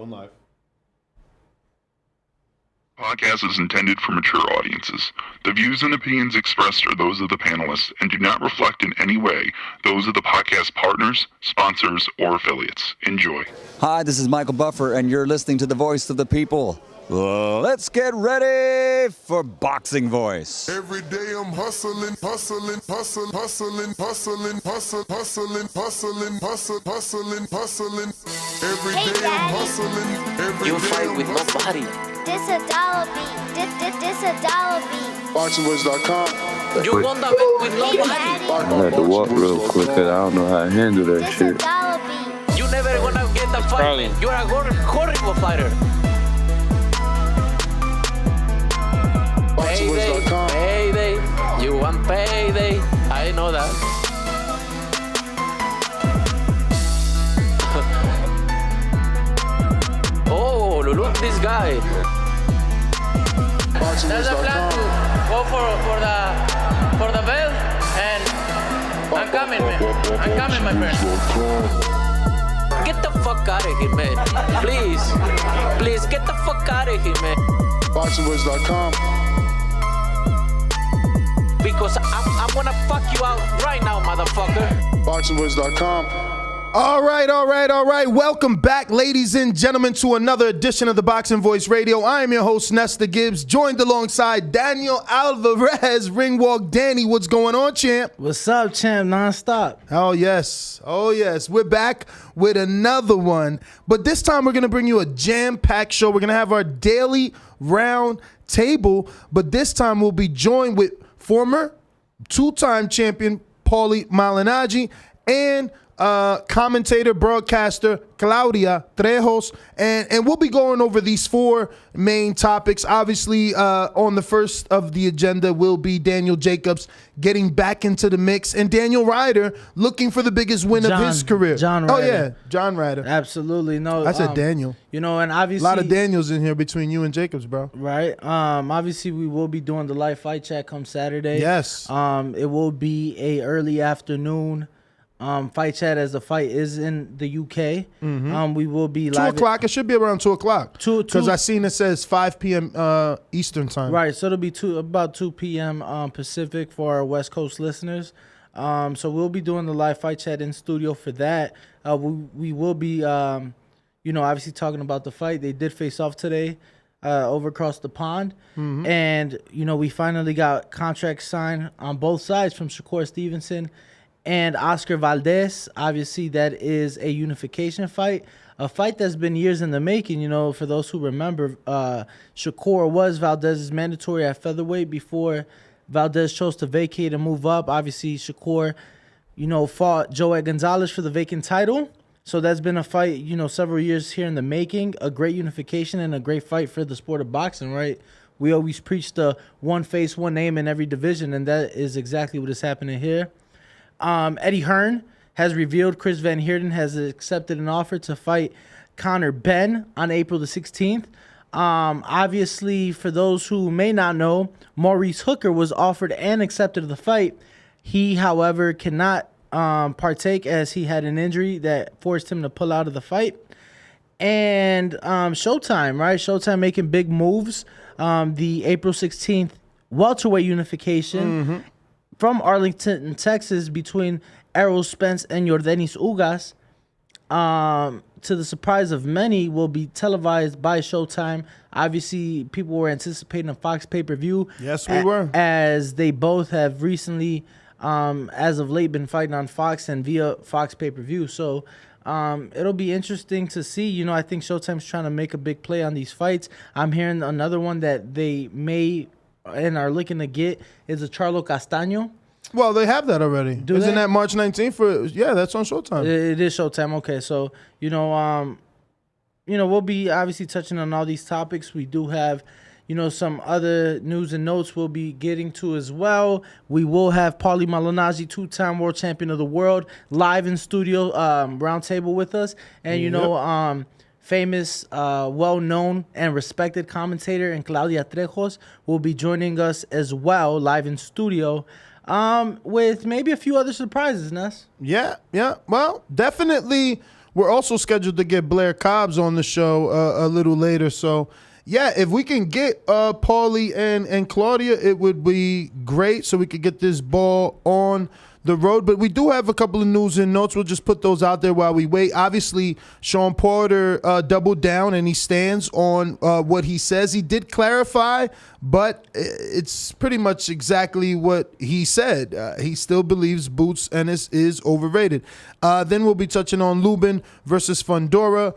Going live. Podcast is intended for mature audiences. The views and opinions expressed are those of the panelists and do not reflect in any way those of the podcast partners, sponsors, or affiliates. Enjoy. Hi, this is Michael Buffer, and you're listening to the Voice of the People. Let's get ready for Boxing Voice. Every day I'm hustling. Every Hey, day I'm Daddy. hustling. You fight with nobody. This a dollar beat. This a dollar beat. BoxingVoice.com. You won the bet with Hey, nobody. Daddy. I had to walk real quick because I don't know how to handle that This a shit. dollar beat. You never gonna get the fight, man. You're a horrible fighter. Payday, BoxingVoice.com. payday. You want payday. I know that. Oh, look this guy. There's a plan to go for the belt, and I'm coming, man. I'm coming, my friend. Get the fuck out of here, man. Please get the fuck out of here, man. BoxingVoice.com. Because I'm gonna fuck you out right now, motherfucker. BoxingVoice.com. All right. Welcome back, ladies and gentlemen, to another edition of the Boxing Voice Radio. I am your host, Nesta Gibbs, joined alongside Daniel Alvarez, Ringwalk Danny. What's going on, champ? What's up, champ? Non-stop. Oh, yes. We're back with another one. But this time we're going to bring you a jam-packed show. We're going to have our daily round table. But this time we'll be joined with former two-time champion Paulie Malignaggi and commentator, broadcaster Claudia Trejos, and we'll be going over these four main topics. Obviously, on the first of the agenda will be Daniel Jacobs getting back into the mix, and Daniel Ryder looking for the biggest win of his career. John Oh Ryder. yeah, John Ryder. Absolutely. No, I said Daniel. You know, and A obviously lot of Daniels in here between you and Jacobs, bro. right? Obviously we will be doing the live fight chat come Saturday. Yes. It will be a early afternoon fight chat as the fight is in the UK. We will be 2 live. o'clock. It should be around 2 o'clock. Because two- I seen it says 5 p.m. Eastern time. Right, so it'll be about 2 p.m. Pacific for our West Coast listeners. So we'll be doing the live fight chat in studio for that. We will be, obviously talking about the fight. They did face off today over across the pond. And, we finally got contracts signed on both sides from Shakur Stevenson and Oscar Valdez. Obviously, that is a unification fight, a fight that's been years in the making. For those who remember, Shakur was Valdez's mandatory at featherweight before Valdez chose to vacate and move up. Obviously, Shakur, fought Joet Gonzalez for the vacant title. So that's been a fight, several years here in the making, a great unification and a great fight for the sport of boxing, right? We always preach the one face, one name in every division, and that is exactly what is happening here. Eddie Hearn has revealed Chris van Heerden has accepted an offer to fight Conor Benn on April the 16th. Obviously, for those who may not know, Maurice Hooker was offered and accepted the fight. He, however, cannot partake as he had an injury that forced him to pull out of the fight. And Showtime, right? Showtime making big moves. The April 16th welterweight unification from Arlington, Texas, between Errol, Spence, and Yordenis Ugas, to the surprise of many, will be televised by Showtime. Obviously, people were anticipating a Fox pay-per-view. Yes, we were. As they both have recently, as of late, been fighting on Fox and via Fox pay-per-view. So it'll be interesting to see. I think Showtime's trying to make a big play on these fights. I'm hearing another one that they may and are looking to get is a Charlo Castaño. Well, they have that already. Do Isn't they? that March 19th? Yeah, that's on Showtime. It is Showtime. Okay, so we'll be obviously touching on all these topics. We do have, some other news and notes we'll be getting to as well. We will have Paulie Malignaggi, two-time world champion of the world, live in studio roundtable with us, and famous, well-known and respected commentator and Claudia Trejos will be joining us as well live in studio. With maybe a few other surprises, Ness. Yeah. Well, definitely we're also scheduled to get Blair Cobbs on the show a little later. So, yeah, if we can get Paulie and Claudia, it would be great so we could get this ball on the road. But we do have a couple of news and notes. We'll just put those out there while we wait. Obviously, Shawn Porter doubled down, and he stands on what he says. He did clarify, but it's pretty much exactly what he said. He still believes Boots Ennis is overrated. Then we'll be touching on Lubin versus Fundora.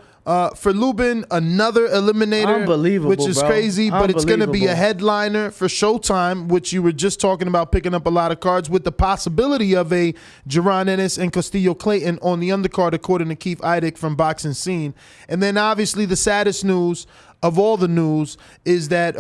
For Lubin, another eliminator, Unbelievable, which is bro. crazy, but it's going to be a Unbelievable. headliner for Showtime, which you were just talking about picking up a lot of cards with the possibility of a Jaron Ennis and Custio Clayton on the undercard, according to Keith Eidick from Boxing Scene. And then obviously the saddest news of all the news is that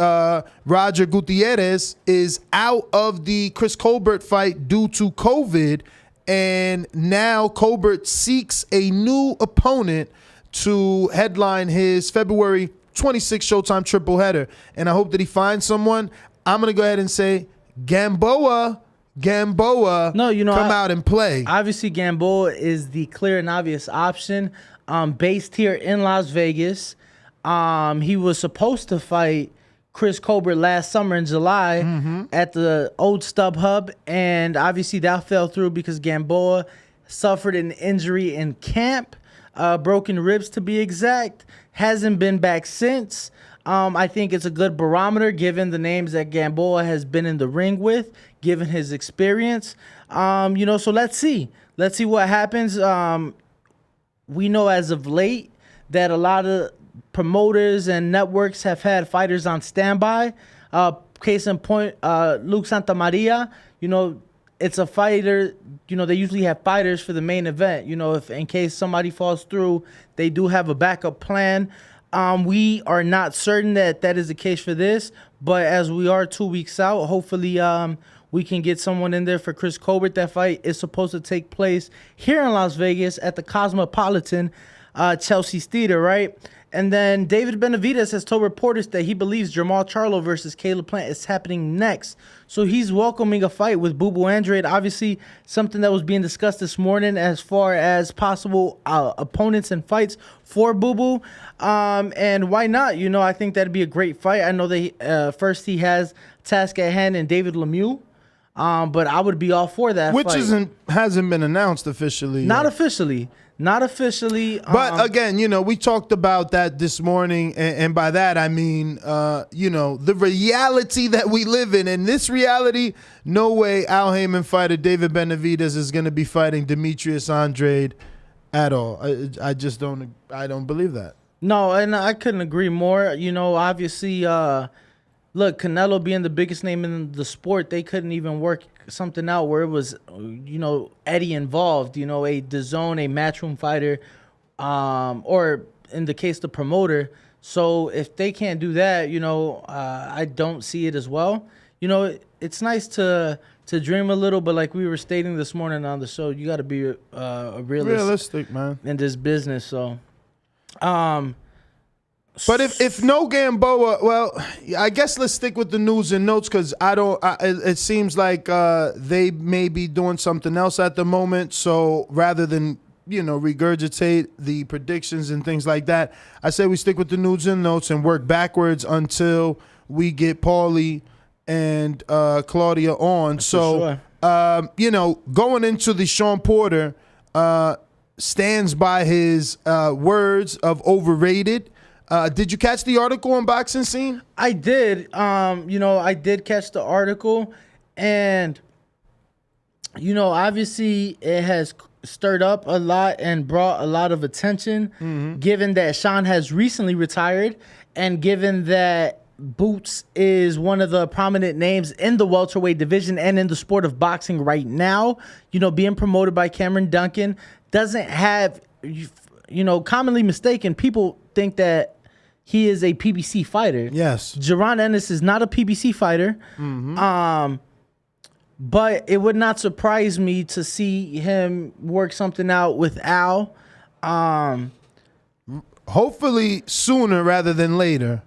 Roger Gutierrez is out of the Chris Colbert fight due to COVID, and now Colbert seeks a new opponent to headline his February 26th Showtime triple header. And I hope that he finds someone. I'm going to go ahead and say Gamboa, No, you know, come out and play. Obviously, Gamboa is the clear and obvious option. Based here in Las Vegas. He was supposed to fight Chris Colbert last summer in July at the old StubHub, and obviously that fell through because Gamboa suffered an injury in camp. Broken ribs to be exact, hasn't been back since. I think it's a good barometer given the names that Gamboa has been in the ring with, given his experience. So let's see what happens. We know as of late that a lot of promoters and networks have had fighters on standby. Case in point, Luke Santamaria, it's a fighter, they usually have fighters for the main event. If in case somebody falls through, they do have a backup plan. We are not certain that is the case for this, but as we are 2 weeks out, hopefully we can get someone in there for Chris Colbert. That fight is supposed to take place here in Las Vegas at the Cosmopolitan Chelsea Theater, right? And then David Benavidez has told reporters that he believes Jermall Charlo versus Caleb Plant is happening next. So he's welcoming a fight with Boo Boo Andrade. Obviously, something that was being discussed this morning as far as possible opponents and fights for Boo Boo. And why not? I think that'd be a great fight. I know that first he has task at hand in David Lemieux. But I would be all for that Which fight. hasn't been announced officially. Not yet. officially. Not officially. But again, we talked about that this morning, and by that I mean, the reality that we live in. In this reality, no way Al Heyman fighter David Benavidez is going to be fighting Demetrius Andrade at all. I just don't. I don't believe that. No, and I couldn't agree more. Obviously, look, Canelo being the biggest name in the sport, they couldn't even work something out where it was, Eddie involved, a DAZN, a Matchroom fighter, or in the case, the promoter. So if they can't do that, I don't see it as well. It's nice to dream a little, but like we were stating this morning on the show, you got to be a Realistic, man. in this business. So, But if no Gamboa, well, I guess let's stick with the news and notes because it seems like they may be doing something else at the moment. So rather than regurgitate the predictions and things like that, I say we stick with the news and notes and work backwards until we get Paulie and Claudia on. So going into the Shawn Porter stands by his words of overrated. Did you catch the article on Boxing Scene? I did. I did catch the article, and obviously it has stirred up a lot and brought a lot of attention, given that Shawn has recently retired, and given that Boots is one of the prominent names in the welterweight division and in the sport of boxing right now. Being promoted by Cameron Duncan doesn't have, commonly mistaken. People think that he is a PBC fighter. Yes. Jaron Ennis is not a PBC fighter. But it would not surprise me to see him work something out with Al. Hopefully sooner rather than later.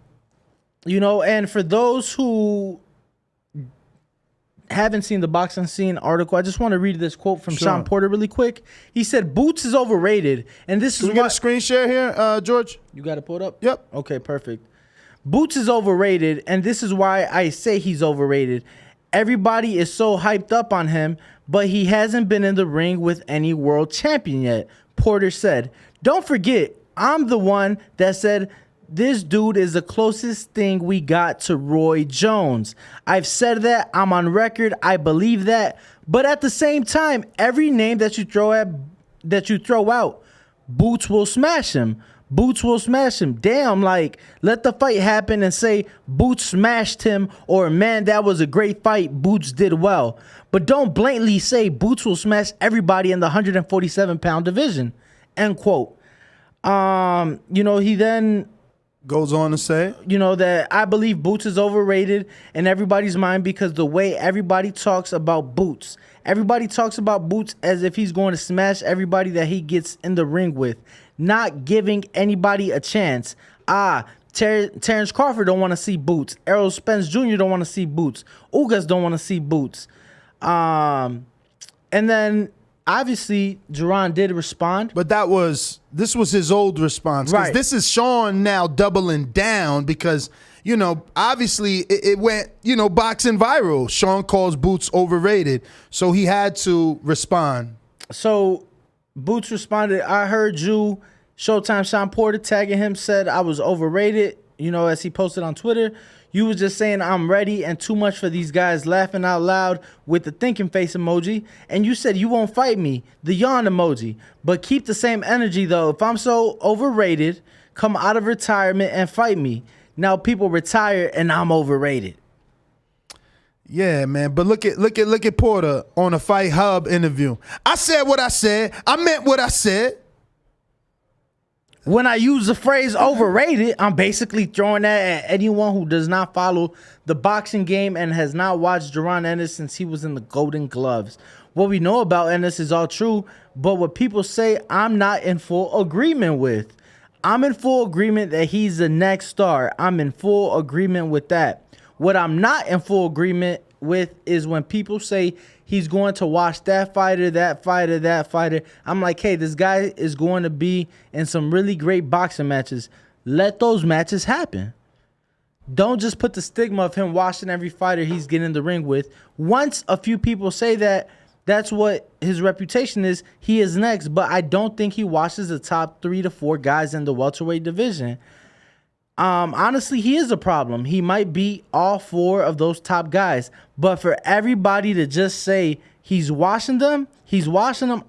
And for those who haven't seen the Boxing Scene article, I just want to read this quote from Shawn Porter really quick. He said, "Boots is overrated, and this Can is we get why." a screen share here, George? You got it pulled up? Yep. Okay, perfect. Boots is overrated, and this is why I say he's overrated. Everybody is so hyped up on him, but he hasn't been in the ring with any world champion yet," Porter said. "Don't forget, I'm the one that said this dude is the closest thing we got to Roy Jones. I've said that. I'm on record. I believe that. But at the same time, every name that you throw out, Boots will smash him. Boots will smash him. Damn, like, let the fight happen and say Boots smashed him, or man, that was a great fight. Boots did well. But don't blatantly say Boots will smash everybody in the 147-pound division." End quote. He then goes on to say, that I believe Boots is overrated in everybody's mind because the way everybody talks about Boots. Everybody talks about Boots as if he's going to smash everybody that he gets in the ring with, not giving anybody a chance. Terrence Crawford don't want to see Boots. Errol Spence Jr. don't want to see Boots. Ugas don't want to see Boots. And then obviously Jaron did respond. But this was his old response. Right. This is Shawn now doubling down because, obviously it went, boxing viral. Shawn calls Boots overrated. So he had to respond. So Boots responded, "I heard you, Showtime Shawn Porter, tagging him, said I was overrated, as he posted on Twitter. You was just saying I'm ready and too much for these guys, laughing out loud with the thinking face emoji. And you said you won't fight me, the yawn emoji. But keep the same energy though. If I'm so overrated, come out of retirement and fight me. Now people retire and I'm overrated." Yeah, man. But look at Porter on a Fight Hub interview. "I said what I said. I meant what I said." When I use the phrase overrated, I'm basically throwing that at anyone who does not follow the boxing game and has not watched Jaron Ennis since he was in the Golden Gloves. What we know about Ennis is all true, but what people say I'm not in full agreement with. I'm in full agreement that he's the next star. I'm in full agreement with that. What I'm not in full agreement with is when people say he's going to watch that fighter, that fighter, that fighter. I'm like, hey, this guy is going to be in some really great boxing matches. Let those matches happen. Don't just put the stigma of him watching every fighter he's getting in the ring with. Once a few people say that, that's what his reputation is, he is next. But I don't think he watches the top 3 to 4 guys in the welterweight division. Honestly, he is a problem. He might beat all 4 of those top guys. But for everybody to just say he's watching them,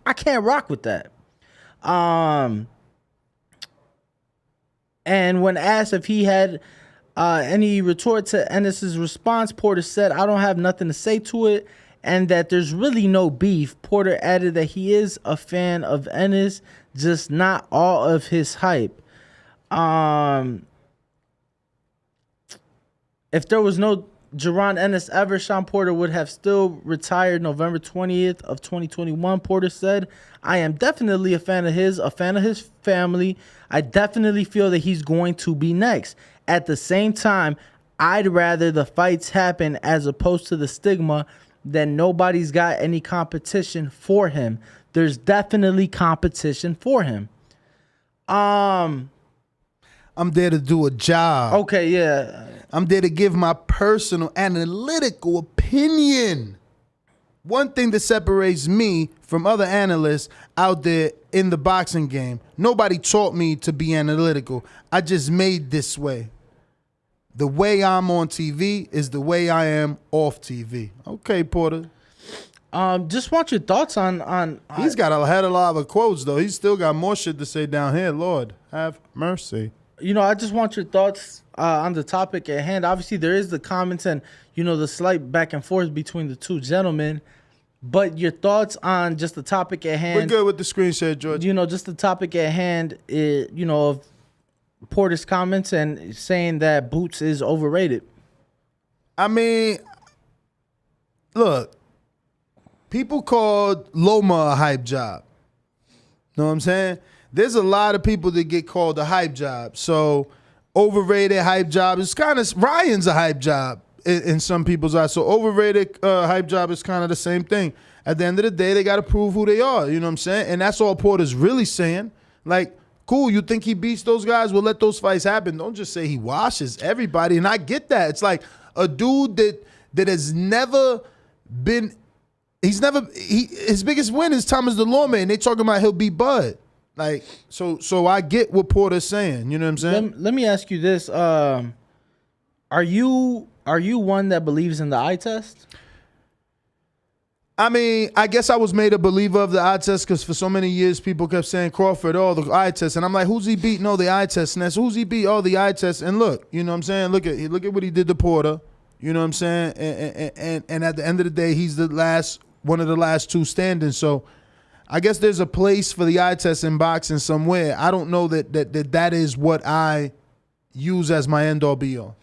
I can't rock with that. And when asked if he had any retort to Ennis's response, Porter said, "I don't have nothing to say to it," and that there's really no beef. Porter added that he is a fan of Ennis, just not all of his hype. If there was no Jaron Ennis ever, Shawn Porter would have still retired November 20th of 2021, Porter said. "I am definitely a fan of his family. I definitely feel that he's going to be next. At the same time, I'd rather the fights happen as opposed to the stigma that nobody's got any competition for him. There's definitely competition for him." I'm there to do a job. Okay, yeah. I'm there to give my personal analytical opinion. One thing that separates me from other analysts out there in the boxing game, nobody taught me to be analytical. I just made this way. The way I'm on TV is the way I am off TV. Okay, Porter. Just want your thoughts on He's got a head of a lot of quotes, though. He's still got more shit to say down here. Lord, have mercy. I just want your thoughts on the topic at hand. Obviously, there is the comments and, the slight back and forth between the two gentlemen. But your thoughts on just the topic at hand. We're good with the screen share, George. Just the topic at hand, of Porter's comments and saying that Boots is overrated. I mean, look, people called Loma a hype job. Know what I'm saying? There's a lot of people that get called a hype job. So overrated hype job. It's kind of Ryan's a hype job. in some people's eyes. So Overrated hype job is kind of the same thing. At the end of the day, they got to prove who they are. You know what I'm saying? And that's all Porter's really saying. Like, cool, you think he beats those guys? Well, let those fights happen. Don't just say he washes everybody. And I get that. It's like a dude that has never been – his biggest win is Thomas DeLorme, and they talking about he'll beat Bud. Like, so I get what Porter's saying. You know what I'm saying? Let me ask you this. Are you one that believes in the eye test? I mean, I guess I was made a believer of the eye test because for so many years people kept saying Crawford, oh, the eye test. And I'm like, who's he beat? No, the eye test. And that's who's he beat? Oh, the eye test. And look, you know what I'm saying? Look at what he did to Porter. You know what I'm saying? And at the end of the day, he's one of the last two standing. So I guess there's a place for the eye test in boxing somewhere. I don't know that is what I use as my end all be all.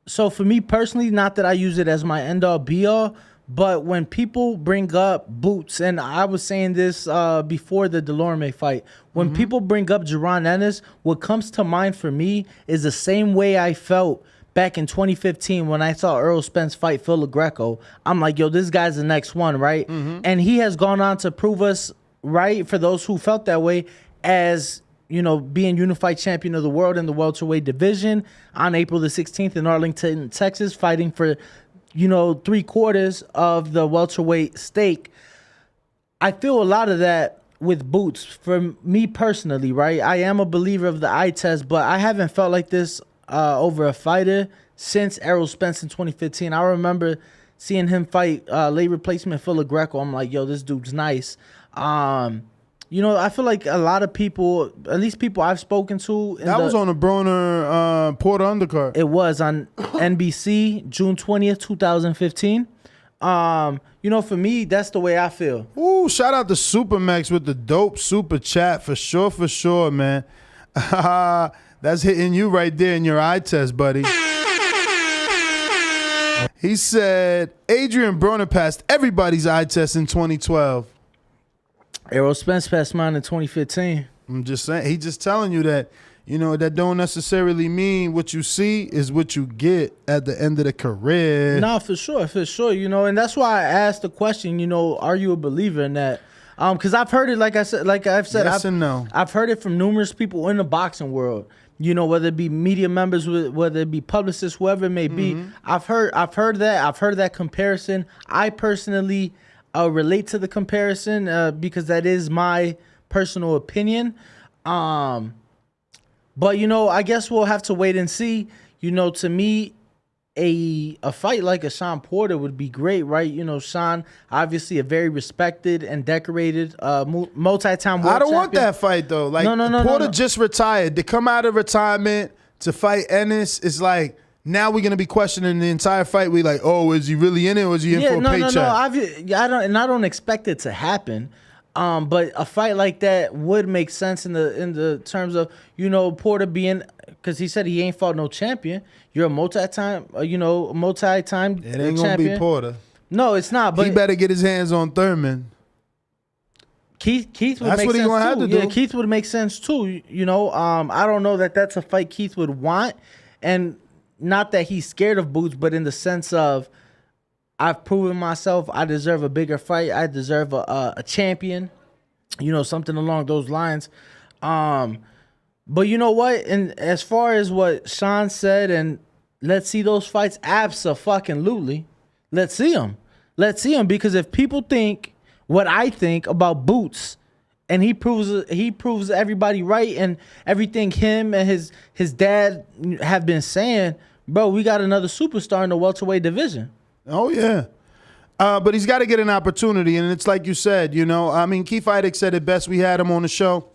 So for me personally, not that I use it as my end all be all, but when people bring up Boots, and I was saying this before the Delorme fight, when people bring up Jaron Ennis, what comes to mind for me is the same way I felt back in 2015 when I saw Errol Spence fight Phil LaGreco. I'm like, yo, this guy's the next one, right? And he has gone on to prove us right, for those who felt that way, as being unified champion of the world in the welterweight division on April the 16th in Arlington, Texas, fighting for 3/4 of the welterweight stake. I feel a lot of that with Boots. For me personally, right? I am a believer of the eye test, but I haven't felt like this over a fighter since Errol Spence in 2015. I remember seeing him fight late replacement Phil LaGreco. I'm like, yo, this dude's nice. I feel like a lot of people, at least people I've spoken to. That was on the Broner Porter undercard. It was on NBC, June 20th, 2015. For me, that's the way I feel. Ooh, shout out to Supermax with the dope super chat for sure, man. That's hitting you right there in your eye test, buddy. He said, Adrien Broner passed everybody's eye test in 2012. Errol Spence passed mine in 2015. I'm just saying, he just telling you that, that don't necessarily mean what you see is what you get at the end of the career. No, for sure, and that's why I asked the question, are you a believer in that? Because I've heard it, I've said, yes and no. I've heard it from numerous people in the boxing world, whether it be media members, whether it be publicists, whoever it may be. I've heard that comparison. I personally relate to the comparison because that is my personal opinion. But I guess we'll have to wait and see. To me, a fight like a Shawn Porter would be great, right? Shawn, obviously a very respected and decorated multi-time world I don't want champion. that fight though. Like No, Porter just retired. To come out of retirement to fight Ennis is like, now we're gonna be questioning the entire fight. We like, oh, is he really in it, or is he in for a paycheck? I don't expect it to happen. But a fight like that would make sense in the terms of Porter being, because he said he ain't fought no champion. You're a multi-time It ain't champion. gonna be Porter. No, it's not. But he better get his hands on Thurman. Keith would That's make what he sense gonna too. have to do. Yeah, Keith would make sense too. I don't know that that's a fight Keith would want, and not that he's scared of Boots, but in the sense of, I've proven myself. I deserve a bigger fight. I deserve a champion. Something along those lines. But you know what? And as far as what Shawn said, and let's see those fights, abso-fucking-lutely. Let's see them. Because if people think what I think about Boots, and he proves everybody right, and everything him and his dad have been saying, bro, we got another superstar in the welterweight division. Oh yeah. But he's got to get an opportunity, and it's like you said, Keith Idek said it best. We had him on the show.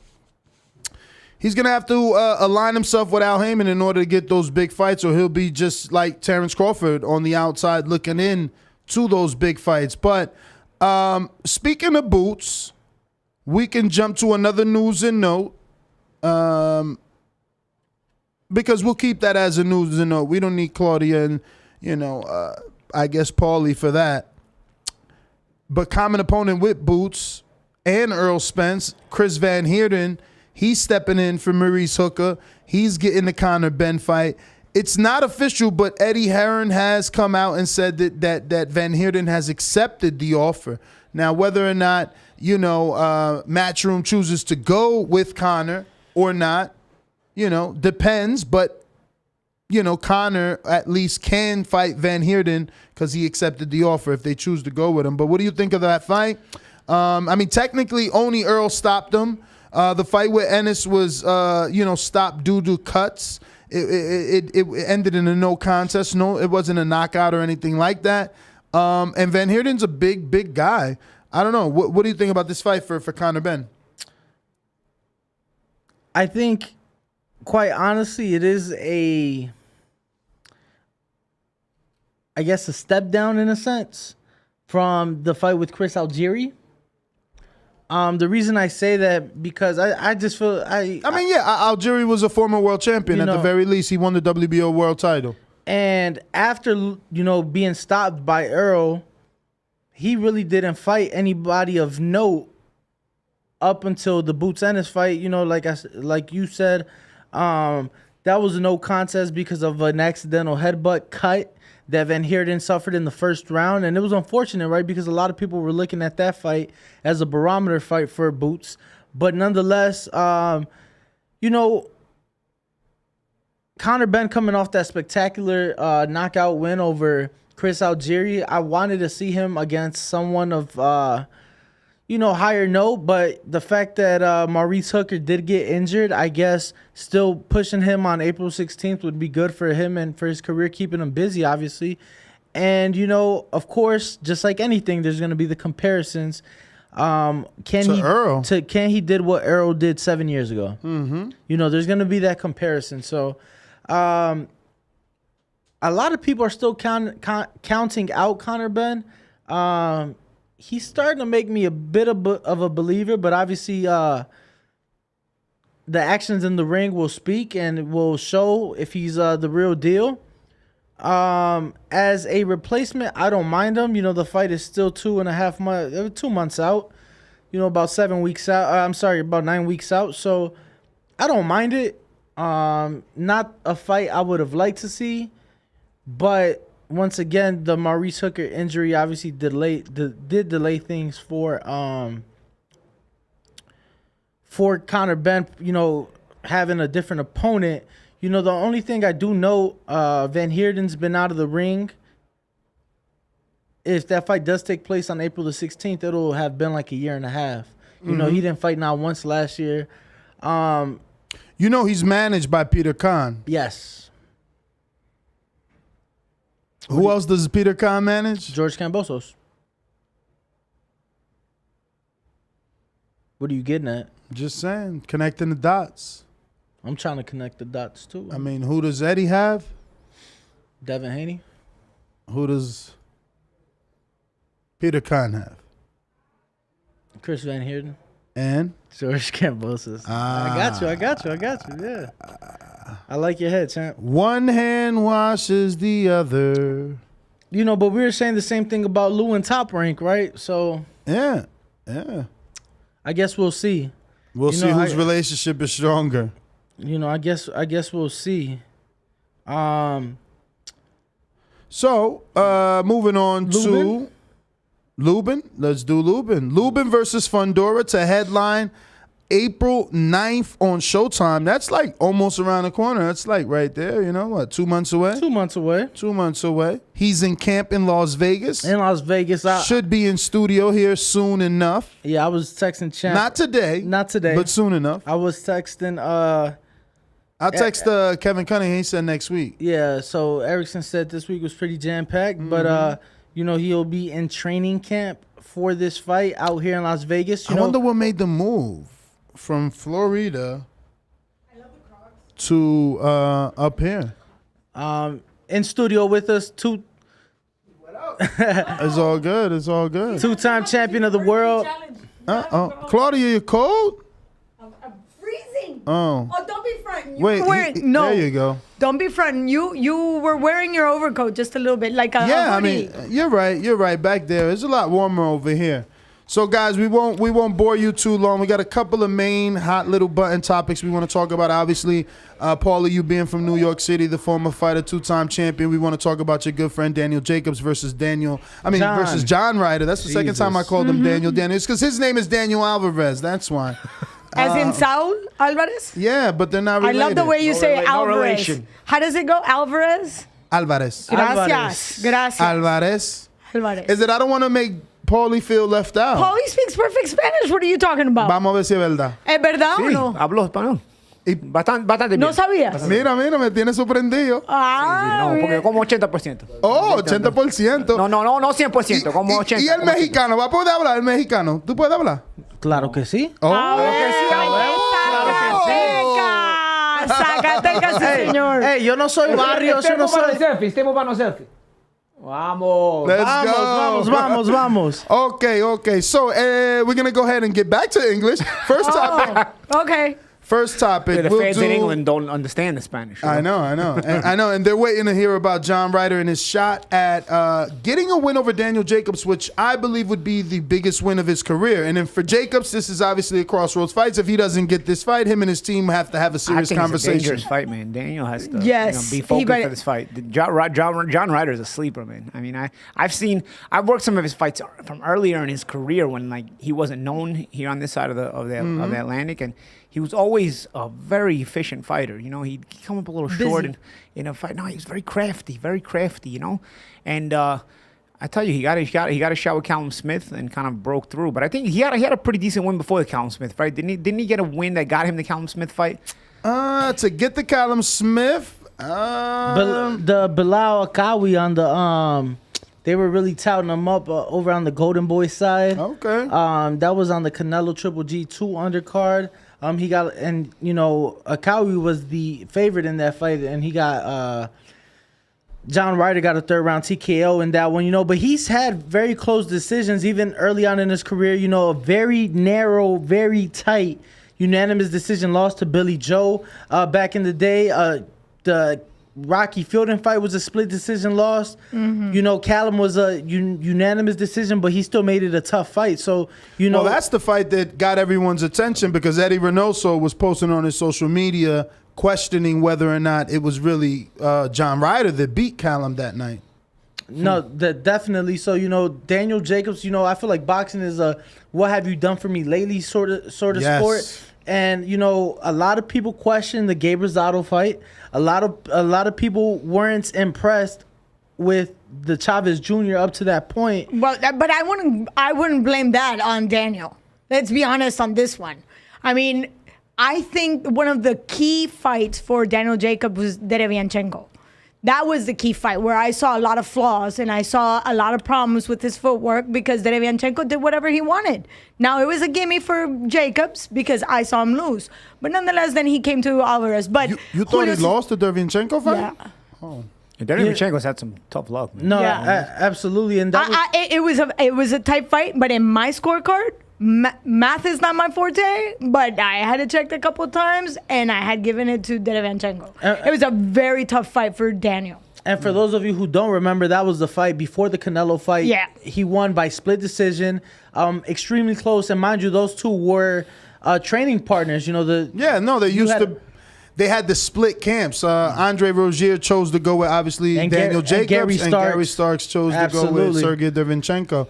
He's going to have to align himself with Al Heyman in order to get those big fights, or he'll be just like Terrence Crawford on the outside looking in to those big fights. But speaking of Boots, we can jump to another news and note, because we'll keep that as a news and note. We don't need Claudia and, I guess Paulie for that. But common opponent with Boots and Errol Spence, Chris van Heerden, he's stepping in for Maurice Hooker. He's getting the Conor Benn fight. it's not official, but Eddie Hearn has come out and said that Van Heerden has accepted the offer. Now, whether or not, Matchroom chooses to go with Conor or not, depends. But, Conor at least can fight Van Heerden because he accepted the offer if they choose to go with him. But what do you think of that fight? Technically, only Errol stopped him. The fight with Ennis was, stopped due to cuts. It ended in a no contest. No, it wasn't a knockout or anything like that. And Van Heerden's a big guy. I don't know. What do you think about this fight for Conor Benn? I think, quite honestly, it is a step down in a sense from the fight with Chris Algieri. The reason I say that because I just feel Algieri was a former world champion. At the very least, he won the WBO world title. And after being stopped by Errol, he really didn't fight anybody of note up until the Boots Ennis fight. Like you said, that was a no contest because of an accidental headbutt cut that Van Heerden suffered in the first round. And it was unfortunate, right? Because a lot of people were looking at that fight as a barometer fight for Boots. But nonetheless, Conor Benn coming off that spectacular knockout win over Chris Algieri. I wanted to see him against someone of, higher note. But the fact that Maurice Hooker did get injured, I guess still pushing him on April 16th would be good for him and for his career, keeping him busy, obviously. And, of course, just like anything, there's going to be the comparisons. Can he did what Errol did 7 years ago? Mm-hmm. There's going to be that comparison. So a lot of people are still counting out Conor Benn. He's starting to make me a bit of a believer, but obviously the actions in the ring will speak and will show if he's the real deal. As a replacement, I don't mind him. The fight is still 2 months out. About 7 weeks out. About 9 weeks out. So I don't mind it. Not a fight I would have liked to see, but once again, the Maurice Hooker injury obviously did delay things for Conor Benn, having a different opponent. The only thing I do know, Van Heerden's been out of the ring. If that fight does take place on April the 16th, it'll have been like a year and a half. He didn't fight not once last year. He's managed by Peter Khan. Yes. Who else does Peter Khan manage? George Kambosos. What are you getting at? Just saying, connecting the dots. I'm trying to connect the dots too. Who does Eddie have? Devin Haney. Who does Peter Khan have? Chris Van Heerden. And? George Kambosos. I got you. Yeah. I like your head, champ. One hand washes the other. But we were saying the same thing about Lou and Top Rank, right? So yeah. I guess we'll see. We'll see whose relationship is stronger. I guess we'll see. So moving on to Lubin. Let's do Lubin. Lubin versus Fundora to headline April 9th on Showtime. That's like almost around the corner. That's like right there, 2 months away? 2 months away. 2 months away. He's in camp in Las Vegas. Should be in studio here soon enough. Yeah, I was texting Champ. Not today. But soon enough. I was texting I'll text Kevin Cunningham. He said next week. Yeah, so Erickson said this week was pretty jam-packed, but he'll be in training camp for this fight out here in Las Vegas. I wonder what made the move from Florida to up here. In studio with us, It's all good. 2-time champion of the world. Claudia, you cold? I'm freezing. Oh, don't be fronting. Wait, no. There you go. Don't be fronting. You were wearing your overcoat just a little bit, like a hoodie. You're right. Back there, it's a lot warmer over here. So guys, we won't bore you too long. We got a couple of main hot little button topics we want to talk about. Obviously, Paulie, you being from New York City, the former fighter, 2-time champion. We want to talk about your good friend Daniel Jacobs versus John Ryder. That's the second time I called him Daniel. It's because his name is Daniel Alvarez. That's why. As in Saul Alvarez? Yeah, but they're not related. I love the way you say Alvarez. relation. How does it go? Alvarez? Alvarez. Gracias. Gracias. Alvarez. Alvarez. Is it I don't want to make Paulie feel left out. Paulie speaks perfect Spanish. What are you talking about? Vamos a ver si es verdad. ¿Es verdad o no? Hablo español. Y bastante bien. ¿No sabías? Mira, me tiene sorprendido. Ah, No, porque como 80%. Oh, 80%. No 100%, como 80%. ¿Y el mexicano? ¿Va a poder hablar el mexicano? ¿Tú puedes hablar? Claro que sí. Oh. Zacatecas, sí, señor. Hey, yo no soy barrio, yo no soy... Estemos para los selfies. Vamos. Let's go. Vamos. Okay. So, we're going to go ahead and get back to English. First topic. Okay. First topic. The fans in England don't understand the Spanish. I know. And they're waiting to hear about John Ryder and his shot at getting a win over Daniel Jacobs, which I believe would be the biggest win of his career. And then for Jacobs, this is obviously a crossroads fight. If he doesn't get this fight, him and his team have to have a serious conversation. It's a dangerous fight, man. Daniel has to be focused for this fight. John Ryder is a sleeper, man. I mean, I've worked some of his fights from earlier in his career when he wasn't known here on this side of the Atlantic, and he was always a very efficient fighter. You know, he'd come up a little short in a fight. No, he was very crafty. You know, and I tell you, he got a shot with Callum Smith and kind of broke through. But I think he had a pretty decent win before the Callum Smith fight. Didn't he get a win that got him the Callum Smith fight? To get the Callum Smith, the Bilal Akawi on the they were really touting him up over on the Golden Boy side. Okay. That was on the Canelo Triple G2 undercard. He got, and you know, Akawi was the favorite in that fight, and he got John Ryder got a 3rd round TKO in that one, you know, but he's had very close decisions even early on in his career, you know, a very narrow, very tight unanimous decision loss to Billy Joe back in the day. The Rocky Fielding fight was a split decision loss. Mm-hmm. You know, Callum was a unanimous decision, but he still made it a tough fight. So, you know. Well, that's the fight that got everyone's attention because Eddie Reynoso was posting on his social media questioning whether or not it was really John Ryder that beat Callum that night. No, definitely. So, you know, Daniel Jacobs, you know, I feel like boxing is a what have you done for me lately sort of sport. And, you know, a lot of people question the Gabe Rosado fight. A lot of people weren't impressed with the Chavez Jr. up to that point. Well, but I wouldn't blame that on Daniel. Let's be honest on this one. I mean, I think one of the key fights for Daniel Jacobs was Derevianchenko. That was the key fight where I saw a lot of flaws and I saw a lot of problems with his footwork because Derevianchenko did whatever he wanted. Now, it was a gimme for Jacobs because I saw him lose. But nonetheless, then he came to Alvarez. But you thought he lost the Derevianchenko fight? Yeah. Oh. Derevianchenko's had some tough luck, man. No, absolutely. And that it was a tight fight, but in my scorecard, math is not my forte, but I had to check a couple of times, and I had given it to Derevianchenko. It was a very tough fight for Daniel. And for those of you who don't remember, that was the fight before the Canelo fight. Yeah. He won by split decision, extremely close. And mind you, those two were training partners. You know, They had the split camps. Andre Rozier chose to go with, obviously, Daniel Jacobs, and Gary Starks chose to go with Sergey Derevyanchenko.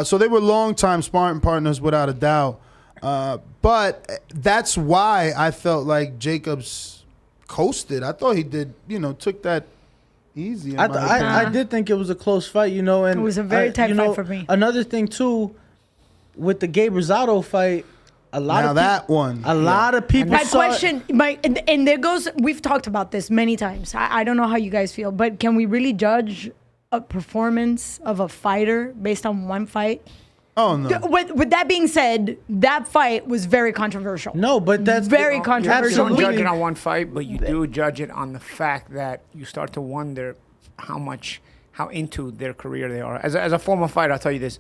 So they were longtime sparring partners without a doubt. But that's why I felt like Jacobs coasted. I thought he did, took that easy. I did think it was a close fight, and it was a very tight fight for me. Another thing, too, with the Gabe Rosado fight, a lot of people. My question, and there goes. We've talked about this many times. I don't know how you guys feel, but can we really judge a performance of a fighter based on one fight? Oh no. With that being said, that fight was very controversial. No, but that's very controversial. You don't judge it on one fight, but you do judge it on the fact that you start to wonder how into their career they are. As a former fighter, I'll tell you this.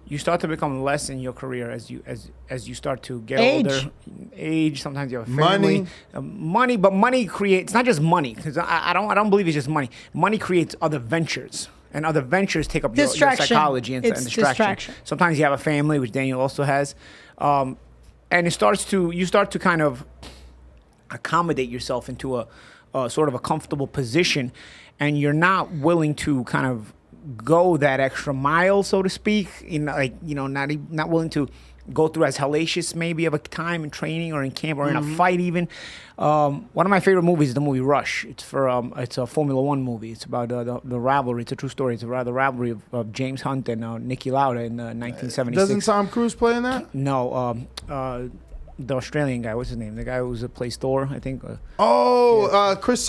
You start to become less in your career as you start to get older. Age. Sometimes you have a family. Money, but money creates not just money, because I don't believe it's just money. Money creates other ventures. and other ventures take up your psychology and distraction. Sometimes you have a family, which Daniel also has, and you start to kind of accommodate yourself into a sort of a comfortable position, and you're not willing to kind of go that extra mile, so to speak. Not willing to go through as hellacious maybe of a time in training or in camp or in a fight even. One of my favorite movies is the movie Rush. It's it's a Formula One movie. It's about the rivalry. It's a true story. It's about the rivalry of James Hunt and Niki Lauda in 1976. Doesn't Tom Cruise play in that? No. The Australian guy, what's his name? The guy who plays Thor, I think. Chris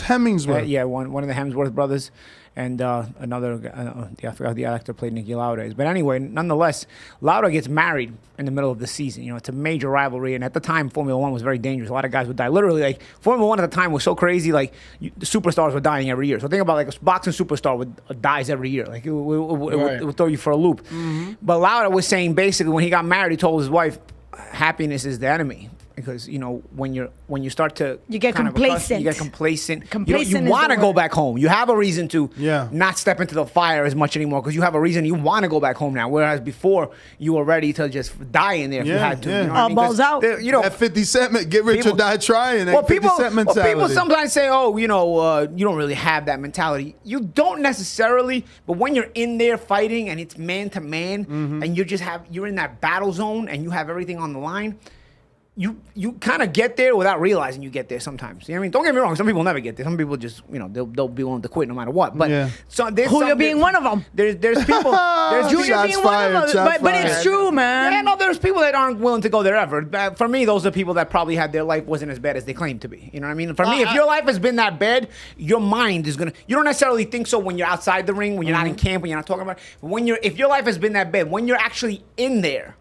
Hemsworth. One of the Hemsworth brothers. And another guy, I forgot the actor played Niki Lauda is. But anyway, nonetheless, Lauda gets married in the middle of the season. It's a major rivalry. And at the time, Formula One was very dangerous. A lot of guys would die. Literally, Formula One at the time was so crazy, the superstars were dying every year. So think about, a boxing superstar dies every year. It would throw you for a loop. Mm-hmm. But Lauda was saying, basically, when he got married, he told his wife, happiness is the enemy. Because when you start to get complacent. You get complacent. You want to go back home. You have a reason to not step into the fire as much anymore because you have a reason you want to go back home now. Whereas before you were ready to just die in there if you had to. Yeah. Balls out. That 50 Cent, get rich or die trying. That 50 Cent mentality. People sometimes say, you don't really have that mentality. You don't necessarily, but when you're in there fighting and it's man to man, and you're in that battle zone and you have everything on the line. You kind of get there without realizing you get there sometimes. You know what I mean? Don't get me wrong. Some people never get there. Some people just, they'll be willing to quit no matter what. But Julio being one of them. There's people. There's Julio being one of them. But it's true, man. Yeah, no, there's people that aren't willing to go there ever. For me, those are people that probably had their life wasn't as bad as they claim to be. You know what I mean? For me, if your life has been that bad, your mind is gonna. You don't necessarily think so when you're outside the ring, when you're not in camp, when you're not talking about it. But if your life has been that bad, when you're actually in there,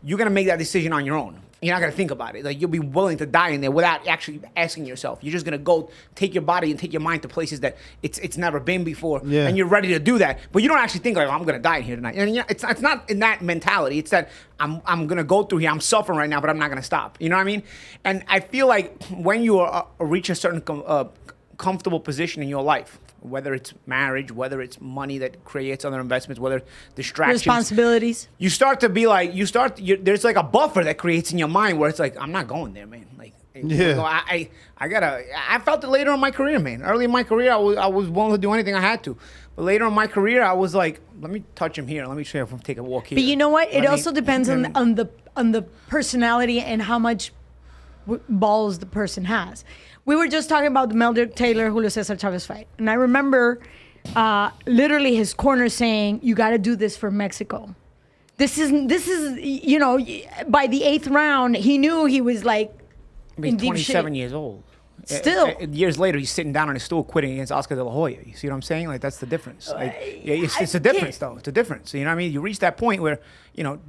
you're going to make that decision on your own. You're not going to think about it. You'll be willing to die in there without actually asking yourself. You're just going to go take your body and take your mind to places that it's never been before. Yeah. And you're ready to do that. But you don't actually think, I'm going to die in here tonight. And it's not in that mentality. It's that I'm going to go through here. I'm suffering right now, but I'm not going to stop. You know what I mean? And I feel like when you reach a certain comfortable position in your life, whether it's marriage, whether it's money that creates other investments, whether distractions, responsibilities, you start to be there's a buffer that creates in your mind where it's I'm not going there, man. I felt it later in my career, man. Early in my career, I was willing to do anything I had to. But later in my career, I was let me touch him here. Let me see if I can take a walk here. But you know what? It also depends on the personality and how much balls the person has. We were just talking about the Meldrick Taylor Julio Cesar Chavez fight, and I remember literally his corner saying, "You got to do this for Mexico." This is by the 8th round, he knew he was in deep 27 shit. years old. Still. Years later, he's sitting down on his stool quitting against Oscar De La Hoya. You see what I'm saying? That's the difference. It's a difference, though. It's a difference. You know what I mean? You reach that point where,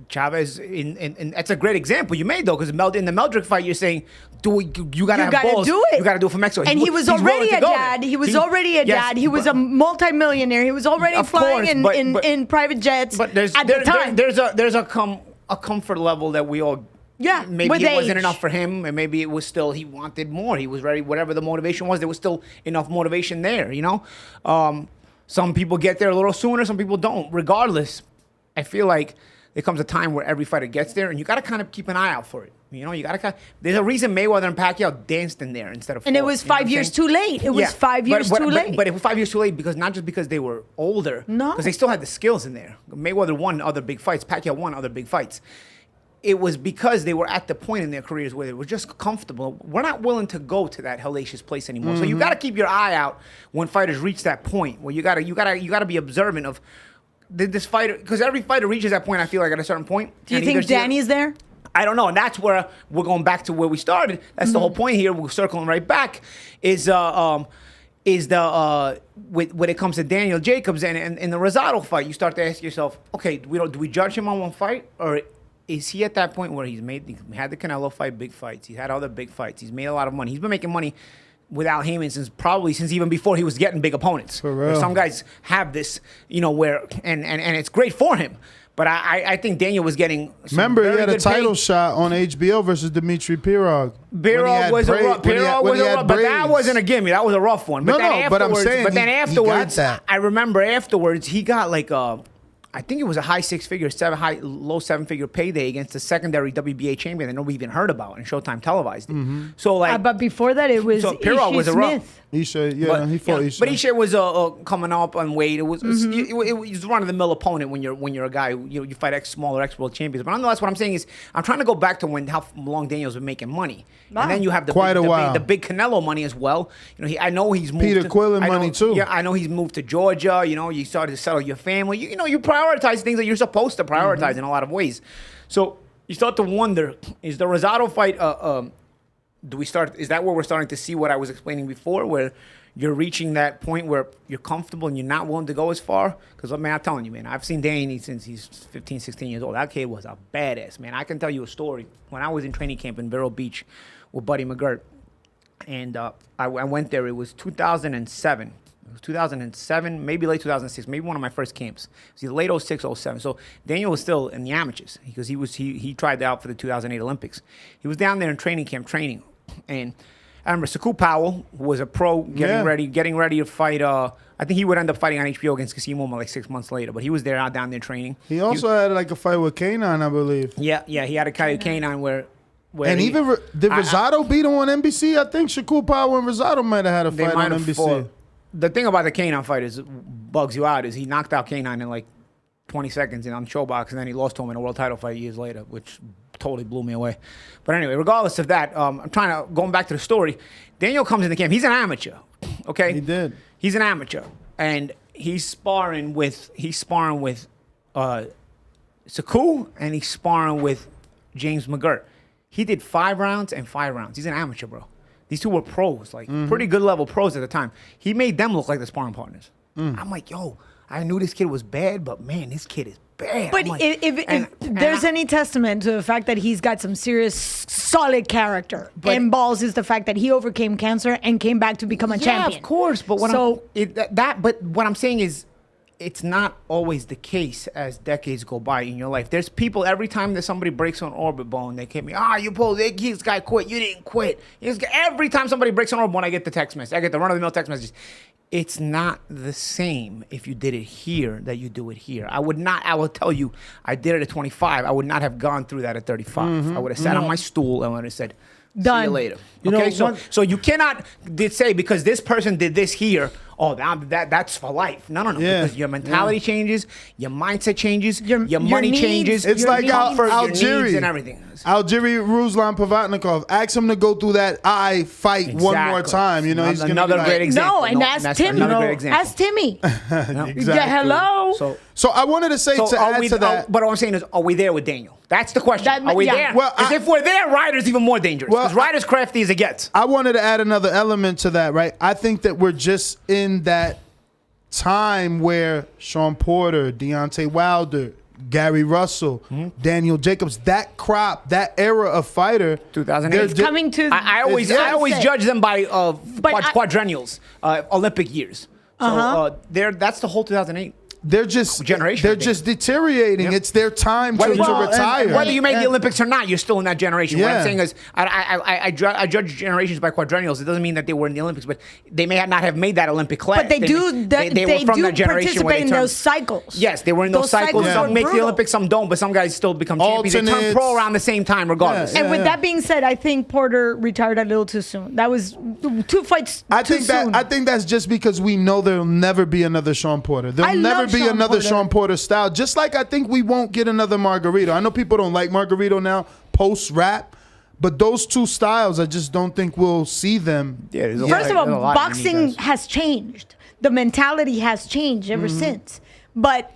Chavez, and that's a great example you made, though, because in the Meldrick fight, you're saying, you got to have balls. Do it. You got to do it for Mexico. And he was already a dad. He was already a dad. He was a multimillionaire. He was already flying in private jets at the time. There's a comfort level that we all... Yeah, maybe it wasn't enough for him, and maybe it was still he wanted more. He was ready. Whatever the motivation was, there was still enough motivation there. Some people get there a little sooner, some people don't. Regardless, I feel like there comes a time where every fighter gets there, and you got to kind of keep an eye out for it. You got to. There's a reason Mayweather and Pacquiao danced in there instead of. And 4, it was 5 years too late. It was 5 years too late. But it was 5 years too late not just because they were older. No. Because they still had the skills in there. Mayweather won other big fights. Pacquiao won other big fights. It was because they were at the point in their careers where they were just comfortable. We're not willing to go to that hellacious place anymore. So you got to keep your eye out when fighters reach that point where you got to be observant of this fighter, because every fighter reaches that point. I feel like at a certain point. Do you think Danny's there? I don't know, and that's where we're going back to where we started. That's the whole point here. We're circling right back. When it comes to Daniel Jacobs and in the Rosado fight, you start to ask yourself, okay, do we judge him on one fight, or is he at that point where he had the Canelo fight, big fights? He's had other big fights. He's made a lot of money. He's been making money without Heyman since even before he was getting big opponents. For real. Some guys have this, where and it's great for him. But I think Daniel was getting. Remember, he had a title shot on HBO versus Dimitri Pirog. Pirog was a rough, but that wasn't a gimme. That was a rough one. But but I'm saying, then afterwards, he got that. I remember afterwards he got like I think it was a low seven-figure payday against the secondary WBA champion that nobody even heard about, and Showtime televised it. So but before that, it was Pirog was a rough. Isha, he fought Isha. But Isha was coming up on weight. It was run-of-the-mill opponent when you're a guy you fight smaller ex-world champions. But nonetheless, what I'm saying is I'm trying to go back to how long Daniel's been making money, and then you have the big Canelo money as well. I know he's moved Peter Quillen money too. Yeah, I know he's moved to Georgia. You started to settle your family. You prioritize things that you're supposed to prioritize in a lot of ways. So you start to wonder: is the Rosado fight? Is that where we're starting to see what I was explaining before, where you're reaching that point where you're comfortable and you're not willing to go as far? Because, man, I'm telling you, man, I've seen Danny since he's 15, 16 years old. That kid was a badass, man. I can tell you a story. When I was in training camp in Vero Beach with Buddy McGirt, and I went there, it was 2007. It was 2007, maybe late 2006, maybe one of my first camps. It was either late 06, 07. So Daniel was still in the amateurs because he tried out for the 2008 Olympics. He was down there in training camp training. And I remember Saku Powell was a pro getting ready to fight. I think he would end up fighting on HBO against Kassim Umar like 6 months later, but he was down there training. He also had like a fight with Kanan, I believe. Yeah, he had a fight with Kanan where and did Rosado beat him on NBC? I think Shakur Powell and Rosado might have had a fight on NBC. The thing about the Kanan fight bugs you out is he knocked out Kanan in like 20 seconds on Showbox, and then he lost to him in a world title fight years later, which totally blew me away. But anyway, regardless of that, going back to the story, Daniel comes in the camp. He's an amateur, okay? He did. He's an amateur, and he's sparring with Saku, and he's sparring with James McGirt. He did 5 rounds and 5 rounds. He's an amateur, bro. These two were pros, like pretty good level pros at the time. He made them look like the sparring partners. I'm like, yo, I knew this kid was bad, but man, this kid is bad. But like, if there's any testament to the fact that he's got some serious, solid character and balls, is the fact that he overcame cancer and came back to become a champion. Yeah, of course. But what I'm saying is, it's not always the case as decades go by in your life. There's people, every time that somebody breaks an orbit bone, they hit me, you pulled it, this guy quit, you didn't quit. Every time somebody breaks an orbit bone, I get the text message. I get the run-of-the-mill text messages. It's not the same if you did it here that you do it here. I will tell you, I did it at 25. I would not have gone through that at 35. I would have sat on my stool and would have said, done. See you later. Okay, so you cannot say because this person did this here, that's for life. No. Because your mentality changes, your mindset changes, your money needs, changes. It's like Algeri and everything. Algeri Ruslan Pavatnikov. Ask him to go through that fight one more time. He's another great example. No, and ask Timmy. Ask Timmy. Exactly. Yeah, hello. So I wanted to say add to that. But what I'm saying is, are we there with Daniel? That's the question. Are we there? Well, because if we're there, Ryder's even more dangerous. Because Ryder's crafty as it gets. I wanted to add another element to that, right? I think that we're just in that time where Shawn Porter, Deontay Wilder, Gary Russell, Daniel Jacobs, that crop, that era of fighter, 2008. It's coming to. I always judge them by quadrennials, Olympic years. So that's the whole 2008. They're just deteriorating. Yep. It's their time to retire. Whether you made the Olympics or not, you're still in that generation. What I'm saying is, I judge generations by quadrennials. It doesn't mean that they were in the Olympics, but they may not have made that Olympic class. But they were from that generation participate in those cycles. Yes, they were in those cycles. Some make the Olympics, some don't, but some guys still become champions. They turn pro around the same time, regardless. And with that being said, I think Porter retired a little too soon. That was 2 fights too soon. I think that's just because we know there'll never be another Shawn Porter. There'll never be another Shawn Porter style. Just like I think we won't get another Margarito. I know people don't like Margarito now post-rap, but those two styles, I just don't think we'll see them. Yeah, First of all, boxing has changed. The mentality has changed ever since. But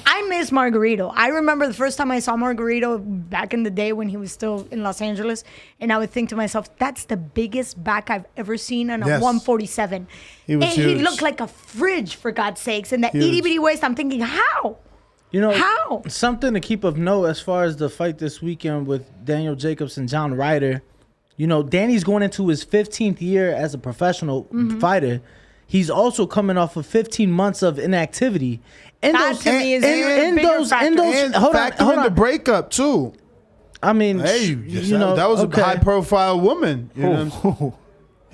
I miss Margarito. I remember the first time I saw Margarito back in the day when he was still in Los Angeles, and I would think to myself, that's the biggest back I've ever seen on a 147. He looked like a fridge, for God's sakes, and that itty-bitty waist. I'm thinking, how? How? Something to keep of note as far as the fight this weekend with Daniel Jacobs and John Ryder. You know, Danny's going into his 15th year as a professional fighter. He's also coming off of 15 months of inactivity. And That to me is even a bigger factor. And factor in the breakup too. I mean, Hey, you know, that was okay. a high-profile woman. You know what I'm saying?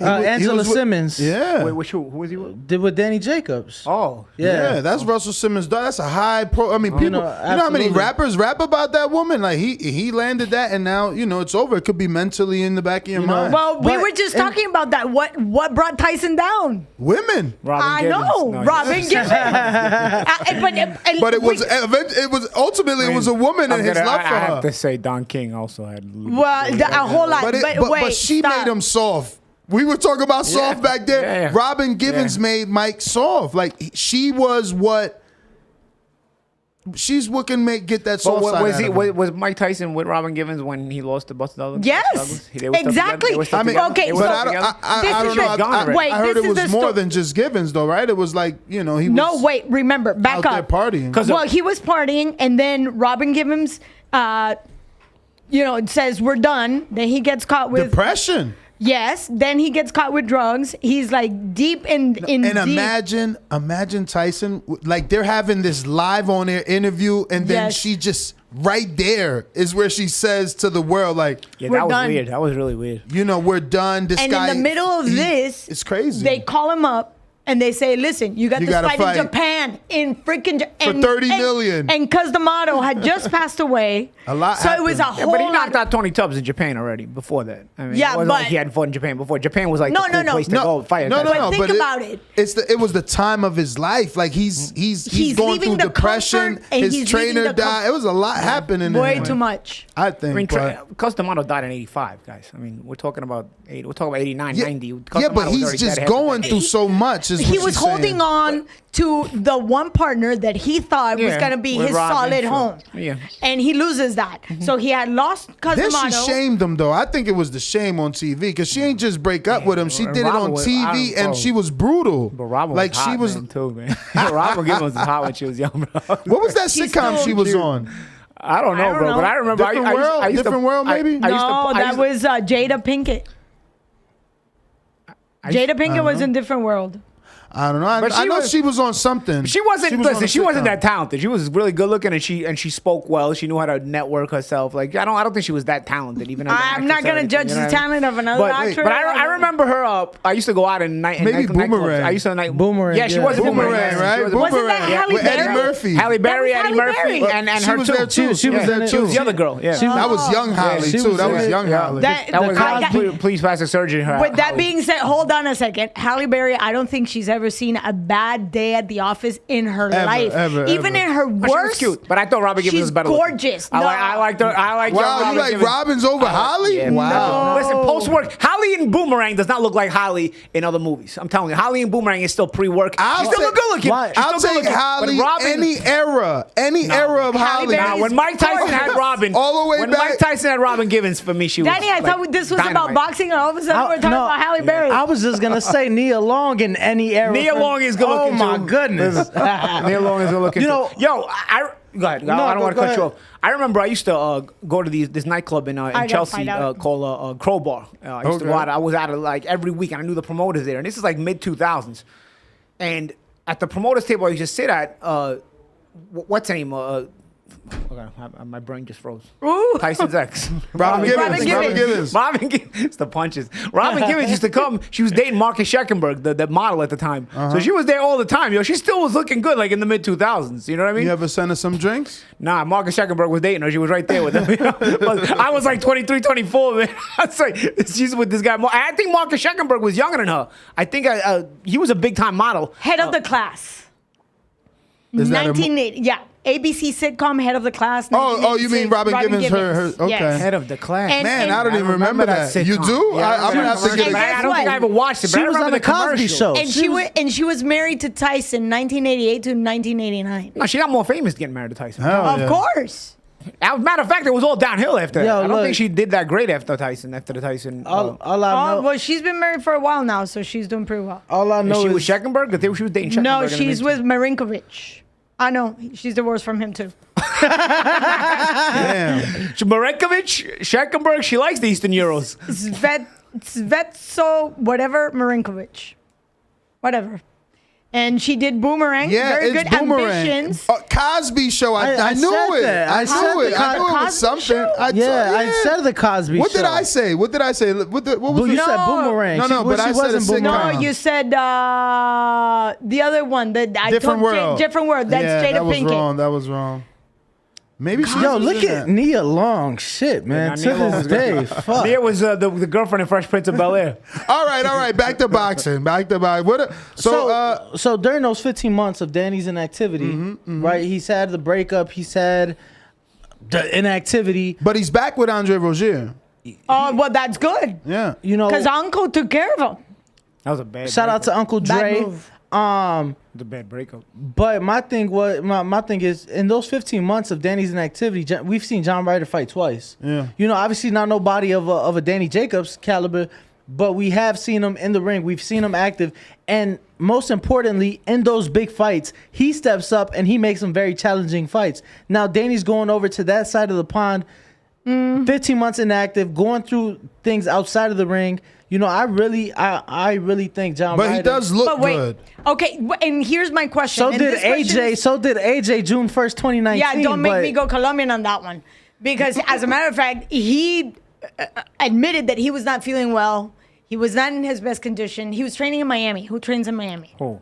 Angela Simmons. Yeah. Wait, who was he with? Did with Danny Jacobs. Oh. Yeah, that's Russell Simmons' daughter. That's a high pro. I mean, people. You know how many absolutely. rappers rap about that woman? Like he landed that, and now it's over. It could be mentally in the back of your mind. Well, we were just talking about that. What brought Tyson down? Women. I know, Robin Givens. But it was ultimately it was a woman and his love for I her. have to say, Don King also had. Well, a whole lot. But she made him soft. We were talking about soft back there. Yeah. Robin Givens made Mike soft. Like she was what. She's what can get that soft side was out of him. was Mike Tyson with Robin Givens when he lost to Buster Douglas? Yes, exactly. I mean, okay, but I don't know. I heard it was more than just Givens, though, right? It was like he was. No, wait. Remember, back out up. there partying. Well, he was partying, and then Robin Givens, it says we're done. Then he gets caught with depression. Yes. Then he gets caught with drugs. He's like deep in and deep. imagine Tyson, like they're having this live on air interview, and then she just right there is where she says to the world, like, yeah, we're that was done. weird. That was really weird. We're done. This And guy, in the middle of this, it's crazy. They call him up. And they say, listen, you got this gotta fight in Japan in freaking for $30 million. And because the model had just passed away. A lot So it was a happened. whole But he lot. knocked out Tony Tubbs in Japan already before that. I mean, Yeah, it wasn't but- like he hadn't fought in Japan before. Japan was like No, the cool no. place to go fight. No, But think about it. It was the time of his life. Like he's going leaving through the depression. comfort and His he's trainer leaving the died. It was a lot happening. Way in too much. I think. I mean, but, Customano died in '85, guys. I mean, we're talking about 89, 90. yeah, Customano but was he's already just dead going half through so much. Is He what was she's holding saying. on to the one partner that he thought was Yeah, going to be with his Robin, solid sure. home. Yeah. And he loses that. So he had lost Then she Customano. shamed him, though. I think it was the shame on TV because she ain't just break up with him. She did it Robin on was- TV, and she was brutal. But Robin like was hot, she was. man, too, man. Robin Givens was hot when she was young, bro. What was that She's sitcom still she was cute. on? I don't know, bro. But I remember. Different World? Different World, maybe? No, that was Jada Pinkett. Jada Pinkett was in Different World. I don't know. I know she was on something. She wasn't. was on Listen, a she wasn't sitcom. that talented. She was really good looking, and she spoke well. She knew how to network herself. Like I don't think she was that talented. Even as an I'm not actress or going to anything, judge you know the what I mean? talent of another actor. But I remember her. I used to go out in night. Maybe Boomerang. I used to night. Boomerang, Yeah, she yeah. was in Boomerang, right? She was Wasn't that Boomerang. Halle With Eddie Berry? Murphy. Halle Berry, That was Eddie Halle Murphy, Berry. and She her was too. there too. She was there She was too. the other girl. Yeah. That was young Holly she too. was That was there. young Yeah. Holly. That was please plastic surgery. Her. With that being said, hold on a second. Halle Berry, I don't think she's ever seen a bad day at the office in her life. Even in her She was worst. cute, but I thought Robin Givens was better. looking. Gorgeous. I liked her. I like. Wow, you like Robin's over Holly? Yeah, Wow. Listen, post work, Holly in Boomerang does not look like Holly in other movies. I'm telling you, Holly in Boomerang is still pre-work. She still look good looking. Why? I'll take Holly any era of Holly. Nah, when Mike Tyson had Robin, all the way when back. Mike Tyson had Robin Givens, for me, she was. Danny, I thought this was about boxing, and all of a sudden we're talking about Halle Berry. I was just gonna say Nia Long in any era. Nia Long is good looking. Oh my goodness. Nia Long is good looking. You know, yo, go ahead. No, I don't want to go cut you ahead. off. I remember I used to go to this nightclub in gotta Chelsea find out. called Crowbar. I used to go out. I was out like every week, and I knew the promoters there. And this is like mid 2000s. And at the promoters table, I used to sit at what's her name? Okay, my brain just froze. Ooh. Tyson's ex. Robin Givens. Robin Givens. It's the punches. Robin Givens used to come. She was dating Marcus Scheckenberg, the model at the time. So she was there all the time. Yo, she still was looking good, like in the mid 2000s. You know what I mean? You ever send her some drinks? Nah, Marcus Scheckenberg was dating her. She was right there with him. You know? But I was like 23, 24, man. I was like, she's with this guy. I think Marcus Scheckenberg was younger than her. I think he was a big time model. Head of the Class. Is that a 1980. Yeah. ABC sitcom Head of the Class. Oh, you mean Robin Givens? Her. Okay. Yes. Head of the class. And- Man, and- I don't even remember that. You sitcom. do? Yeah, I'm gonna have to get And I guess don't think what? I ever watched it. But She I was remember on the Cosby commercial. Show. And she was married to Tyson 1988 to 1989. No, she got more famous getting married to Tyson. Of course. As a matter of fact, it was all downhill after that. Yo, I don't look. think she did that great after Tyson. After the Tyson, All I Oh, know, well, she's been married for a while now, so she's doing pretty well. all I know she is was Scheckenberg. I think she was dating Scheckenberg. No, in the she's mid- with Marinkovic. I know. She's divorced from him, too. Damn. Marinkovic, Scherkenberg, she likes the Eastern Euros. Svetso, whatever, Marinkovic. Whatever. And she did Boomerang. Yeah, Very it's good. Boomerang. Ambitions. Cosby Show. I knew said it. that. I knew it. I knew it was something. I said the Cosby What Show. did I say? What did I say? What was You the said Boomerang. No, but I said a sitcom. No, you said the other one. Different World. Different World. That's Jada that was Pinkett. wrong. That was wrong. Maybe she Yo, was look in at that. Nia Long. Shit, man. To this day. Fuck. Nia was the girlfriend in Fresh Prince of Bel-Air. All right. Back to boxing. So during those 15 months of Danny's inactivity, right? He's had the breakup. He's had the inactivity. But he's back with Andre Rozier. Oh, well, that's good. Yeah. You know, Because Uncle took care of him. That was a bad shout out to Uncle Bad Dre. move. The bad breakup. But my thing is in those 15 months of Danny's inactivity, we've seen John Ryder fight twice. Yeah. You know, obviously not nobody of a Danny Jacobs caliber, but we have seen him in the ring. We've seen him active. And most importantly, in those big fights, he steps up and he makes some very challenging fights. Now, Danny's going over to that side of the pond, 15 months inactive, going through things outside of the ring. You know, I really think John Ryder. But he does look good. Okay, and here's my question. So and did this question AJ. is- So did AJ June 1st, 2019. Yeah, don't make but- me go Colombian on that one. Because as a matter of fact, he admitted that he was not feeling well. He was not in his best condition. He was training in Miami. Who trains in Miami? Oh.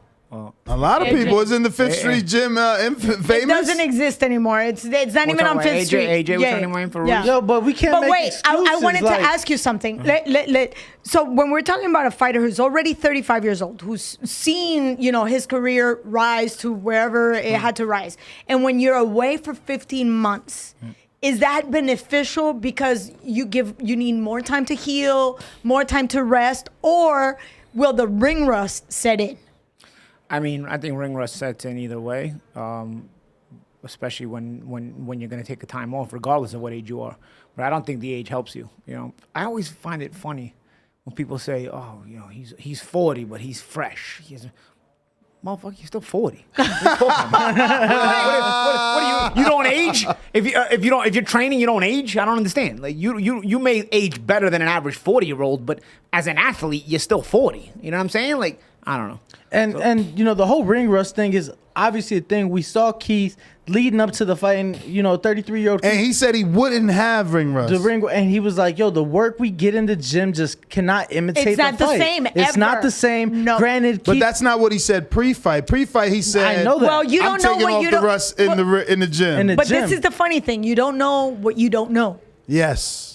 A lot of AJ. people is in the Fifth Street Gym, famous. It doesn't exist anymore. It's not even on Fifth Street. AJ was training Miami for real. Yo, but we can't But make wait, I excuses, wanted like- to ask you something. So when we're talking about a fighter who's already 35 years old, who's seen, his career rise to wherever it had to rise, and when you're away for 15 months, is that beneficial because you need more time to heal, more time to rest, or will the ring rust set in? I mean, I think ring rust sets in either way, especially when you're going to take a time off, regardless of what age you are. But I don't think the age helps you. I always find it funny when people say, "Oh, he's 40, but he's fresh." Motherfucker, you're still 40. What are you talking about? You don't age? If you're training, you don't age? I don't understand. Like you may age better than an average 40-year-old, but as an athlete, you're still 40. You know what I'm saying? Like, I don't know. And the whole ring rust thing is obviously a thing. We saw Keith leading up to the fight, and 33-year-old Keith, And he said he wouldn't have ring rust. and he was like, "Yo, the work we get in the gym just cannot imitate It's not the fight. same, It's ever. not the same." No. Granted, But Keith, that's not what he said pre-fight. Pre-fight, he said, I know that. Well, you I'm don't know taking what off you the don't. rust in the gym. In the But gym. this is the funny thing. You don't know what you don't know. Yes.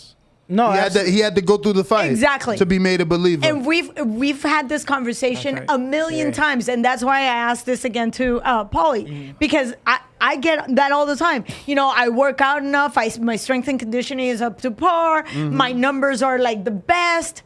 no, He had to go through the fight Exactly. to be made a believer. And we've had this conversation That's right. a million times, and that's why I asked this again to Paulie, because I get that all the time. I work out enough. My strength and conditioning is up to par. My numbers are like the best.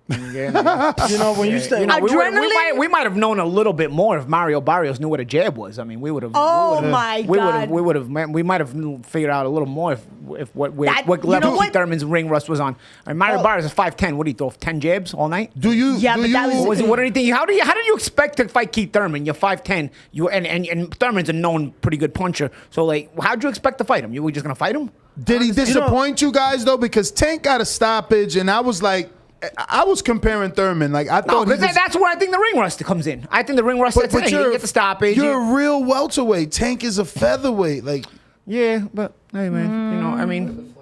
when you stay. Adrenaline- we might have known a little bit more if Mario Barrios knew what a jab was. I mean, we would have. Oh my God. We might have figured out a little more if what That- level you know what? Keith Thurman's ring rust was on. I mean, Mario Barrios is 5'10". What did he throw? 10 jabs all night? do you? Yeah, do but you, that was- What did he think? How did you expect to fight Keith Thurman? You're 5'10". And Thurman's a known pretty good puncher. So like, how'd you expect to fight him? You were just gonna fight him? Did he disappoint you guys though? Because Tank got a stoppage, and I was like, I was comparing Thurman. Like I No, thought because that's where I think the ring rust comes in. I think the ring rust sets in. He didn't get the stoppage. You're a real welterweight. Tank is a featherweight. Like, Yeah, but hey, man, I mean,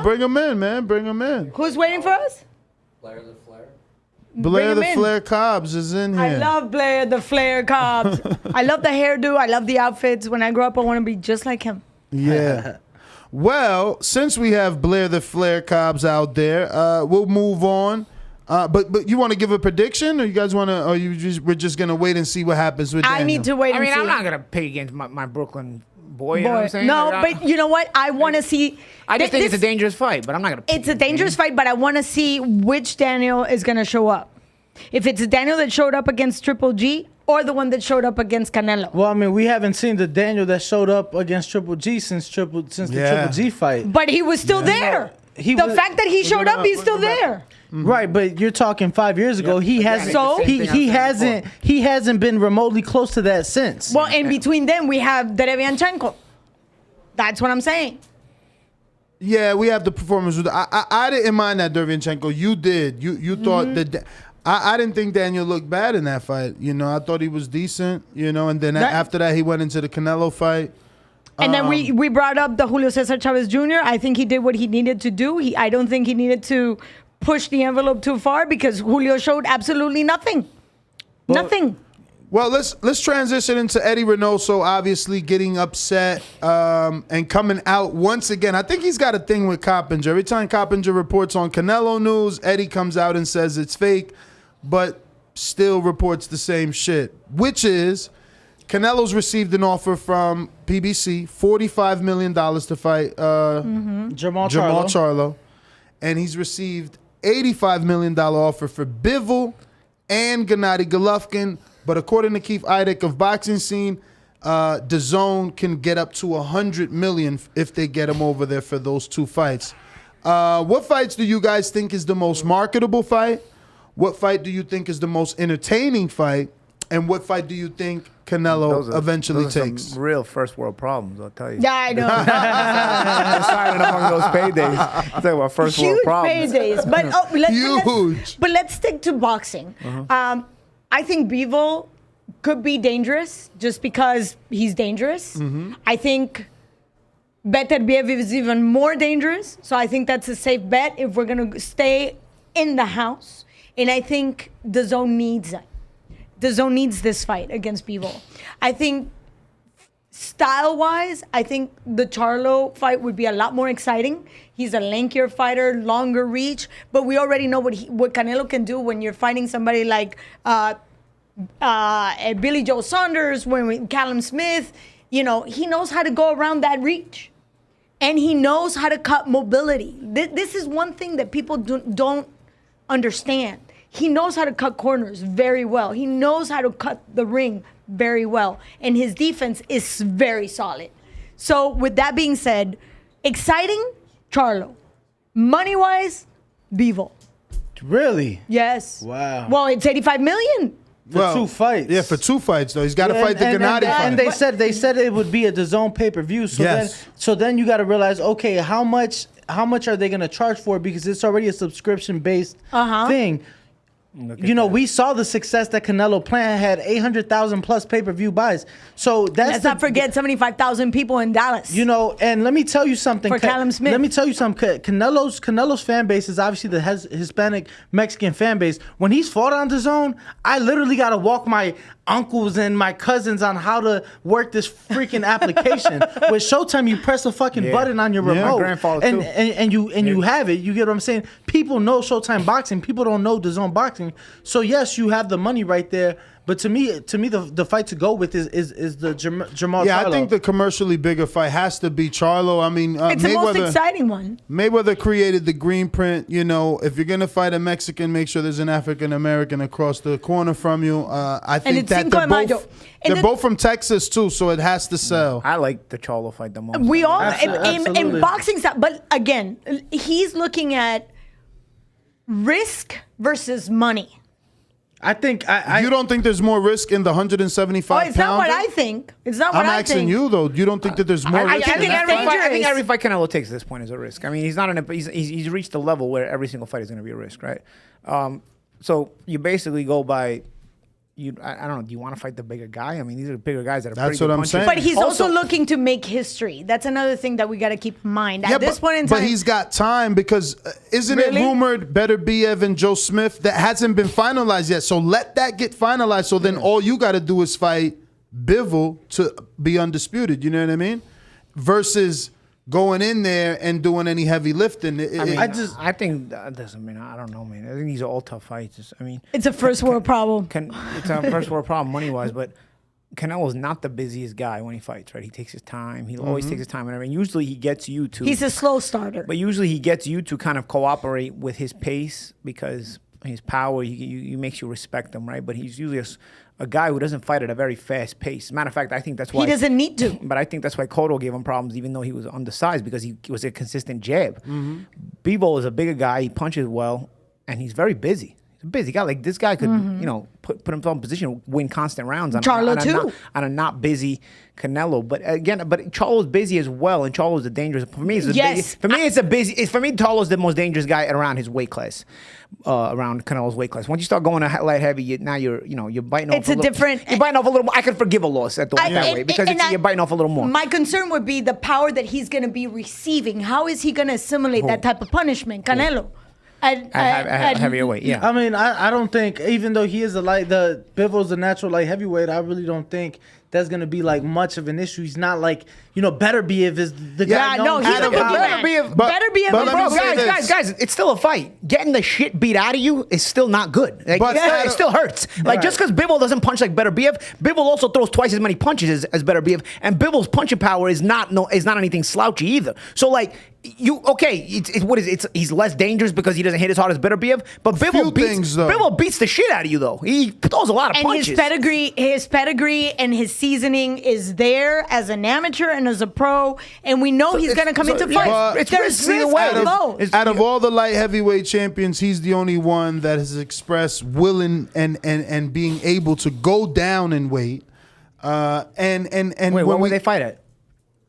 bring him in, man. Bring him in. Who's waiting for us? Blair Bring the him in. Flair Cobbs is in here. I love Blair the Flair Cobbs. I love the hairdo. I love the outfits. When I grow up, I want to be just like him. Yeah. Well, since we have Blair the Flair Cobbs out there, we'll move on. But you want to give a prediction, or you guys want to, or we're just gonna wait and see what happens with Daniel? I need to wait I and mean, see. I'm not gonna pick against my Brooklyn boy. You know what I'm saying? No, Like, but you know what? I want to see. I just think it's a this- dangerous fight, but I'm not gonna. Pick It's a against dangerous him. fight, but I want to see which Daniel is going to show up. If it's a Daniel that showed up against Triple G or the one that showed up against Canelo. Well, I mean, we haven't seen the Daniel that showed up against Triple G since the Triple G fight. But he was still there. The fact that he showed up, he's still there. Right, but you're talking 5 years ago. He hasn't. So he hasn't been remotely close to that since. Well, in between them, we have Derevianchenko. That's what I'm saying. Yeah, we have the performance. I didn't mind that Derevianchenko. You did. You thought that. I didn't think Daniel looked bad in that fight. I thought he was decent. And then after that, he went into the Canelo fight. And then we brought up the Julio Cesar Chavez Jr. I think he did what he needed to do. I don't think he needed to push the envelope too far because Julio showed absolutely nothing. Nothing. Well, let's transition into Eddie Reynoso obviously getting upset and coming out once again. I think he's got a thing with Coppinger. Every time Coppinger reports on Canelo news, Eddie comes out and says it's fake, but still reports the same shit, which is Canelo's received an offer from PBC, $45 million to fight Jermall Charlo. And he's received $85 million offer for Bivol and Gennady Golovkin. But according to Keith Idek of Boxing Scene, DAZN can get up to $100 million if they get him over there for those two fights. What fights do you guys think is the most marketable fight? What fight do you think is the most entertaining fight? And what fight do you think Canelo eventually takes? Some real first world problems, I'll tell you. Yeah, I know. Decided among those paydays. Talk about first world problems. Huge paydays, but let's stick to boxing. I think Bivol could be dangerous just because he's dangerous. I think Beterbiev is even more dangerous, so I think that's a safe bet if we're gonna stay in the house. And I think DAZN needs that. DAZN needs this fight against Bivol. I think style-wise, I think the Charlo fight would be a lot more exciting. He's a lankier fighter, longer reach, but we already know what Canelo can do when you're fighting somebody like Billy Joe Saunders, Callum Smith. He knows how to go around that reach. And he knows how to cut mobility. This is one thing that people don't understand. He knows how to cut corners very well. He knows how to cut the ring very well. And his defense is very solid. So with that being said, exciting, Charlo. Money-wise, Bivol. Really? Yes. Wow. Well, it's $85 million. For two fights. Yeah, for two fights, though. He's got to fight the Gennady fight. And they said it would be a DAZN pay-per-view. So then you got to realize, okay, how much are they going to charge for it? Because it's already a subscription-based thing. We saw the success that Canelo Plant had 800,000 plus pay-per-view buys. So let's not forget 75,000 people in Dallas. And let me tell you something. For Callum Smith. Let me tell you something. Canelo's fan base is obviously the Hispanic Mexican fan base. When he's fought on DAZN, I literally got to walk my uncles and my cousins on how to work this freaking application. With Showtime, you press a fucking button on your remote, and you have it. You get what I'm saying? People know Showtime boxing. People don't know DAZN boxing. So yes, you have the money right there. But to me, the fight to go with is the Jermall Yeah, Charlo. I think the commercially bigger fight has to be Charlo. I mean, it's the most exciting one. Mayweather created the green print. If you're gonna fight a Mexican, make sure there's an African American across the corner from you. I think that they're both from Texas too, so it has to sell. I like the Charlo fight the most. We all in boxing style, but again, he's looking at risk versus money. I think you don't think there's more risk in the 175 it's not what I think. It's not what I think. I'm asking you though. You don't think that there's more risk? I think every fight Canelo takes at this point is a risk. I mean, he's not he's reached a level where every single fight is going to be a risk, right? So you basically go by. I don't know. Do you want to fight the bigger guy? I mean, these are bigger guys that are. That's what I'm saying. But he's also looking to make history. That's another thing that we got to keep in mind at this point in time. But he's got time because isn't it rumored Beterbiev and Joe Smith that hasn't been finalized yet? So let that get finalized. So then all you got to do is fight Bivol to be undisputed. You know what I mean? Versus going in there and doing any heavy lifting. I think that doesn't mean, I don't know, man. I think these are all tough fights. It's a first world problem. It's a first world problem money wise, but Canelo's not the busiest guy when he fights, right? He takes his time. He always takes his time. And usually he gets you to. He's a slow starter. But usually he gets you to kind of cooperate with his pace because his power, he makes you respect him, right? But he's usually a guy who doesn't fight at a very fast pace. Matter of fact, I think that's why he doesn't need to. But I think that's why Cotto gave him problems, even though he was undersized, because he was a consistent jab. Bivol is a bigger guy. He punches well, and he's very busy. He's a busy guy. Like, this guy could, put himself in position to win constant rounds on a not busy Canelo. But again, Charlo's busy as well, and Charlo's a dangerous. For me, Charlo's the most dangerous guy around his weight class. Around Canelo's weight class. Once you start going to light heavy, you're biting off. You're biting off a little more. I can forgive a loss at that way because you're biting off a little more. My concern would be the power that he's going to be receiving. How is he going to assimilate that type of punishment, Canelo? At heavier weight, yeah. I mean, I don't think, even though he is Bivol's a natural light heavyweight, I really don't think that's gonna be like much of an issue. He's not like, Beterbiev is the guy. Yeah, no, he's a good man. Guys, it's still a fight. Getting the shit beat out of you is still not good. Like, it still hurts. Like, just because Bivol doesn't punch like Beterbiev, Bivol also throws twice as many punches as Beterbiev, and Bivol's punching power is not anything slouchy either. So like, he's less dangerous because he doesn't hit as hard as Beterbiev, but Bivol beats the shit out of you though. He throws a lot of punches. And his pedigree and his seasoning is there as an amateur and as a pro, and we know he's going to come into fight. There's risk out of all the light heavyweight champions, he's the only one that has expressed willing and being able to go down in weight. What would they fight at?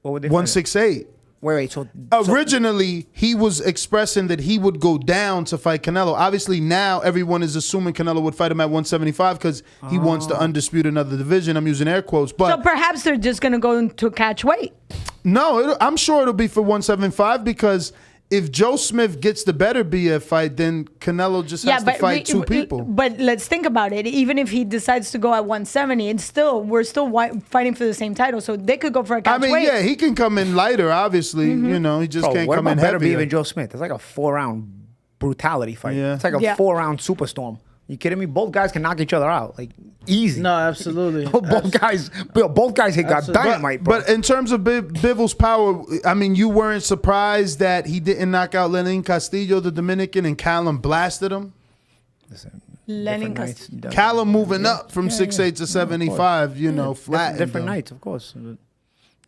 What would they 168. Wait. So originally, he was expressing that he would go down to fight Canelo. Obviously, now everyone is assuming Canelo would fight him at 175 because he wants to undispute another division. I'm using air quotes, but so perhaps they're just going to go to catch weight. No, I'm sure it'll be for 175 because if Joe Smith gets the Beterbiev fight, then Canelo just has to fight two people. But let's think about it. Even if he decides to go at 170, we're still fighting for the same title. So they could go for a catch weight. Yeah, he can come in lighter, obviously. He just can't come in heavier. Beterbiev and Joe Smith? It's like a 4-round brutality fight. Yeah. It's like a 4-round superstorm. You kidding me? Both guys can knock each other out, like easy. No, absolutely. both guys got dynamite, bro. But in terms of Bivol's power, I mean, you weren't surprised that he didn't knock out Lenin Castillo, the Dominican, and Callum blasted him. Listen, Lenin Castillo. Callum moving up from 6'8" to 75. Flat. Different nights, of course.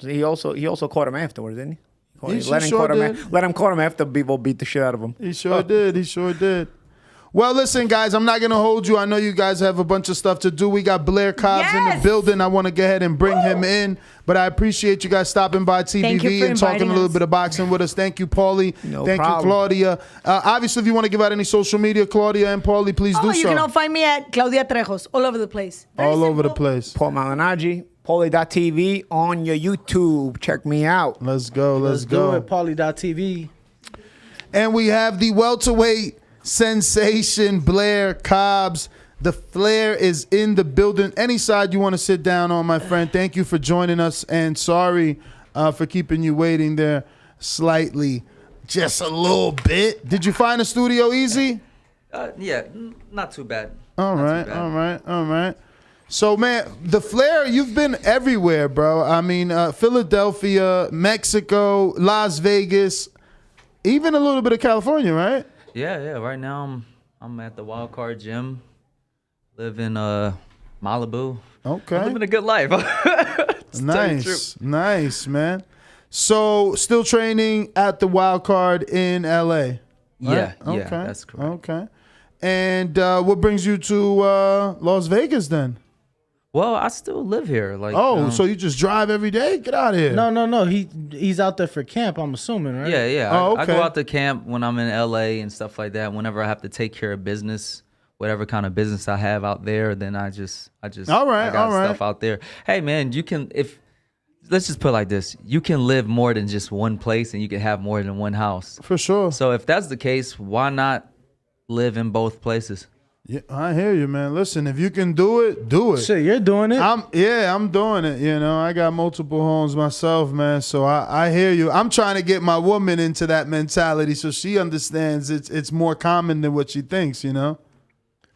He also caught him afterwards, didn't he? Let him caught him after Bivol beat the shit out of him. He sure did. Well, listen, guys, I'm not going to hold you. I know you guys have a bunch of stuff to do. We got Blair Cobbs in the building. I want to go ahead and bring him in. But I appreciate you guys stopping by TBV and talking a little bit of boxing with us. Thank you, Paulie. Thank you, Claudia. Obviously, if you want to give out any social media, Claudia and Paulie, please do so. You can all find me at Claudia Trejos, all over the place. Over the place. Paul Malignaggi, Paulie.tv on your YouTube. Check me out. Let's go. Let's do it, Paulie.tv. And we have the welterweight sensation, Blair Cobbs. The Flair is in the building. Any side you want to sit down on, my friend. Thank you for joining us, and sorry for keeping you waiting there slightly, just a little bit. Did you find the studio easy? Yeah, not too bad. All right. So, man, the Flair, you've been everywhere, bro. I mean, Philadelphia, Mexico, Las Vegas, even a little bit of California, right? Yeah. Right now, I'm at the Wild Card Gym. Live in Malibu. Okay. I'm living a good life. Nice, man. So, still training at the Wild Card in LA? Right? Yeah, that's correct. Okay. And what brings you to Las Vegas then? Well, I still live here. So you just drive every day? Get out of here. No. He's out there for camp, I'm assuming, right? Yeah. I go out to camp when I'm in LA and stuff like that. Whenever I have to take care of business, whatever kind of business I have out there, then I just all right. Stuff out there. Hey man, let's just put it like this. You can live more than just one place and you can have more than one house. For sure. So if that's the case, why not live in both places? Yeah, I hear you, man. Listen, if you can do it, do it. Shit, you're doing it. I'm doing it. I got multiple homes myself, man. So I hear you. I'm trying to get my woman into that mentality so she understands it's more common than what she thinks,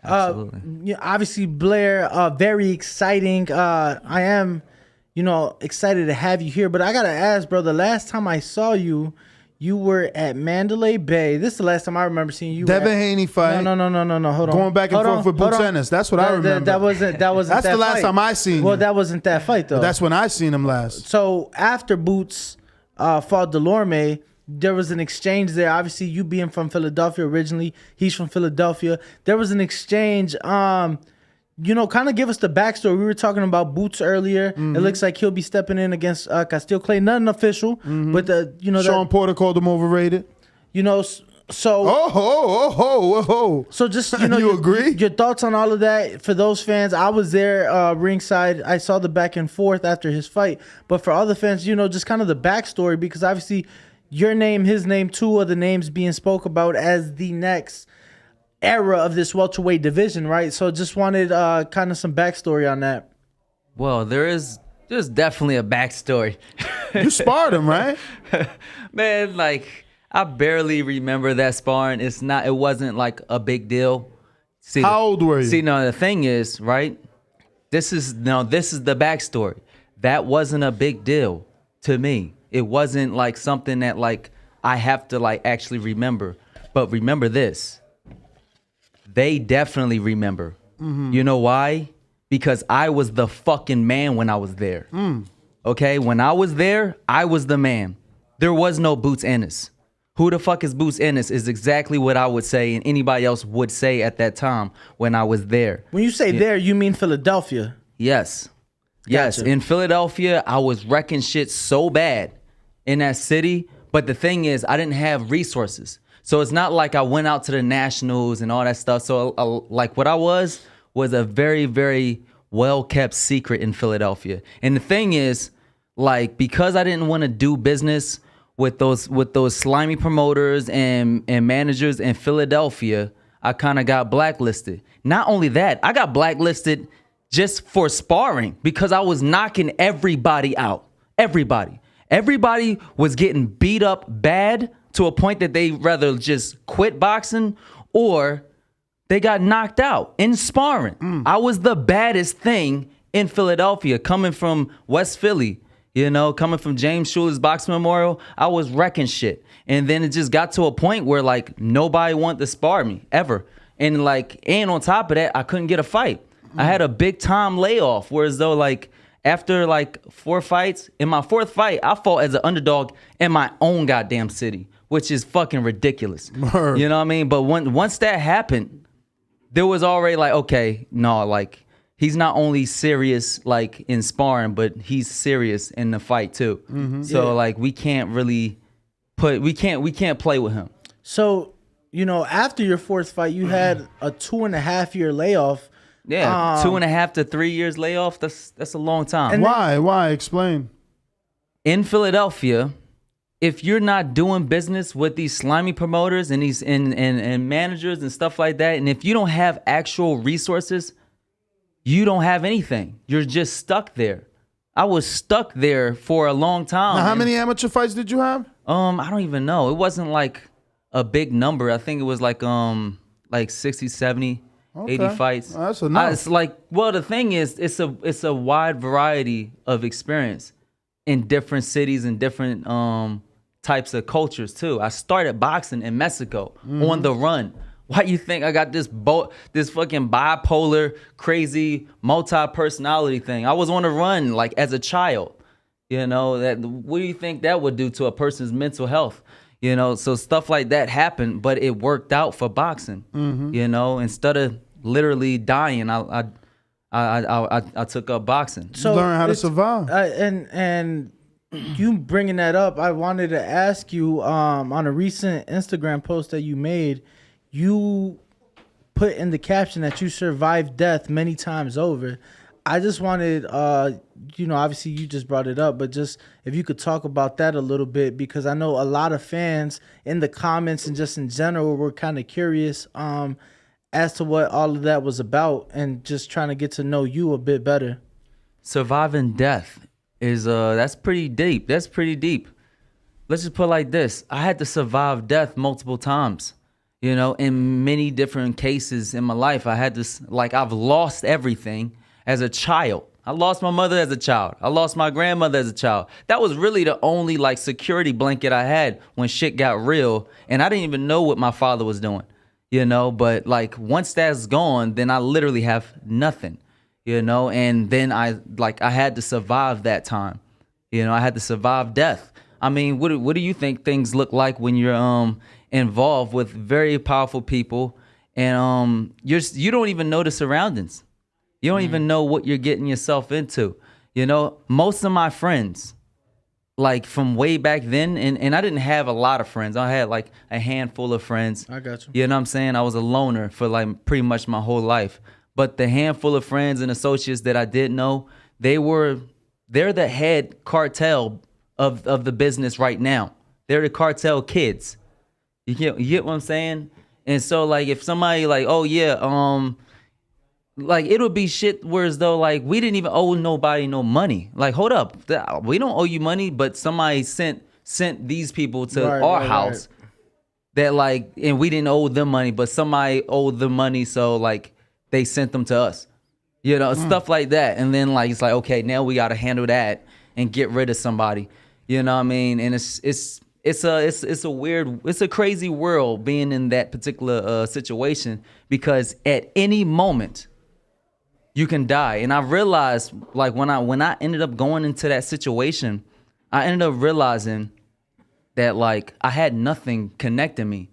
Absolutely. Obviously, Blair, very exciting. I am, excited to have you here. But I gotta ask, bro. The last time I saw you You were at Mandalay Bay. This is the last time I remember seeing you. Devin Haney fight. No. Hold on. Going back and forth with Boots Ennis. That's what I remember. That wasn't. That's that the last fight. time I seen Well, you. that wasn't that fight though. That's when I seen him last. So after Boots fought Delorme, there was an exchange there. Obviously, you being from Philadelphia originally, he's from Philadelphia. There was an exchange. Kind of give us the backstory. We were talking about Boots earlier. It looks like he'll be stepping in against Custio Clayton. Nothing official, but Shawn Porter called him overrated. So So just you agree? Your thoughts on all of that for those fans. I was there ringside. I saw the back and forth after his fight. But for other fans, just kind of the backstory, because obviously your name, his name, two other names being spoke about as the next era of this welterweight division, right? So just wanted kind of some backstory on that. Well, there's definitely a backstory. You sparred him, right? Man, like I barely remember that sparring. It wasn't like a big deal. See, how old were you? See, no, the thing is, right? This is the backstory. That wasn't a big deal to me. It wasn't like something that like I have to like actually remember. But remember this. They definitely remember. You know why? Because I was the fucking man when I was there. Okay? When I was there, I was the man. There was no Boots Ennis. Who the fuck is Boots Ennis is exactly what I would say and anybody else would say at that time when I was there. When you say there, you mean Philadelphia? Yes. Yes. Gotcha. In Philadelphia, I was wrecking shit so bad in that city. But the thing is, I didn't have resources. So it's not like I went out to the nationals and all that stuff. So like what I was a very, very well-kept secret in Philadelphia. And the thing is, like, because I didn't want to do business with those slimy promoters and managers in Philadelphia, I kind of got blacklisted. Not only that, I got blacklisted just for sparring because I was knocking everybody out. Everybody was getting beat up bad to a point that they rather just quit boxing or they got knocked out in sparring. I was the baddest thing in Philadelphia, coming from West Philly, coming from James Schuler's Boxing Memorial. I was wrecking shit. And then it just got to a point where like nobody wanted to spar me ever. And on top of that, I couldn't get a fight. I had a big time layoff, whereas though like after like 4 fights, in my 4th fight, I fought as an underdog in my own goddamn city, which is fucking ridiculous. Word. You know what I mean? But once that happened, there was already like, okay, no, like he's not only serious like in sparring, but he's serious in the fight too. So like we can't really we can't play with him. So, after your 4th fight, you had a 2.5-year layoff. Yeah, 2.5 to 3 years layoff. That's a long time. Why? Explain. In Philadelphia, if you're not doing business with these slimy promoters and these and managers and stuff like that, and if you don't have actual resources, you don't have anything. You're just stuck there. I was stuck there for a long time. Now, how many amateur fights did you have? I don't even know. It wasn't like a big number. I think it was like 60, 70. Okay. 80 fights. Oh, that's enough. It's like, well, the thing is, it's a wide variety of experience in different cities and different types of cultures too. I started boxing in Mexico on the run. Why do you think I got this fucking bipolar, crazy, multi-personality thing? I was on the run like as a child. What do you think that would do to a person's mental health? So stuff like that happened, but it worked out for boxing. Instead of literally dying, I took up boxing. So learn how to survive. And you bringing that up, I wanted to ask you on a recent Instagram post that you made, you put in the caption that you survived death many times over. I just wanted, obviously you just brought it up, but just if you could talk about that a little bit, because I know a lot of fans in the comments and just in general were kind of curious as to what all of that was about and just trying to get to know you a bit better. Surviving death is, that's pretty deep. That's pretty deep. Let's just put it like this. I had to survive death multiple times. In many different cases in my life, I had to, I've lost everything as a child. I lost my mother as a child. I lost my grandmother as a child. That was really the only like security blanket I had when shit got real. And I didn't even know what my father was doing, you know? But like once that's gone, then I literally have nothing, you know? And then I had to survive that time. You know, I had to survive death. I mean, what do you think things look like when you're involved with very powerful people and you don't even know the surroundings. You don't even know what you're getting yourself into. You know, most of my friends, like from way back then, and I didn't have a lot of friends. I had like a handful of friends. I got you. You know what I'm saying? I was a loner for like pretty much my whole life. But the handful of friends and associates that I did know, they're the head cartel of the business right now. They're the cartel kids. You get what I'm saying? And so like if somebody like, oh yeah, like it'll be shit whereas though like we didn't even owe nobody no money. Like hold up, we don't owe you money, but somebody sent these people to our house that like, and we didn't owe them money, but somebody owed them money, so like they sent them to us. You know, stuff like that. And then like it's like, okay, now we got to handle that and get rid of somebody. You know what I mean? And it's a crazy world being in that particular situation because at any moment you can die. And I realized like when I ended up going into that situation, I ended up realizing that like I had nothing connecting me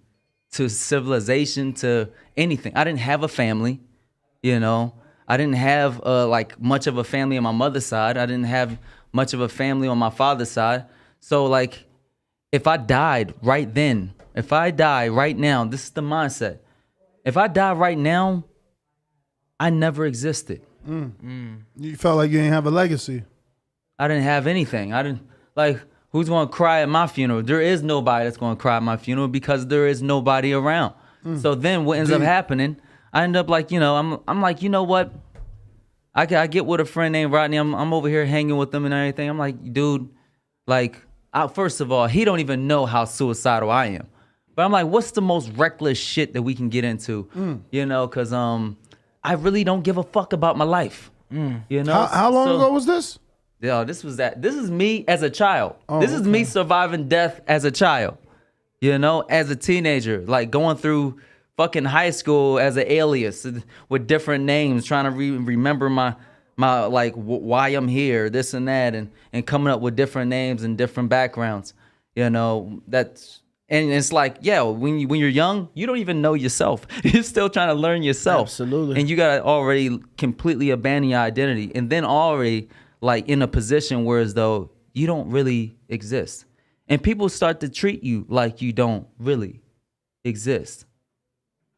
to civilization, to anything. I didn't have a family, you know. I didn't have like much of a family on my mother's side. I didn't have much of a family on my father's side. So like if I died right then, if I die right now, this is the mindset. If I die right now, I never existed. You felt like you didn't have a legacy. I didn't have anything. I didn't like who's gonna cry at my funeral? There is nobody that's gonna cry at my funeral because there is nobody around. So then what ends up happening, I end up like, you know, I'm like, you know what? I get with a friend named Rodney. I'm over here hanging with them and everything. I'm like, dude, like, first of all, he don't even know how suicidal I am. But I'm like, what's the most reckless shit that we can get into? You know, because I really don't give a fuck about my life. You know? How long ago was this? Yeah, this is me as a child. This is me surviving death as a child. You know, as a teenager, like going through fucking high school as an alias with different names, trying to remember my like why I'm here, this and that, and coming up with different names and different backgrounds. You know, and it's like, yeah, when you're young, you don't even know yourself. You're still trying to learn yourself. Absolutely. And you gotta already completely abandon your identity, and then already like in a position where as though you don't really exist, and people start to treat you like you don't really exist.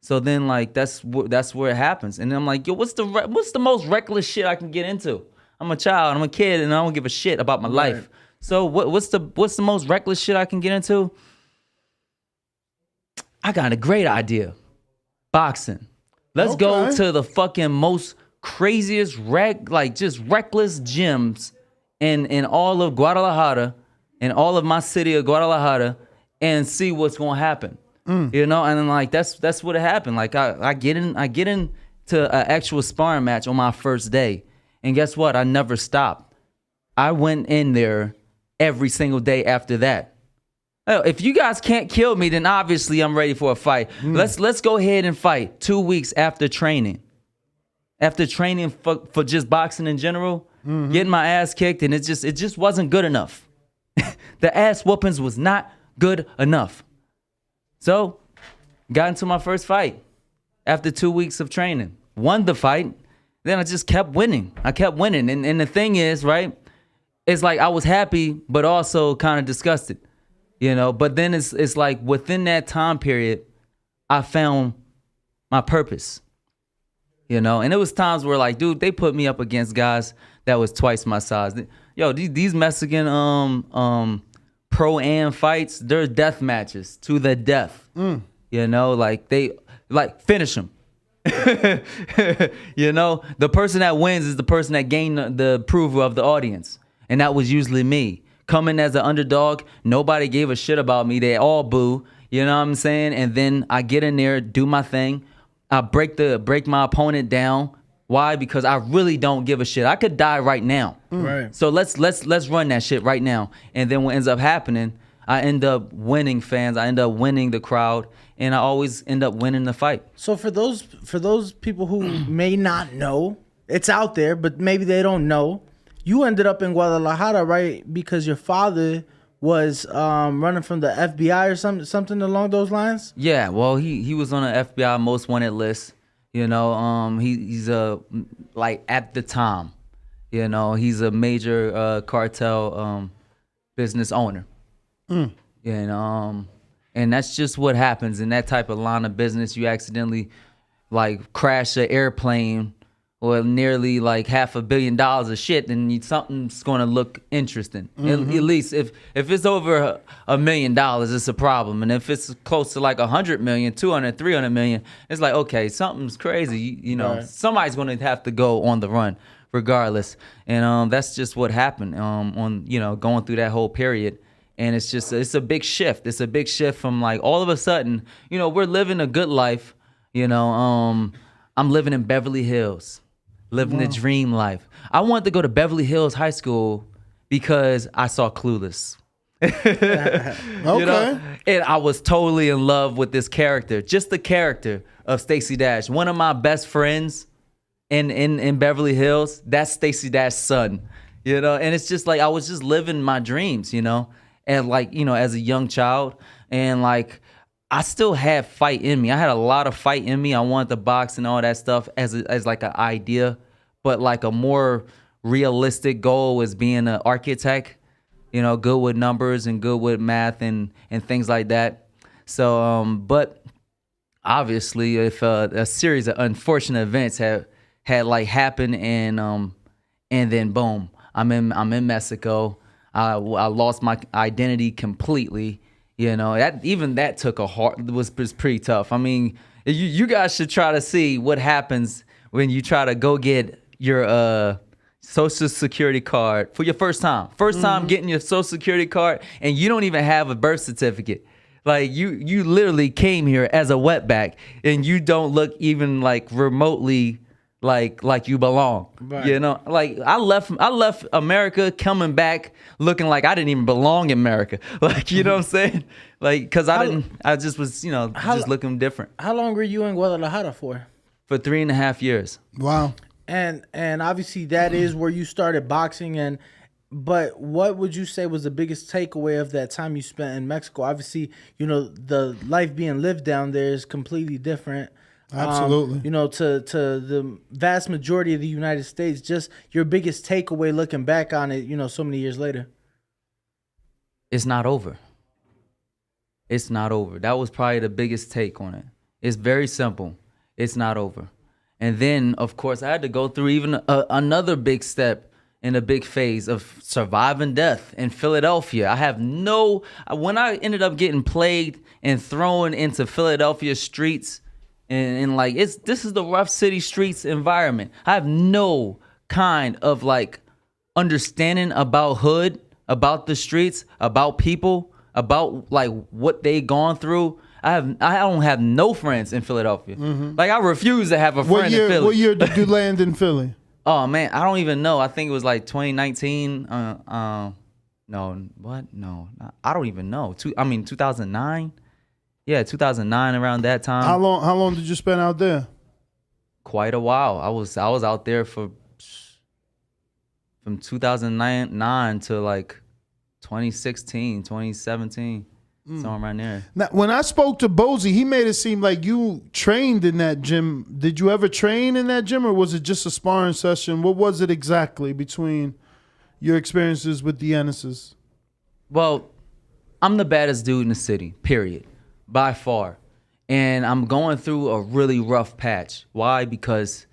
So then, like that's where it happens, and then I'm like, yo, what's the most reckless shit I can get into? I'm a child, I'm a kid, and I don't give a shit about my life. So what's the most reckless shit I can get into? I got a great idea, boxing. Let's go to the fucking most craziest just reckless gyms in all of Guadalajara, in all of my city of Guadalajara, and see what's gonna happen. You know, and then like that's what happened. Like I get into an actual sparring match on my first day, and guess what? I never stopped. I went in there every single day after that. If you guys can't kill me, then obviously I'm ready for a fight. Let's go ahead and fight. 2 weeks after training. After training for just boxing in general, getting my ass kicked, and it just wasn't good enough. The ass whoopings was not good enough. So, got into my first fight after 2 weeks of training. Won the fight. Then I just kept winning. And the thing is, right, it's like I was happy, but also kind of disgusted. You know, but then it's like within that time period, I found my purpose. You know, and it was times where like, dude, they put me up against guys that was twice my size. Yo, these Mexican pro-am fights, they're death matches to the death. You know, like they like finish them. You know, the person that wins is the person that gained the approval of the audience, and that was usually me. Coming as an underdog, nobody gave a shit about me. They all boo. You know what I'm saying? And then I get in there, do my thing. I break my opponent down, Why? Because I really don't give a shit. I could die right now. Right. So let's run that shit right now. And then what ends up happening, I end up winning fans. I end up winning the crowd, and I always end up winning the fight. So for those people who may not know, it's out there, but maybe they don't know. You ended up in Guadalajara, right? Because your father was running from the FBI or something along those lines. Yeah. Well, he was on the FBI most wanted list. You know, he's like at the time, you know, he's a major cartel business owner. You know, and that's just what happens in that type of line of business. You accidentally like crash an airplane or nearly like $500 million of shit, then something's going to look interesting. At least if it's over $1 million, it's a problem. And if it's close to like 100 million, 200, 300 million, it's like, okay, something's crazy. You know, somebody's going to have to go on the run regardless. And that's just what happened on, you know, going through that whole period. And it's a big shift. It's a big shift from like all of a sudden, you know, we're living a good life. You know, I'm living in Beverly Hills, living the dream life. I wanted to go to Beverly Hills High School because I saw Clueless. Okay. You know? And I was totally in love with this character, just the character of Stacey Dash. One of my best friends in Beverly Hills, that's Stacey Dash's son. You know, and it's just like I was just living my dreams, you know. And like, you know, as a young child, and like I still had fight in me. I had a lot of fight in me. I wanted to box and all that stuff as like an idea, but like a more realistic goal was being an architect, you know, good with numbers and good with math and things like that. So, but obviously if a series of unfortunate events had like happened and then boom, I'm in Mexico. I lost my identity completely. You know, that took was pretty tough. I mean, you guys should try to see what happens when you try to go get your Social Security card for your first time. First time getting your Social Security card, and you don't even have a birth certificate. Like you literally came here as a wetback, and you don't look even like remotely like you belong. Right. You know, like I left America coming back looking like I didn't even belong in America. Like, you know what I'm saying? Like, cause I just was, you know, just looking different. How long were you in Guadalajara for? For 3.5 years. Wow. And obviously that is where you started boxing. But what would you say was the biggest takeaway of that time you spent in Mexico? Obviously, you know, the life being lived down there is completely different. Absolutely. You know, to the vast majority of the United States, just your biggest takeaway looking back on it, you know, so many years later. It's not over. It's not over. That was probably the biggest take on it. It's very simple. It's not over. And then, of course, I had to go through even another big step in a big phase of surviving death in Philadelphia. When I ended up getting plagued and thrown into Philadelphia streets, and like this is the rough city streets environment. I have no kind of like understanding about hood, about the streets, about people, about like what they gone through. I don't have no friends in Philadelphia. Like I refuse to have a friend in Philly. What year did you land in Philly? Oh man, I don't even know. I think it was like 2019. No, what? No, I don't even know. 2009. Yeah, 2009, around that time. How long did you spend out there? Quite a while. I was out there from 2009 to like 2016, 2017, somewhere around there. Now, when I spoke to Bozy, he made it seem like you trained in that gym. Did you ever train in that gym, or was it just a sparring session? What was it exactly between your experiences with the Ennises? Well, I'm the baddest dude in the city, period. By far. And I'm going through a really rough patch. Why? Because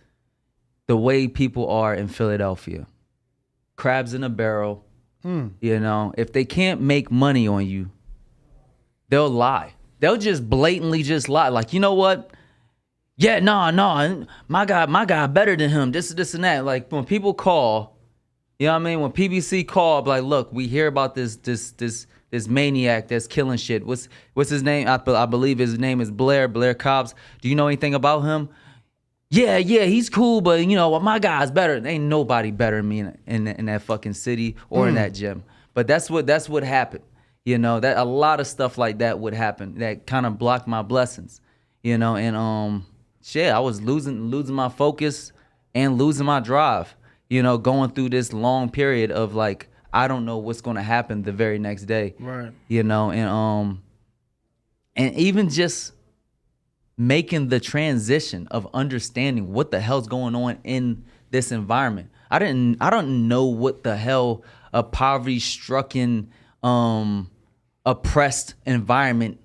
the way people are in Philadelphia. Crabs in a barrel. You know, if they can't make money on you, they'll lie. They'll just blatantly just lie. Like, you know what? Yeah, no, my guy better than him. This and that. Like when people call, you know what I mean? When PBC call, like, look, we hear about this maniac that's killing shit. What's his name? I believe his name is Blair Cobbs. Do you know anything about him? yeah, he's cool, but you know, my guy's better. There ain't nobody better than me in that fucking city or in that gym. But that's what happened. You know, that a lot of stuff like that would happen that kind of blocked my blessings. You know, and I was losing my focus and losing my drive. You know, going through this long period of like, I don't know what's going to happen the very next day. Right. You know, and even just making the transition of understanding what the hell's going on in this environment. I don't know what the hell a poverty-stricken, oppressed environment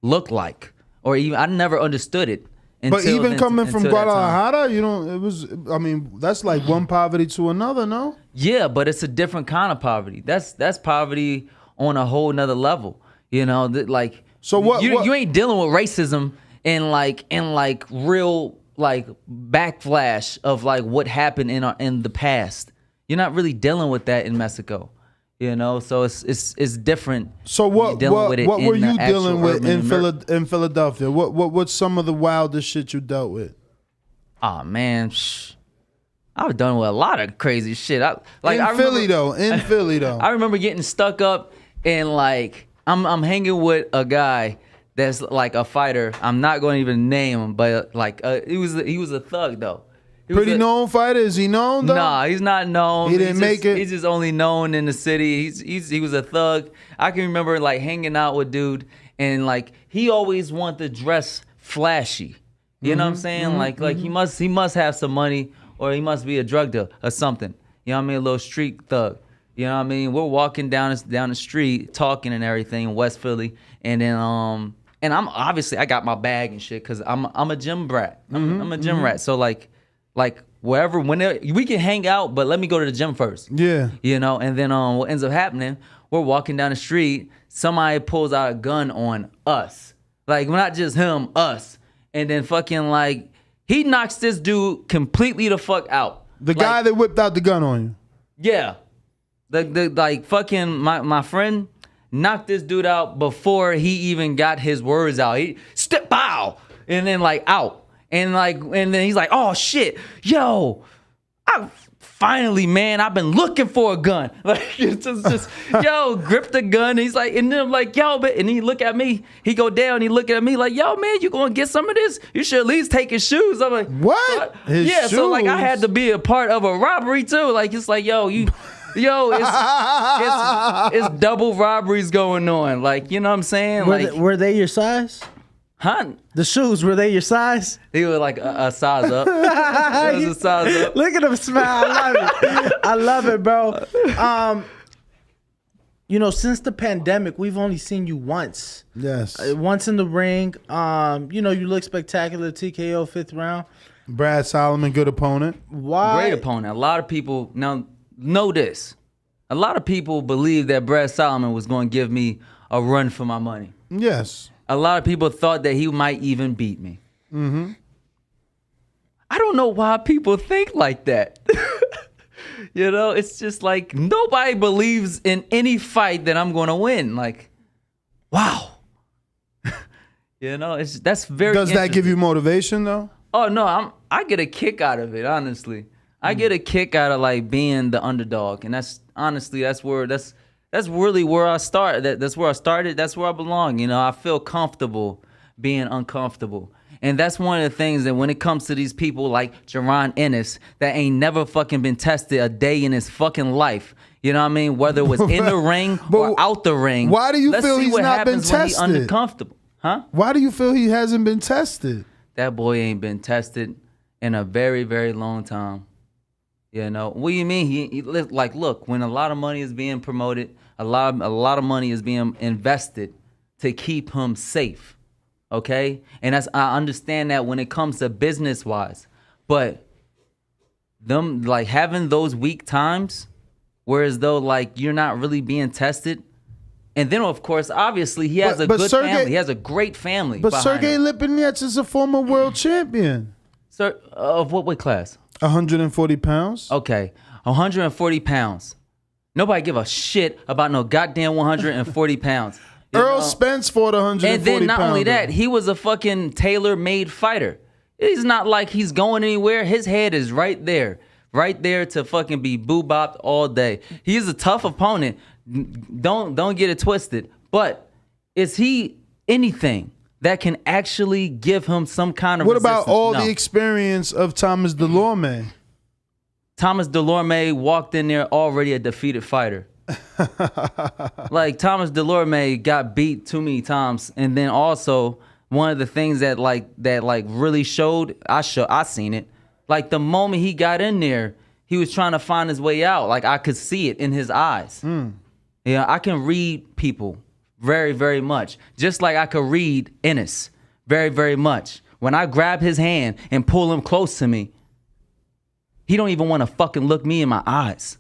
looked like, or even I never understood it. But even coming from Guadalajara, you know, it was. I mean, that's like one poverty to another, no? Yeah, but it's a different kind of poverty. That's poverty on a whole nother level. You know, like so what you ain't dealing with racism and like real like backflash of like what happened in the past. You're not really dealing with that in Mexico. You know, so it's different. So what were you dealing with in Philadelphia? What's some of the wildest shit you dealt with? Oh man, I've done with a lot of crazy shit. In Philly though. I remember getting stuck up and like I'm hanging with a guy that's like a fighter. I'm not going to even name him, but like he was a thug though. Pretty known fighter? Is he known though? Nah, he's not known. He didn't make it? He's just only known in the city. He was a thug. I can remember like hanging out with dude and like he always wanted to dress flashy. You know what I'm saying? Like he must have some money or he must be a drug dealer or something. You know what I mean? A little street thug. You know what I mean? We're walking down the street talking and everything in West Philly, and then and I'm obviously I got my bag and shit because I'm a gym brat. I'm a gym rat. So like wherever, whenever we can hang out, but let me go to the gym first. Yeah. You know, and then what ends up happening, we're walking down the street, somebody pulls out a gun on us. Like, not just him, us. And then fucking like, he knocks this dude completely the fuck out. The guy that whipped out the gun on you. Yeah. The like fucking my friend knocked this dude out before he even got his words out. He step bow and then like out. And then he's like, oh shit, yo, finally, man, I've been looking for a gun. Like, it's just yo, grip the gun. He's like, and then I'm like, yo, but, and he look at me, he go down, he look at me like, yo, man, you gonna get some of this? You should at least take his shoes. I'm like, what? Yeah, shoes? So like, I had to be a part of a robbery too. Like, it's like, yo, it's double robberies going on. Like, you know what I'm saying? Were they your size? Huh? The shoes, were they your size? They were like a size up. It was a size up. Look at him smile. I love it. I love it, bro. You know, since the pandemic, we've only seen you once. Yes. Once in the ring. You know, you look spectacular. TKO 5th round. Brad Solomon, good opponent. Why? Great opponent. A lot of people, now know this. A lot of people believe that Brad Solomon was going to give me a run for my money. Yes. A lot of people thought that he might even beat me. Mm-hmm. I don't know why people think like that. You know, it's just like nobody believes in any fight that I'm going to win. Like, wow. You know, that's very. Does that give you motivation though? Oh no, I get a kick out of it. Honestly, I get a kick out of like being the underdog, and that's really where I start. That's where I started. That's where I belong. You know, I feel comfortable being uncomfortable. And that's one of the things that when it comes to these people like Jaron Ennis that ain't never fucking been tested a day in his fucking life. You know what I mean? Whether it was in the ring or out the ring. Why do you feel he's not been tested? When he's uncomfortable. Huh? Why do you feel he hasn't been tested? That boy ain't been tested in a very, very long time. You know, what do you mean? He like, look, when a lot of money is being promoted, a lot of money is being invested to keep him safe, okay? And I understand that when it comes to business-wise, but them like having those weak times, whereas though like you're not really being tested, and then of course, obviously he has a good family. He has a great family. But Sergey Lipinets is a former world champion. Sir, of what weight class? 140 pounds. Okay, 140 pounds. Nobody give a shit about no goddamn 140 pounds. Errol Spence fought 140 pounds. And then not only that, he was a fucking tailor-made fighter. It's not like he's going anywhere. His head is right there to fucking be boo-bopped all day. He's a tough opponent. Don't get it twisted. But is he anything that can actually give him some kind of What resistance? about all No. the experience of Thomas Delorme? Thomas Delorme walked in there already a defeated fighter. Like, Thomas Delorme got beat too many times. And then also, one of the things that really showed, I seen it. Like, the moment he got in there, he was trying to find his way out. Like, I could see it in his eyes. Yeah, I can read people very, very much. Just like I could read Ennis very, very much. When I grab his hand and pull him close to me, he don't even want to fucking look me in my eyes.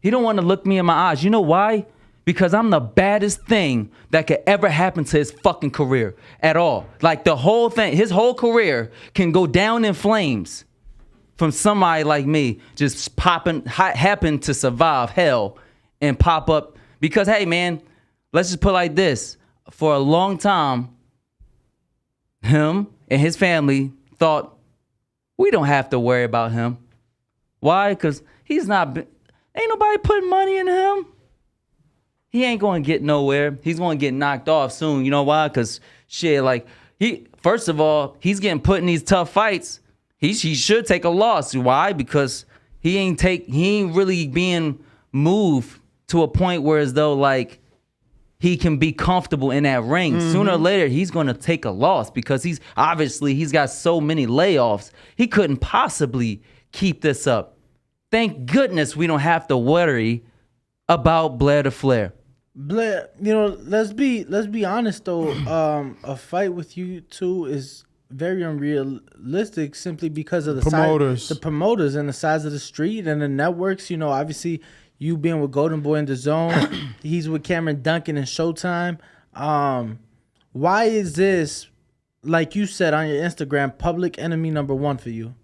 He don't want to look me in my eyes. You know why? Because I'm the baddest thing that could ever happen to his fucking career at all. Like, the whole thing, his whole career can go down in flames from somebody like me just happen to survive hell and pop up. Because, hey, man, let's just put it like this. For a long time, him and his family thought, we don't have to worry about him. Why? Because ain't nobody putting money in him. He ain't going to get nowhere. He's going to get knocked off soon. You know why? Because, first of all, he's getting put in these tough fights. He should take a loss. Why? Because he ain't really being moved to a point where as though, like, he can be comfortable in that ring. Sooner or later, he's going to take a loss because he's got so many layoffs. He couldn't possibly keep this up. Thank goodness we don't have to worry about Blair to Flair. Blair, let's be honest though. A fight with you two is very unrealistic simply because of the promoters and the size of the street and the networks. Obviously, you being with Golden Boy in the Zone, he's with Cameron Duncan and Showtime. Why is this, like you said on your Instagram, public enemy number one for you?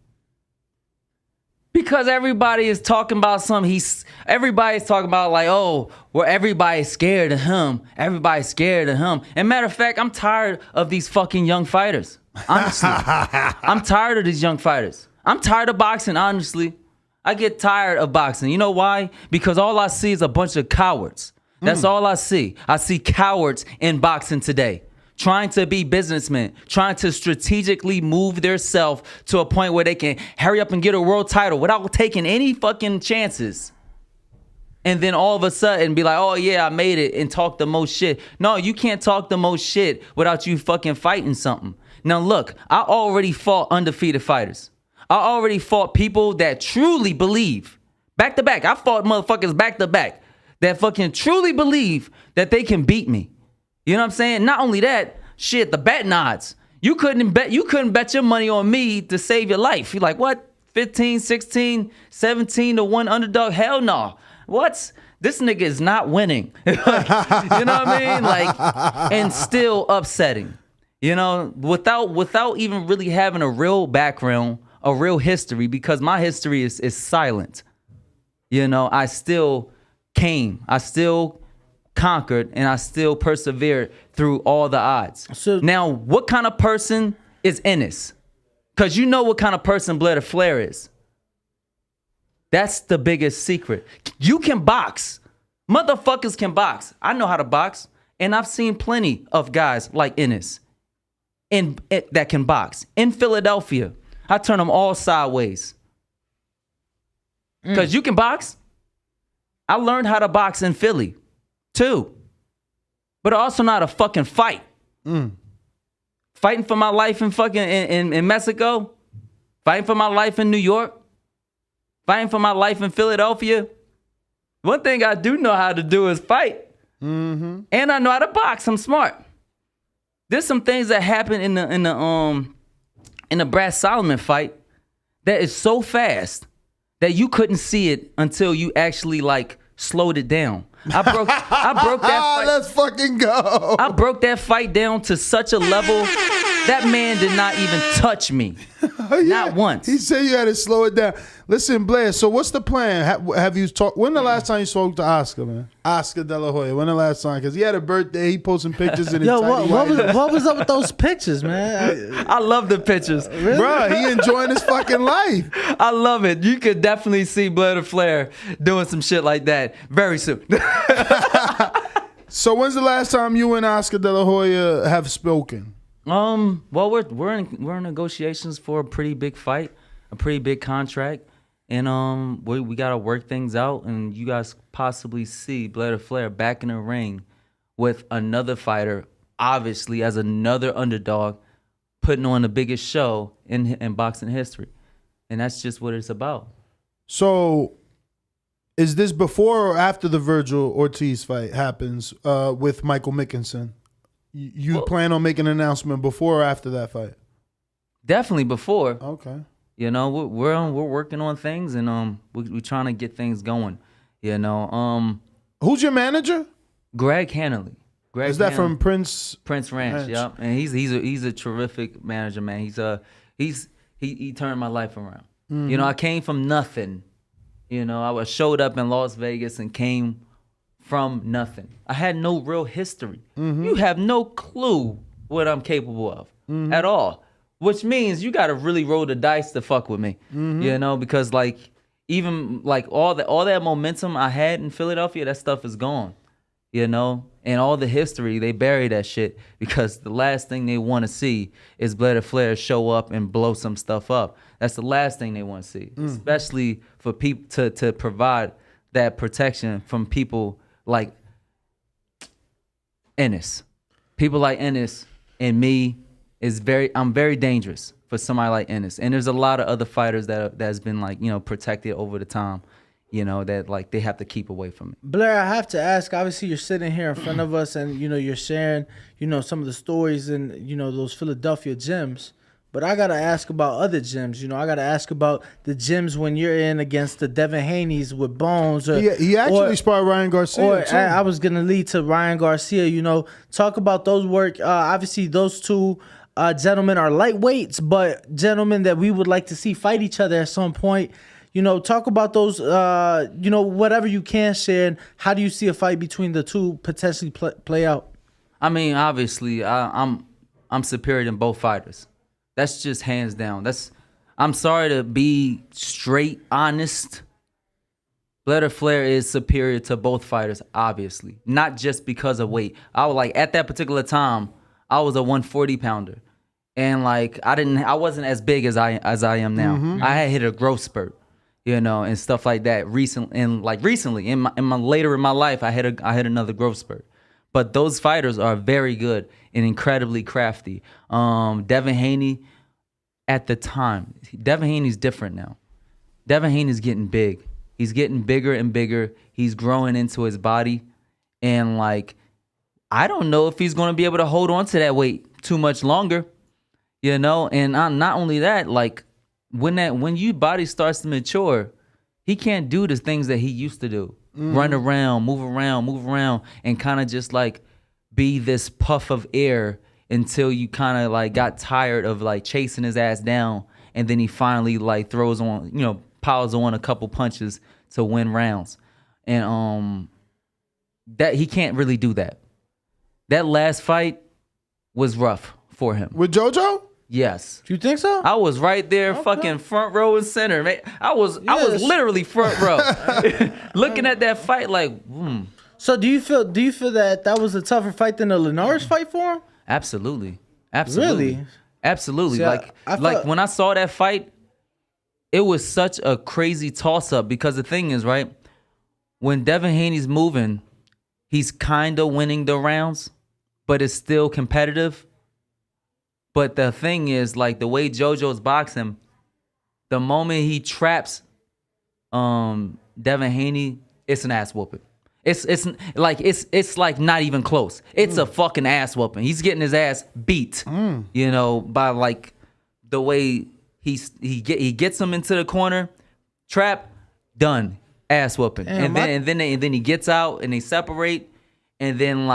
Because everybody is talking about everybody's talking about like, oh, well, everybody's scared of him. Everybody's scared of him. And matter of fact, I'm tired of these fucking young fighters. Honestly, I'm tired of these young fighters. I'm tired of boxing, honestly. I get tired of boxing. You know why? Because all I see is a bunch of cowards. That's all I see. I see cowards in boxing today. Trying to be businessmen, trying to strategically move themselves to a point where they can hurry up and get a world title without taking any fucking chances. And then all of a sudden be like, oh yeah, I made it, and talk the most shit. No, you can't talk the most shit without you fucking fighting something. Now look, I already fought undefeated fighters. I already fought people that truly believe, back to back. I fought motherfuckers back to back that fucking truly believe that they can beat me. You know what I'm saying? Not only that, shit, the betting odds. You couldn't bet your money on me to save your life. You're like, what? 15, 16, 17 to 1 underdog? Hell no. What? This nigga is not winning. You know what I mean? Like, and still upsetting. Without even really having a real background, a real history, because my history is silent. I still came. I still conquered, and I still persevered through all the odds. So now, what kind of person is Ennis? Because you know what kind of person Blair to Flair is. That's the biggest secret. You can box. Motherfuckers can box. I know how to box, and I've seen plenty of guys like Ennis that can box. In Philadelphia, I turn them all sideways. Because you can box. I learned how to box in Philly too, but also not a fucking fight. Fighting for my life in fucking in Mexico, fighting for my life in New York, fighting for my life in Philadelphia. One thing I do know how to do is fight, and I know how to box. I'm smart. There's some things that happen in the Brad Solomon fight that is so fast that you couldn't see it until you actually like slowed it down. I broke that fight. Let's fucking go. I broke that fight down to such a level That man did not even touch me. Not once. He said you had to slow it down. Listen, Blair, so what's the plan? Have you talked? When the last time you spoke to Oscar, man? Oscar De La Hoya. When the last time? Because he had a birthday. He posted pictures in his what was up with those pictures, man? I love the pictures. Really? Bro, he enjoying his fucking life. I love it. You could definitely see Blair Flair doing some shit like that very soon. So when's the last time you and Oscar De La Hoya have spoken? Well, we're in negotiations for a pretty big fight, a pretty big contract, and we gotta work things out. And you guys possibly see Blair Flair back in the ring with another fighter, obviously as another underdog, putting on the biggest show in boxing history, and that's just what it's about. So, is this before or after the Virgil Ortiz fight happens with Michael Mickinson? You plan on making an announcement before or after that fight? Definitely before. Okay. You know, we're working on things, and we're trying to get things going. You know, who's your manager? Greg Hanley. Is that from Prince Ranch? Yep. And he's a terrific manager, man. He turned my life around. Mm-hmm. You know, I came from nothing. You know, I showed up in Las Vegas and came from nothing. I had no real history. Mm-hmm. You have no clue what I'm capable of at all. Which means you gotta really roll the dice to fuck with me. Mm-hmm. You know, because even all that momentum I had in Philadelphia, that stuff is gone. You know, and all the history, they bury that shit because the last thing they want to see is Blair Flair show up and blow some stuff up. That's the last thing they want to see, especially for people to provide that protection from people like Ennis. People like Ennis and me I'm very dangerous for somebody like Ennis. And there's a lot of other fighters that's been protected over the time. You know, that they have to keep away from it. Blair, I have to ask, obviously you're sitting here in front of us and, you're sharing, some of the stories in, those Philadelphia gyms. But I got to ask about other gyms. I got to ask about the gyms when you're in against the Devin Haney's with Bones. He actually sparred Ryan Garcia, too. I was going to lead to Ryan Garcia, talk about those work. Obviously, those two gentlemen are lightweights, but gentlemen that we would like to see fight each other at some point. Talk about those, whatever you can share. And how do you see a fight between the two potentially play out? I mean, obviously, I'm superior than both fighters. That's just hands down. I'm sorry to be straight honest. Blair Flair is superior to both fighters, obviously. Not just because of weight. I was at that particular time, I was a 140 pounder. And I wasn't as big as I am now. Mm-hmm. I had hit a growth spurt. And stuff like that. Recently, in my later in my life, I had another growth spurt. But those fighters are very good and incredibly crafty. Devin Haney, at the time, Devin Haney's different now. Devin Haney's getting big. He's getting bigger and bigger. He's growing into his body, and I don't know if he's going to be able to hold on to that weight too much longer. And not only that, when your body starts to mature, he can't do the things that he used to do. Run around, move around, and kind of just be this puff of air until you kind of got tired of chasing his ass down, and then he finally throws on, piles on a couple punches to win rounds. And that he can't really do that. That last fight was rough for him. With JoJo? Yes. You think so? I was right there, fucking front row and center, man. I was literally front row, looking at that fight So do you feel that was a tougher fight than the Linares fight for him? Absolutely. Really? Absolutely. See, when I saw that fight, it was such a crazy toss up because the thing is, right, when Devin Haney's moving, he's kind of winning the rounds, but it's still competitive. But the thing is, the way JoJo's boxing, the moment he traps Devin Haney, it's an ass whooping. It's not even close. It's a fucking ass whooping. He's getting his ass beat, by the way he gets him into the corner, trap, done, ass whooping, and then he gets out and they separate, and then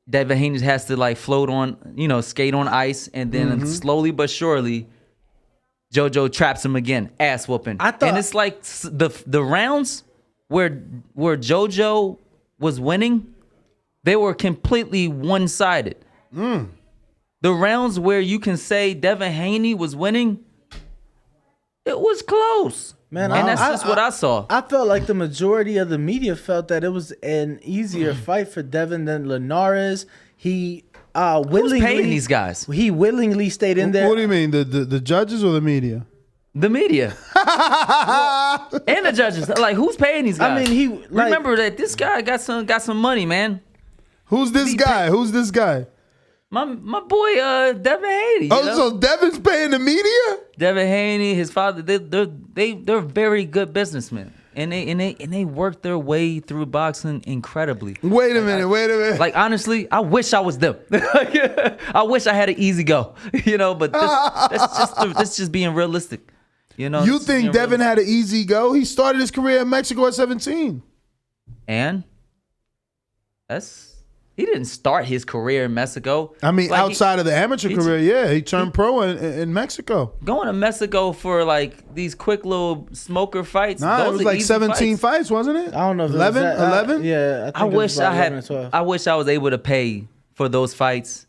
Devin Haney has to like float on, skate on ice, and then slowly but surely, JoJo traps him again, ass whooping. And it's like the rounds where JoJo was winning, they were completely one-sided. The rounds where you can say Devin Haney was winning, it was close. Man, and that's just what I saw. I felt like the majority of the media felt that it was an easier fight for Devin than Linares. He willingly Who's paying these guys? He willingly stayed in there. What do you mean, the judges or the media? The media and the judges. Like, who's paying these guys? I mean, remember that this guy got some money, man. Who's this guy? Who's this guy? My boy Devin Haney. So Devin's paying the media? Devin Haney, his father, they're very good businessmen, and they work their way through boxing incredibly. Wait a minute. Like, honestly, I wish I was them. I wish I had an easy go, But that's just being realistic, You think Devin had an easy go? He started his career in Mexico at 17, and he didn't start his career in Mexico. I mean, outside of the amateur career, yeah. He turned pro in Mexico. Going to Mexico for, like, these quick little smoker fights. Nah, it was like 17 fights, wasn't it? I don't know if 11? it was 11? Yeah, I wish I wish I was able to pay for those fights,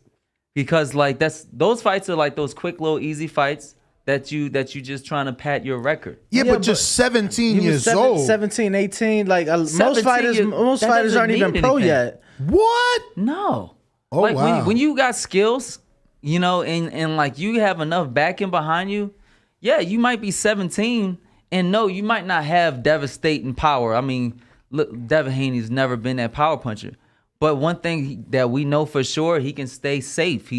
because, like, those fights are like those quick little easy fights that you just trying to pat your record. Yeah, but just 17 years old. 17, 18. Like, most fighters aren't even pro yet. What? No. Oh, like, wow. when you got skills, and like you have enough backing behind you, yeah, you might be 17, and no, you might not have devastating power. I mean, look, Devin Haney's never been that power puncher. But one thing that we know for sure, he can stay safe.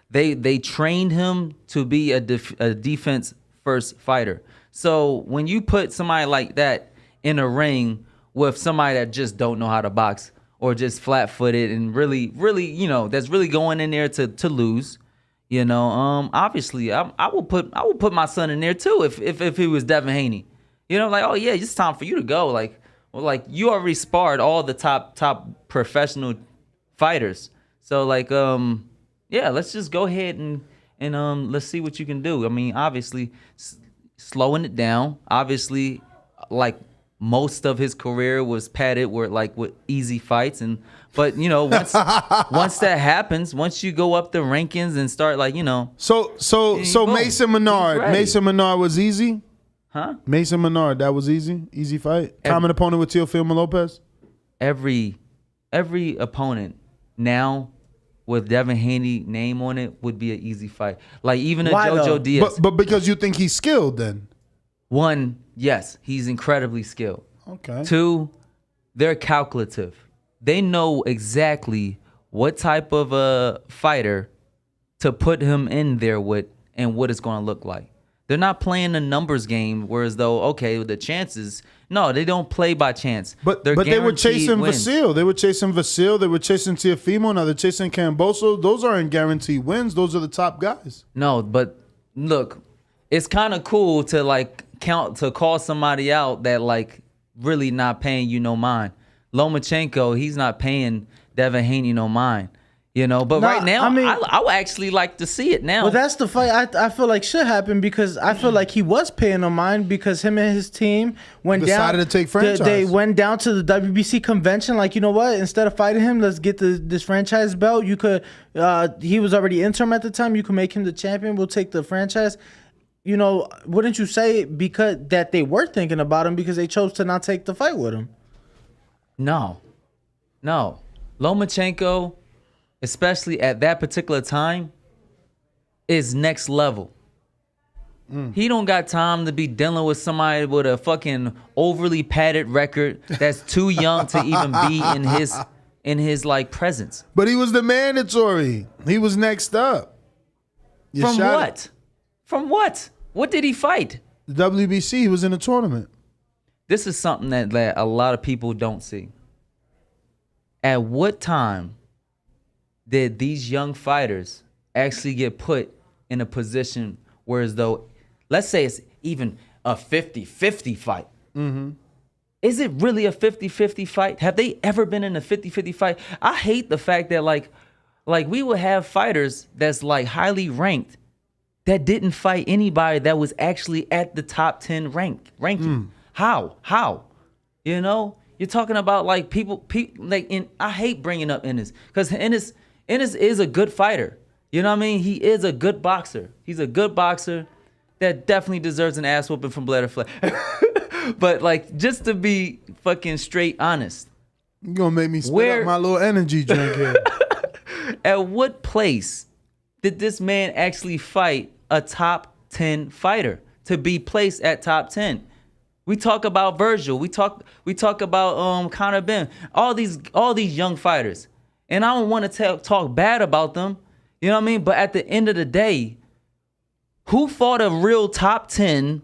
They trained him to be a defense first fighter. So when you put somebody like that in a ring with somebody that just don't know how to box, or just flat-footed and really, that's really going in there to lose, obviously I will put my son in there too if he was Devin Haney. Like, oh yeah, it's time for you to go. Like you already sparred all the top professional fighters. So like, yeah, let's just go ahead and let's see what you can do. I mean, obviously, slowing it down. Obviously, like, most of his career was padded with easy fights, but once that happens, once you go up the rankings and start So Mason Menard was easy. Huh? Mason Menard, that was easy fight. Common opponent with Teofimo Lopez. Every opponent now with Devin Haney name on it would be an easy fight. Like, even a JoJo Diaz. But because you think he's skilled, then. One, yes, he's incredibly skilled. Okay. Two, they're calculative. They know exactly what type of a fighter to put him in there with and what it's going to look like. They're not playing a numbers game, whereas though, okay, the chances, no, they don't play by chance. But they were chasing Vasil. They were chasing Vasil. They were chasing Teofimo. Now they're chasing Camboso. Those aren't guaranteed wins. Those are the top guys. No, but look, it's kind of cool to call somebody out that really not paying you no mind. Lomachenko, he's not paying Devin Haney no mind. But right now, I would actually like to see it now. Well, that's the fight I feel like should happen, because I feel like he was paying no mind, because him and his team decided to take franchise. They went down to the WBC convention, like, you know what? Instead of fighting him, let's get this franchise belt. You could, he was already interim at the time. You could make him the champion. We'll take the franchise. Wouldn't you say because that they were thinking about him because they chose to not take the fight with him? No. Lomachenko, especially at that particular time, is next level. He don't got time to be dealing with somebody with a fucking overly padded record that's too young to even be in his presence. But he was the mandatory. He was next up. From what? From what? What did he fight? The WBC. He was in a tournament. This is something that a lot of people don't see. At what time did these young fighters actually get put in a position where, as though, let's say it's even a 50-50 fight. Mm-hmm. is it really a 50-50 fight? Have they ever been in a 50-50 fight? I hate the fact that like we would have fighters that's like highly ranked that didn't fight anybody that was actually at the top 10 ranking. How? You know, you're talking about like people like, I hate bringing up Ennis because Ennis is a good fighter. You know what I mean? He is a good boxer. He's a good boxer that definitely deserves an ass whooping from Blair Flair. But like, just to be fucking straight honest, you're gonna make me spit up my little energy drink here. At what place did this man actually fight a top 10 fighter to be placed at top 10? We talk about Virgil. We talk about Conor Benn. All these young fighters, and I don't want to talk bad about them. You know what I mean? But at the end of the day, who fought a real top 10,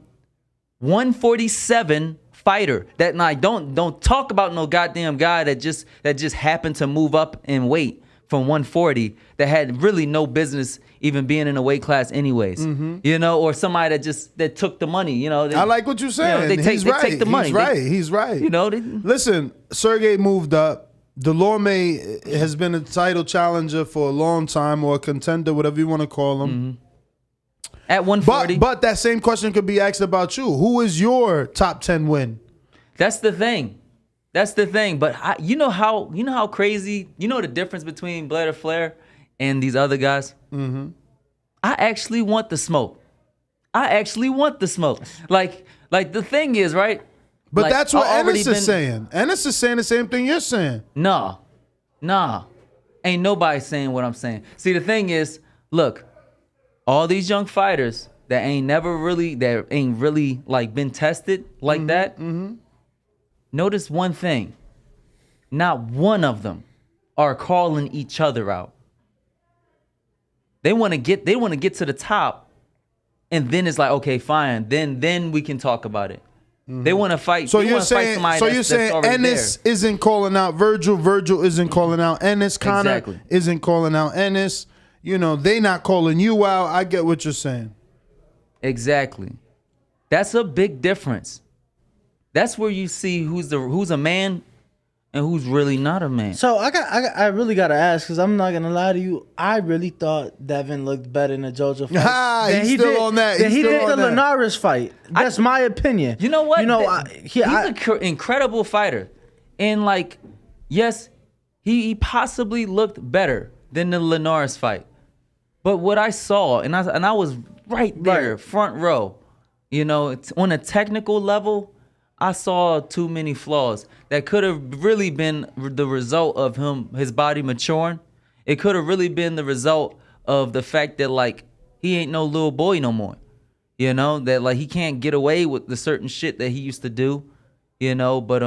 147 fighter? That like don't talk about no goddamn guy that just happened to move up in weight from 140 that had really no business even being in a weight class anyways. You know, or somebody that took the money. You know, I like what you're saying. You know, they take the money. He's right. You know, listen, Sergey moved up. Delorme has been a title challenger for a long time, or a contender, whatever you want to call him. At 140. But that same question could be asked about you. Who is your top 10 win? That's the thing. But you know how crazy, you know the difference between Blair Flair and these other guys? I actually want the smoke. Like the thing is, right? But like, that's what Ennis is saying. Ennis is saying the same thing you're saying. Nah. Ain't nobody saying what I'm saying. See, the thing is, look, all these young fighters that ain't really like been tested like that. Notice one thing. Not one of them are calling each other out. They want to get to the top, and then it's like, okay, fine. Then we can talk about it. They want to fight. So you're saying Ennis isn't calling out Virgil. Virgil isn't calling out Ennis. Conor isn't calling out Ennis. You know, they not calling you out. I get what you're saying. Exactly. That's a big difference. That's where you see who's a man and who's really not a man. So I really gotta ask, because I'm not gonna lie to you. I really thought Devin looked better in the JoJo fight. He's still on that. He did the Linares fight. That's my opinion. You know what? He's an incredible fighter, and like, yes, he possibly looked better than the Linares fight. But what I saw, and I was right there, front row. You know, on a technical level, I saw too many flaws that could have really been the result of his body maturing. It could have really been the result of the fact that like he ain't no little boy no more. You know, that like he can't get away with the certain shit that he used to do. You know, but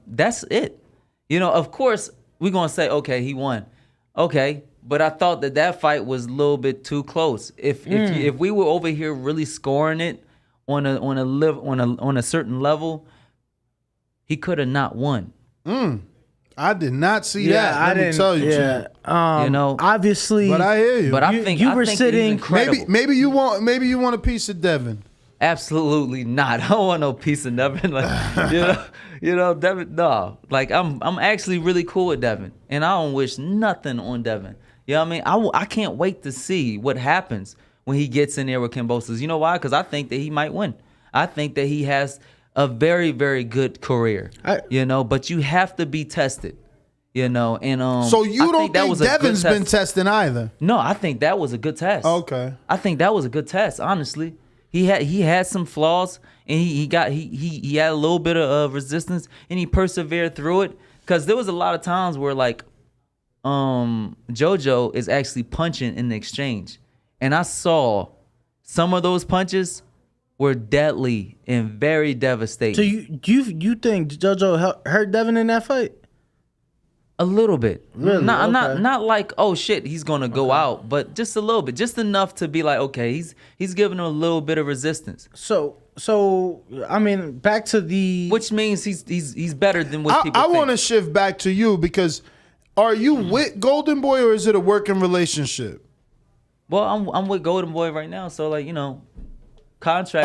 that's it. You know, of course we're gonna say, okay, he won. Okay, but I thought that fight was a little bit too close. If we were over here really scoring it on a certain level, he could have not won. I did not see that. I didn't tell you. Yeah, you know, obviously. But I hear you. But I think sitting. Maybe you want a piece of Devin. Absolutely not. I don't want no piece of Devin. Like, you know, Devin. No, like I'm actually really cool with Devin, and I don't wish nothing on Devin. You know what I mean? I can't wait to see what happens when he gets in there with Kambosos. You know why? Because I think that he might win. I think that he has a very, very good career. You know, but you have to be tested. You know, and so you don't think Devin's been testing either? No, I think that was a good test. Okay, I think that was a good test. Honestly, he had some flaws, and he had a little bit of resistance, and he persevered through it. Because there was a lot of times where like JoJo is actually punching in the exchange, and I saw some of those punches were deadly and very devastating. So you think JoJo hurt Devin in that fight? A little bit. Really? Not like, oh shit, he's gonna go out, but just a little bit, just enough to be like, okay, he's giving him a little bit of resistance. So I mean, back to the, which means he's better than what people I think. want to shift back to you, because are you with Golden Boy, or is it a working relationship? Well, I'm with Golden Boy right now, so like, you know, contract.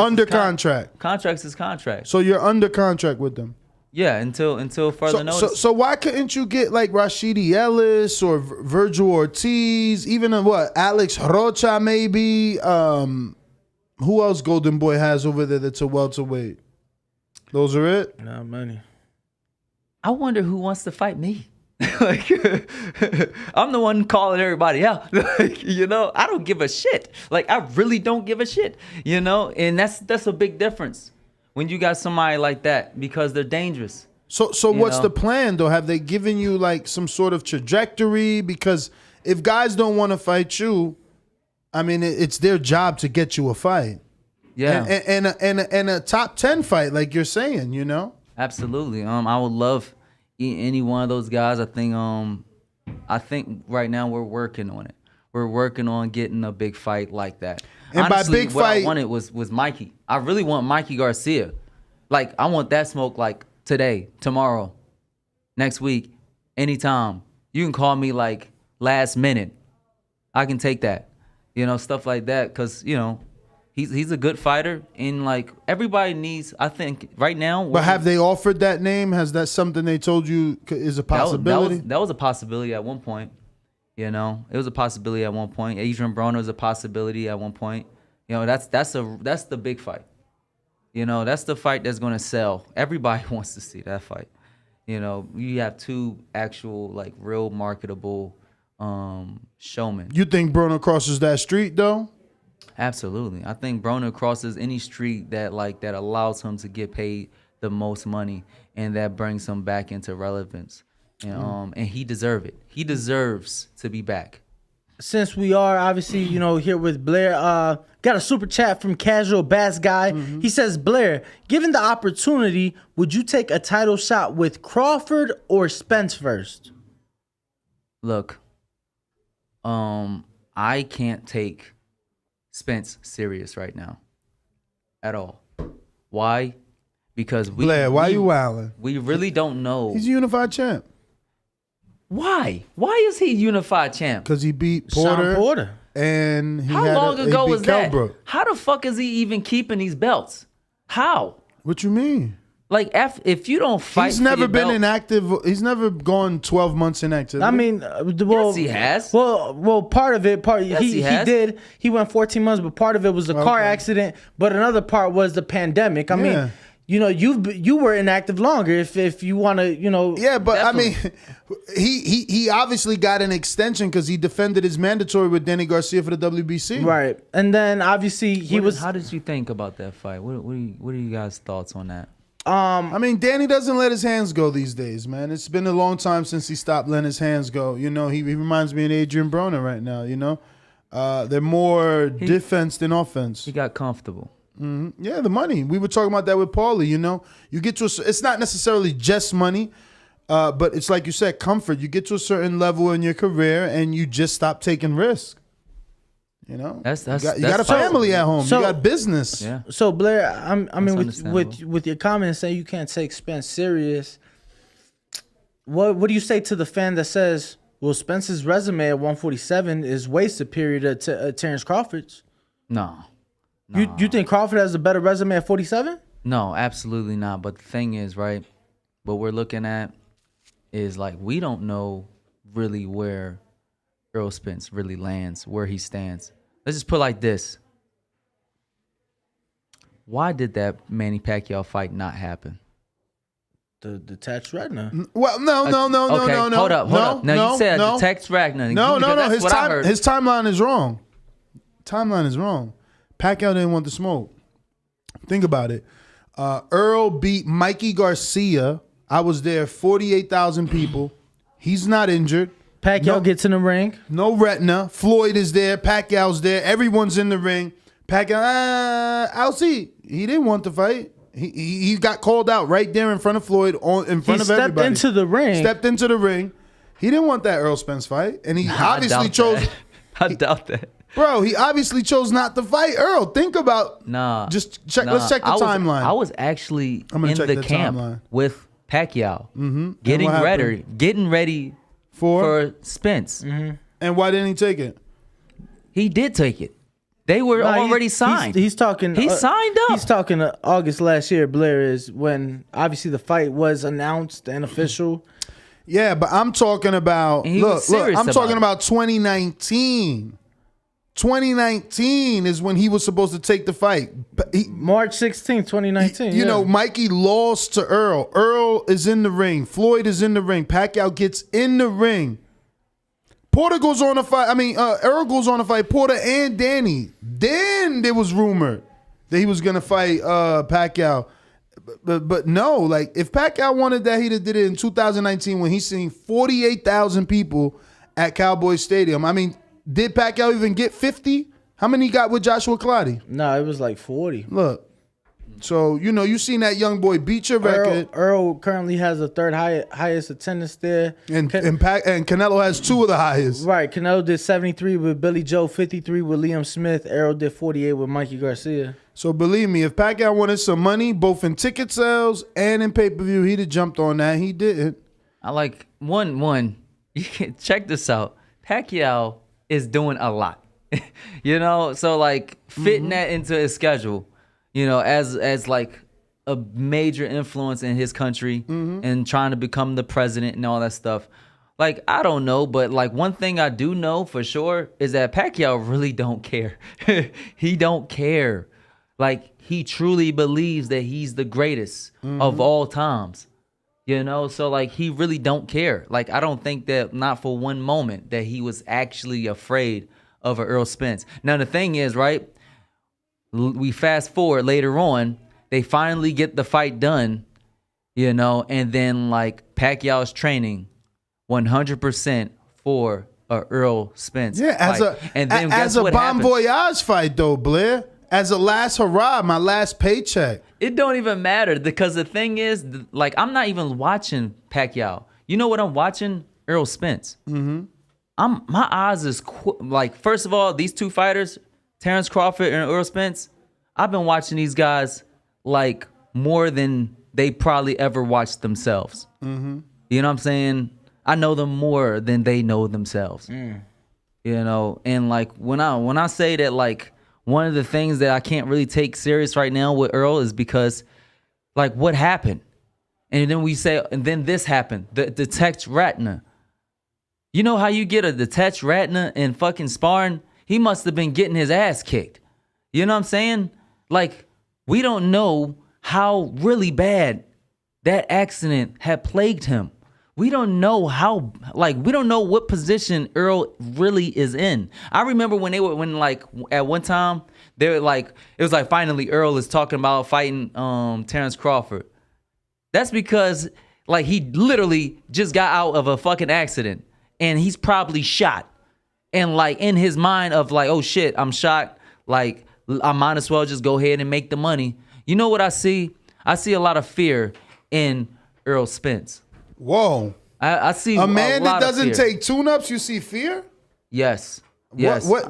Contracts is contract. So you're under contract with them. Yeah, until further notice. So why couldn't you get like Rashidi Ellis or Virgil Ortiz, even Alex Rocha maybe? Who else Golden Boy has over there that's a welterweight? Those are it? Not money. I wonder who wants to fight me. Like, I'm the one calling everybody out. Like, I don't give a shit. Like, I really don't give a shit. And that's a big difference when you got somebody like that because they're dangerous. So what's the plan though? Have they given you like some sort of trajectory? Because if guys don't want to fight you, I mean, it's their job to get you a fight. Yeah. And a top 10 fight, like you're saying, Absolutely. I would love any one of those guys. I think right now we're working on it. We're working on getting a big fight like that. And honestly, by big what fight, I wanted was Mikey. I really want Mikey Garcia. Like, I want that smoke like today, tomorrow, next week, anytime. You can call me like last minute. I can take that. Stuff like that. Because, he's a good fighter. And, like, everybody needs, I think, right now. But have they offered that name? Has that something they told you is a possibility? That was a possibility at one point. It was a possibility at one point. Adrien Broner was a possibility at one point. That's the big fight. That's the fight that's going to sell. Everybody wants to see that fight. You have two actual, like, real marketable showmen. You think Broner crosses that street, though? Absolutely. I think Broner crosses any street that allows him to get paid the most money and that brings him back into relevance. And he deserves it. He deserves to be back. Since we are obviously, here with Blair, got a super chat from Casual Bass Guy. Mm-hmm. He says, Blair, given the opportunity, would you take a title shot with Crawford or Spence first? Look, I can't take Spence serious right now at all. Why? Because Blair, why you wilding? We really don't know. He's a unified champ. Why? Why is he unified champ? Because he beat Porter. Shawn Porter. And how long ago was that? Colbert. How the fuck is he even keeping these belts? How? What you mean? Like, if you don't fight, he's never been inactive. He's never gone 12 months inactive. I mean, yes, he has. Well, part of it, yes, he did. He went 14 months, but part of it was the car accident. But another part was the pandemic. I mean, you were inactive longer. If you want to, Yeah, but definitely. I mean, he obviously got an extension because he defended his mandatory with Danny Garcia for the WBC. Right, and then obviously How did you think about that fight? What are you guys' thoughts on that? I mean, Danny doesn't let his hands go these days, man. It's been a long time since he stopped letting his hands go. He reminds me of Adrien Broner right now. They're more defense than offense. He got comfortable. Mm-hmm. Yeah, the money. We were talking about that with Paulie. You get to it's not necessarily just money, but it's like you said, comfort. You get to a certain level in your career, and you just stop taking risks. You got a family at home. You got business. Yeah. So Blair, I mean, with your comments saying you can't take Spence serious, what do you say to the fan that says, well, Spence's resume at 147 is way superior to Terrence Crawford's? No. You think Crawford has a better resume at 47? No, absolutely not. But the thing is, right, what we're looking at is, like, we don't know really where Errol Spence really lands, where he stands. Let's just put it like this. Why did that Manny Pacquiao fight not happen? The Tex Ragnar. Well, no. Okay, hold up. Now, you said the Tex Ragnar. No. His timeline is wrong. Timeline is wrong. Pacquiao didn't want the smoke. Think about it. Errol beat Mikey Garcia. I was there, 48,000 people. He's not injured. Pacquiao gets in the ring. No retina. Floyd is there. Pacquiao's there. Everyone's in the ring. Pacquiao, I'll see. He didn't want to fight. He got called out right there in front of Floyd, in front of everybody. He stepped into the ring. He didn't want that Errol Spence fight. And he obviously chose... I doubt that. Bro, he obviously chose not to fight Errol. Think about... Just check. Nah. Let's check the timeline. I was actually in the camp timeline with Pacquiao. Mm-hmm. Getting ready for Spence. Mm-hmm. And why didn't he take it? He did take it. They were already signed. He's talking. He signed up. He's talking August last year. Blair is when obviously the fight was announced and official. Yeah, but I'm talking about look. I'm talking about 2019. 2019 is when he was supposed to take the fight. March 16, 2019. You know, Mikey lost to Errol. Errol is in the ring. Floyd is in the ring. Pacquiao gets in the ring. Porter goes on to fight. Errol goes on to fight Porter and Danny. Then there was rumor that he was gonna fight Pacquiao. But no, like if Pacquiao wanted that, he'd have did it in 2019 when he's seen 48,000 people at Cowboy Stadium. I mean, did Pacquiao even get 50? How many he got with Joshua Clottey? No, it was like 40. Look. So, you seen that young boy beat your record. Errol currently has the third highest attendance there. And Canelo has 2 of the highest. Right. Canelo did 73 with Billy Joe, 53 with Liam Smith. Errol did 48 with Mikey Garcia. So believe me, if Pacquiao wanted some money, both in ticket sales and in pay-per-view, he'd have jumped on that. He didn't. I like one. Check this out. Pacquiao is doing a lot, so like fitting that into his schedule, as like a major influence in his country and trying to become the president and all that stuff. Like, I don't know, but like one thing I do know for sure is that Pacquiao really don't care. He don't care. Like, he truly believes that he's the greatest of all times. So like he really don't care. Like, I don't think that, not for one moment, that he was actually afraid of Errol Spence. Now the thing is, right, we fast forward later on, they finally get the fight done, and then like Pacquiao's training 100% for Errol Spence. Yeah, as a Bon Voyage fight though, Blair. As a last hurrah, my last paycheck. It don't even matter because the thing is, like, I'm not even watching Pacquiao. You know what I'm watching? Errol Spence. My eyes is first of all, these two fighters, Terrence Crawford and Errol Spence, I've been watching these guys like more than they probably ever watched themselves. You know what I'm saying? I know them more than they know themselves. And like when I say that, like, one of the things that I can't really take serious right now with Errol is because, like, what happened? And then we say, and then this happened, the detached retina. You know how you get a detached retina in fucking sparring? He must have been getting his ass kicked. You know what I'm saying? Like, we don't know how really bad that accident had plagued him. We don't know we don't know what position Errol really is in. I remember when at one time, they were like, it was like finally Errol is talking about fighting Terrence Crawford. That's because like he literally just got out of a fucking accident and he's probably shot. And like in his mind of like, oh shit, I'm shot. Like I might as well just go ahead and make the money. You know what I see? I see a lot of fear in Errol Spence. Whoa. I see a man that doesn't fear. take tune-ups, you see fear? Yes. What?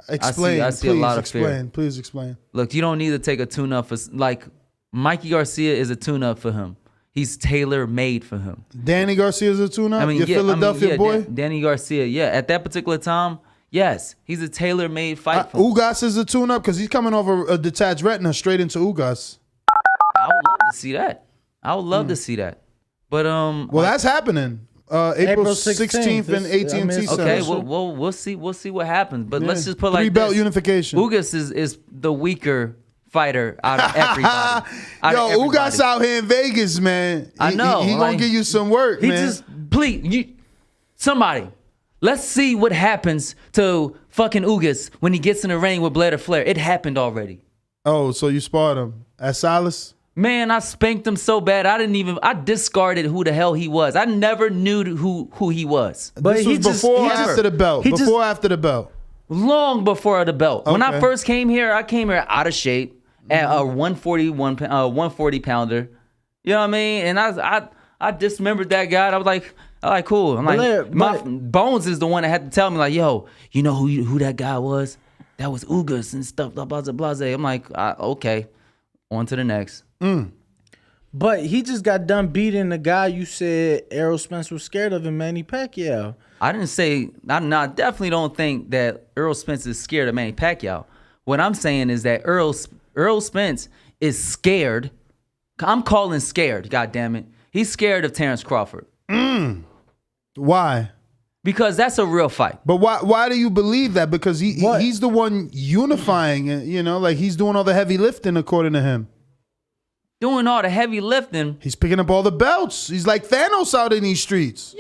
Explain. I see a lot of fear. Please explain. Look, you don't need to take a tune-up for, like, Mikey Garcia is a tune-up for him. He's tailor-made for him. Danny Garcia is a tune-up? Your Philadelphia boy? Danny Garcia, yeah. At that particular time, yes. He's a tailor-made fight for him. Ugas is a tune-up because he's coming over a detached retina straight into Ugas. I would love to see that. I would love to see that. But well, that's happening. April 16th and AT&T Center. Okay, well, we'll see what happens. But let's just put like 3-belt unification. Ugas is the weaker fighter out of everybody. Ugas out here in Vegas, man. I know. He gonna give you some work, man. Somebody, let's see what happens to fucking Ugas when he gets in the ring with Blair Flair. It happened already. Oh, so you sparred him at Silas? Man, I spanked him so bad, I discarded who the hell he was. I never knew who he was. But this was before or after the belt? Before or after the belt? Long before the belt. Okay. When I first came here, I came here out of shape at a 140 pounder. You know what I mean? And I dismembered that guy. I was like, all right, cool. I'm like, Bones is the one that had to tell me, like, yo, you know who that guy was? That was Ugas and stuff, blah, blah, blah, blah. I'm like, okay, on to the next. But he just got done beating the guy you said Errol Spence was scared of him, Manny Pacquiao. I didn't say, I definitely don't think that Errol Spence is scared of Manny Pacquiao. What I'm saying is that Errol Spence is scared. I'm calling scared, God damn it. He's scared of Terrence Crawford. Why? Because that's a real fight. But why do you believe that? Because he's the one unifying, like he's doing all the heavy lifting according to him. Doing all the heavy lifting. He's picking up all the belts. He's like Thanos out in these streets.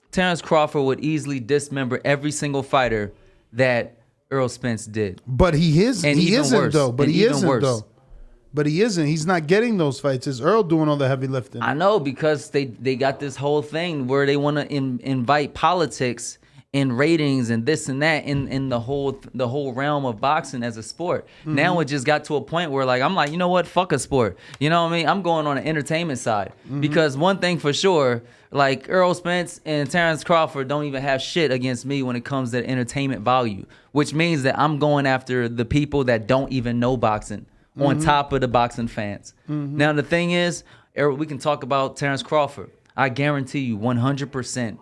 Terrence Crawford would easily dismember every single fighter that Errol Spence did. But he isn't though. But he isn't. He's not getting those fights. It's Earl doing all the heavy lifting. I know, because they got this whole thing where they want to invite politics and ratings and this and that in the whole realm of boxing as a sport. Mm-hmm. Now it just got to a point where I'm like, you know what? Fuck a sport. You know what I mean? I'm going on the entertainment side. Mm-hmm. Because one thing for sure, like Errol Spence and Terrence Crawford don't even have shit against me when it comes to entertainment value, which means that I'm going after the people that don't even know boxing on top of the boxing fans. Mm-hmm. Now, the thing is, Errol, we can talk about Terrence Crawford. I guarantee you 100%.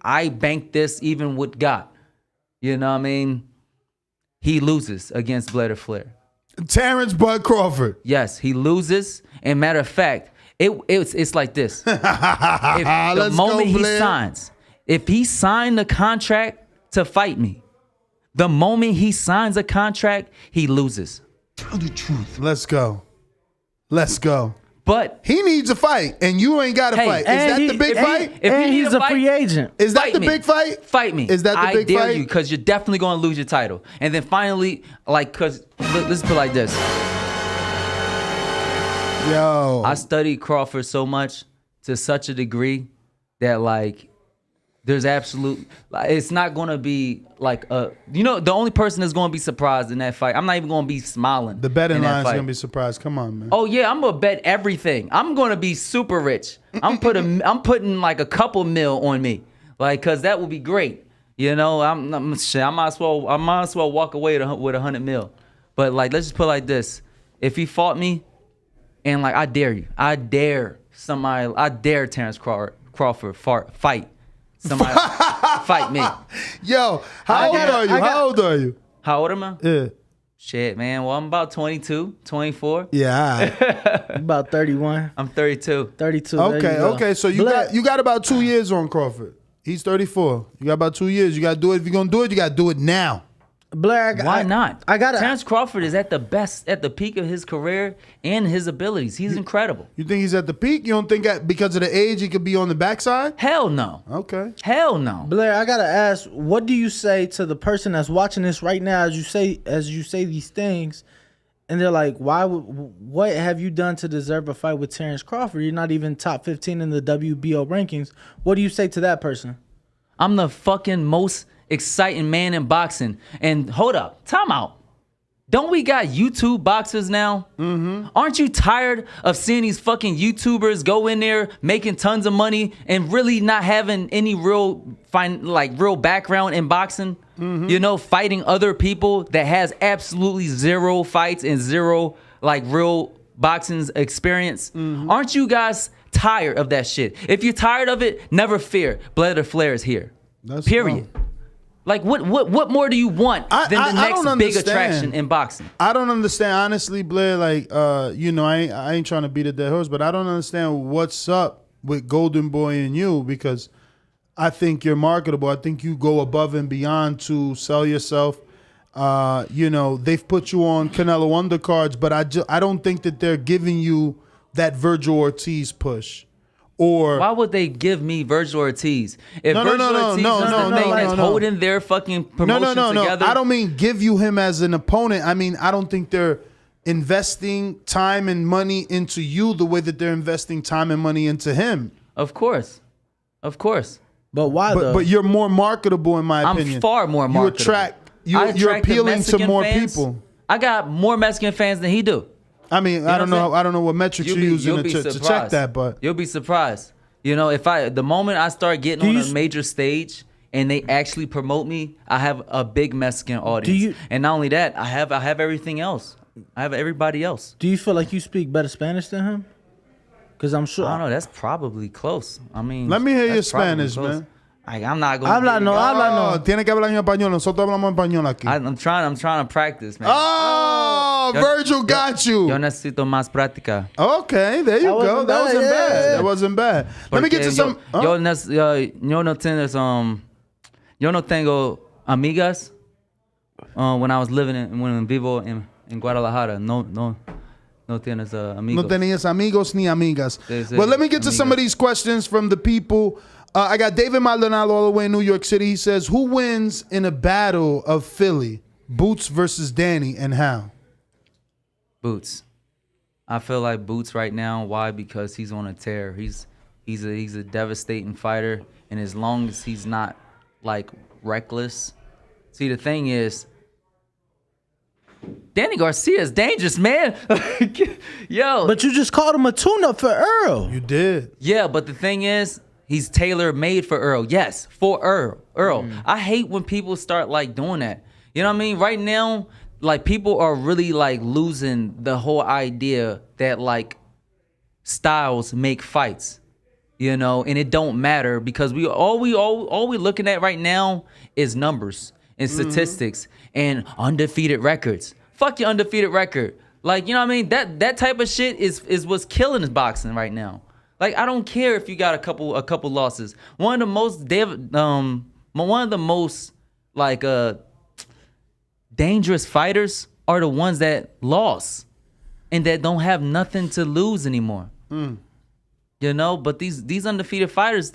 I banked this even with God. You know what I mean? He loses against Blair Flair. Terrence Bud Crawford. Yes, he loses. And matter of fact, it's like this. If the moment he signs, if he signed the contract to fight me, the moment he signs a contract, he loses. Tell the truth. Let's go. But he needs a fight, and you ain't got to fight. Is that the big fight? And he's a free agent. Is that the big fight? Fight me. Is that the big fight? I dare you, because you're definitely going to lose your title. And then finally, because let's put it like this. Yo. I studied Crawford so much, to such a degree, that there's it's not going to be the only person that's going to be surprised in that fight. I'm not even going to be smiling. The betting line's going to be surprised. Come on, man. Oh yeah, I'm going to bet everything. I'm going to be super rich. I'm putting a couple mil on me. Cause that would be great. I might as well walk away with 100 mil. But let's just put it like this. If he fought me, and I dare you. I dare Terrence Crawford fight. Somebody fight me. Yo, how old are you? How old am I? Yeah. Shit, man. Well, I'm about 22, 24. Yeah. About 31. I'm 32. 32. Okay. So you got about 2 years on Crawford. He's 34. You got about 2 years. You got to do it. If you're going to do it, you got to do it now. Blair, why not? Terrence Crawford is at the peak of his career and his abilities. He's incredible. You think he's at the peak? You don't think because of the age he could be on the backside? Hell no. Okay. Hell no. Blair, I gotta ask, what do you say to the person that's watching this right now as you say these things, and they're like, what have you done to deserve a fight with Terrence Crawford? You're not even top 15 in the WBO rankings. What do you say to that person? I'm the fucking most exciting man in boxing. And hold up, time out. Don't we got YouTube boxers now? Mm-hmm. Aren't you tired of seeing these fucking YouTubers go in there making tons of money and really not having any real background in boxing? Mm-hmm. Fighting other people that has absolutely zero fights and zero real boxing experience. Mm-hmm. Aren't you guys tired of that shit? If you're tired of it, never fear. Blair Flair is here. Period. What more do you want than the next big attraction in boxing? I don't understand, honestly, Blair. I ain't trying to beat a dead horse, but I don't understand what's up with Golden Boy and you, because I think you're marketable. I think you go above and beyond to sell yourself. They've put you on Canelo undercards, but I don't think that they're giving you that Virgil Ortiz push. Or why would they give me Virgil Ortiz? If Virgil Ortiz is the thing that's holding their fucking promotion together. I don't mean give you him as an opponent. I mean, I don't think they're investing time and money into you the way that they're investing time and money into him. Of course. But why though? But you're more marketable in my opinion. I'm far more marketable. You're appealing to more people. I got more Mexican fans than he do. I mean, I don't know what metrics you're using to check that, but you'll be surprised. The moment I start getting on a major stage and they actually promote me, I have a big Mexican audience. And not only that, I have everything else. I have everybody else. Do you feel like you speak better Spanish than him? Because I'm sure. I don't know. That's probably close. I mean, let me hear your Spanish, man. Like, I'm not going. No. Tiene que hablar en español. Nosotros hablamos español aquí. I'm trying to practice, man. Oh, Virgil got you. Yo necesito más práctica. Okay, there you go. That wasn't bad. That wasn't bad. Let me get to some. Yo no tengo amigas. When I was when vivo in Guadalajara, no tienes amigos. No tenías amigos ni amigas. Well, let me get to some of these questions from the people. I got David Maldonado all the way in New York City. He says, who wins in a battle of Philly? Boots versus Danny, and how? Boots. I feel like Boots right now. Why? Because he's on a tear. He's a devastating fighter, and as long as he's not like reckless. See, the thing is, Danny Garcia is dangerous, man. Yo. But you just called him a tune-up for Errol. You did. Yeah, but the thing is, he's tailor-made for Errol. Yes, for Errol. I hate when people start like doing that. You know what I mean? Right now, like people are really like losing the whole idea that like styles make fights. You know, and it don't matter because all we looking at right now is numbers and statistics and undefeated records. Fuck your undefeated record. Like, you know what I mean? That type of shit is what's killing this boxing right now. Like, I don't care if you got a couple losses. One of the most like dangerous fighters are the ones that lost and that don't have nothing to lose anymore. You know, but these undefeated fighters,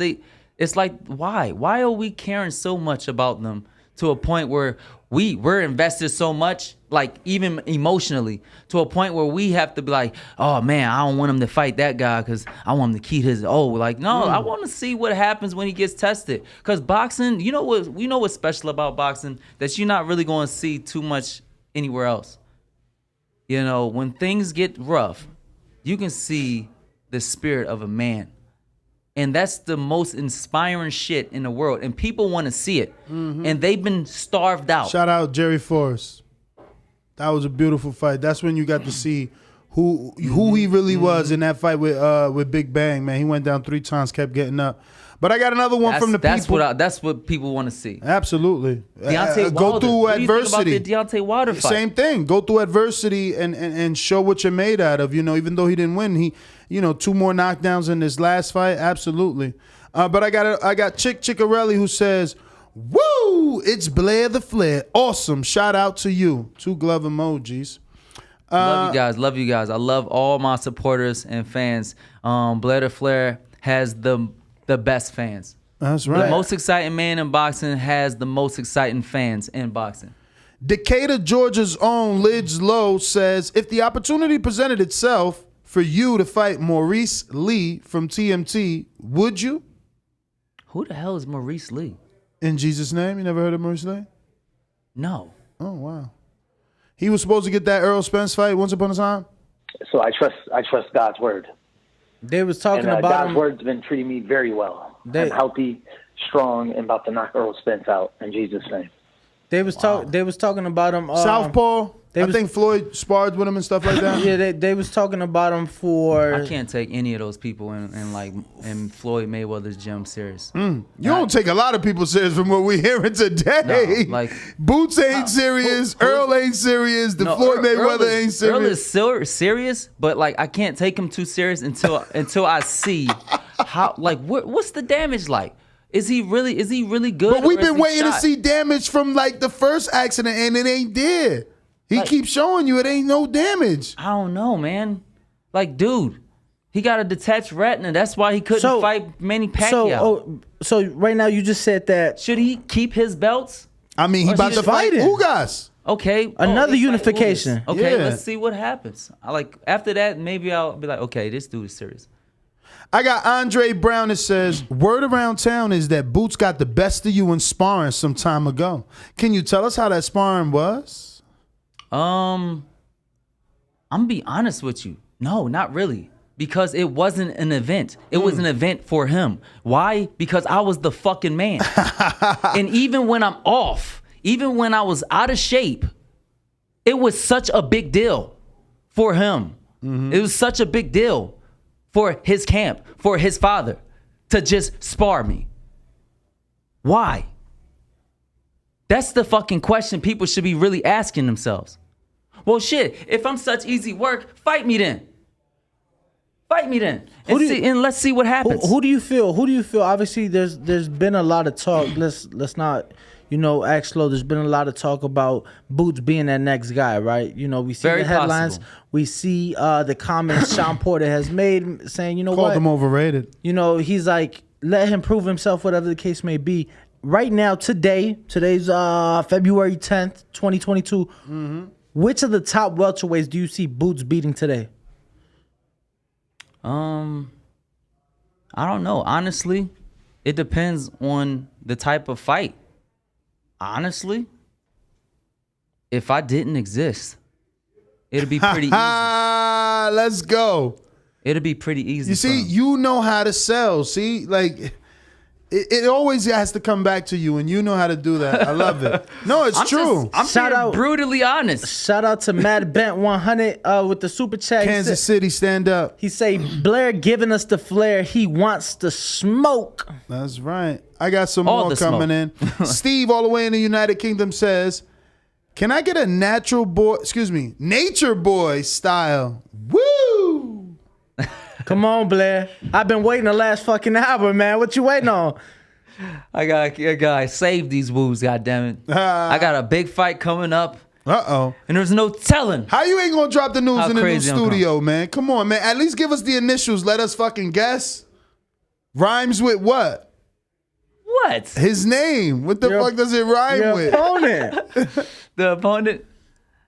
it's like, why? Why are we caring so much about them to a point where we're invested so much, like even emotionally, to a point where we have to be like, oh man, I don't want him to fight that guy because I want him to keep his like, no, I want to see what happens when he gets tested. Because boxing, you know what's special about boxing that you're not really going to see too much anywhere else. You know, when things get rough, you can see the spirit of a man. And that's the most inspiring shit in the world. And people want to see it. And they've been starved out. Shout out Jerry Forrest. That was a beautiful fight. That's when you got to see who he really was in that fight with Big Bang, man. He went down 3 times, kept getting up. But I got another one from the people. That's what people want to see. Absolutely. Deontay go Wilder. through What adversity. do you think about the Deontay Wilder fight? Same thing. Go through adversity and show what you're made out of. You know, even though he didn't win, he 2 more knockdowns in his last fight. Absolutely. But I got Chickarelli who says, "Woo! It's Blair the Flair. Awesome. Shout out to you." 2 glove emojis. Love you guys. I love all my supporters and fans. Blair the Flair has the best fans. That's right. The most exciting man in boxing has the most exciting fans in boxing. Decatur, Georgia's own Lidge Lowe says, if the opportunity presented itself for you to fight Maurice Lee from TMT, would you? Who the hell is Maurice Lee? In Jesus' name? You never heard of Maurice Lee? No. Oh, wow. He was supposed to get that Errol Spence fight once upon a time? So I trust God's word. They was talking and, about God's him. word's been treating me very well. I'm healthy, strong, and about to knock Errol Spence out in Jesus' name. They was talking about him. Southpaw. I think Floyd sparred with him and stuff like that. Yeah, they was talking about him for. I can't take any of those people in Floyd Mayweather's gym serious. You don't take a lot of people serious from what we're hearing today. No, like Boots ain't serious. Earl ain't serious. Floyd Mayweather ain't serious. Earl is serious, but like I can't take him too serious until I see how what's the damage like. Is he really good? But we've been waiting to see damage from like the first accident, and it ain't there. He keeps showing you it ain't no damage. I don't know, man. Like, dude, he got a detached retina. That's why he couldn't fight Manny Pacquiao. So right now you just said that. Should he keep his belts? I mean, he about to fight Ugas. Okay. Another unification. Okay, let's see what happens. After that, maybe I'll be like, okay, this dude is serious. I got Andre Brown that says, word around town is that Boots got the best of you in sparring some time ago. Can you tell us how that sparring was? I'm gonna be honest with you. No, not really. Because it wasn't an event. It was an event for him. Why? Because I was the fucking man. And even when I'm off, even when I was out of shape, it was such a big deal for him. It was such a big deal for his camp, for his father, to just spar me. Why? That's the fucking question people should be really asking themselves. Well, shit, if I'm such easy work, fight me then. Fight me then. And let's see what happens. Who do you feel? Obviously, there's been a lot of talk. Let's not, act slow. There's been a lot of talk about Boots being that next guy, right? We see the headlines. Possible. We see the comments Shawn Porter has made saying, Called him overrated. He's like, let him prove himself, whatever the case may be. Right now, today's February 10th, 2022. Mm-hmm. Which of the top welterweights do you see Boots beating today? I don't know. Honestly, it depends on the type of fight. Honestly, if I didn't exist, it'd be pretty easy. Let's go. It'd be pretty easy. You see, you know how to sell. See, like it always has to come back to you, and you know how to do that. I love it. No, it's true. I'm being brutally honest. Shout out to Matt Bent 100 with the super chat. Kansas City, stand up. He say Blair giving us the flair. He wants to smoke. That's right. I got some more coming in. Steve, all the way in the United Kingdom, says, "Can I get a nature boy style?" Woo! Come on, Blair. I've been waiting the last fucking hour, man. What you waiting on? I gotta save these woos, goddammit. I got a big fight coming up. Uh-oh. And there's no telling. How you ain't gonna drop the news in the new crazy studio, man? Come on, man. At least give us the initials. Let us fucking guess. Rhymes with what? What? His name. What the fuck does it rhyme with? Opponent. The opponent?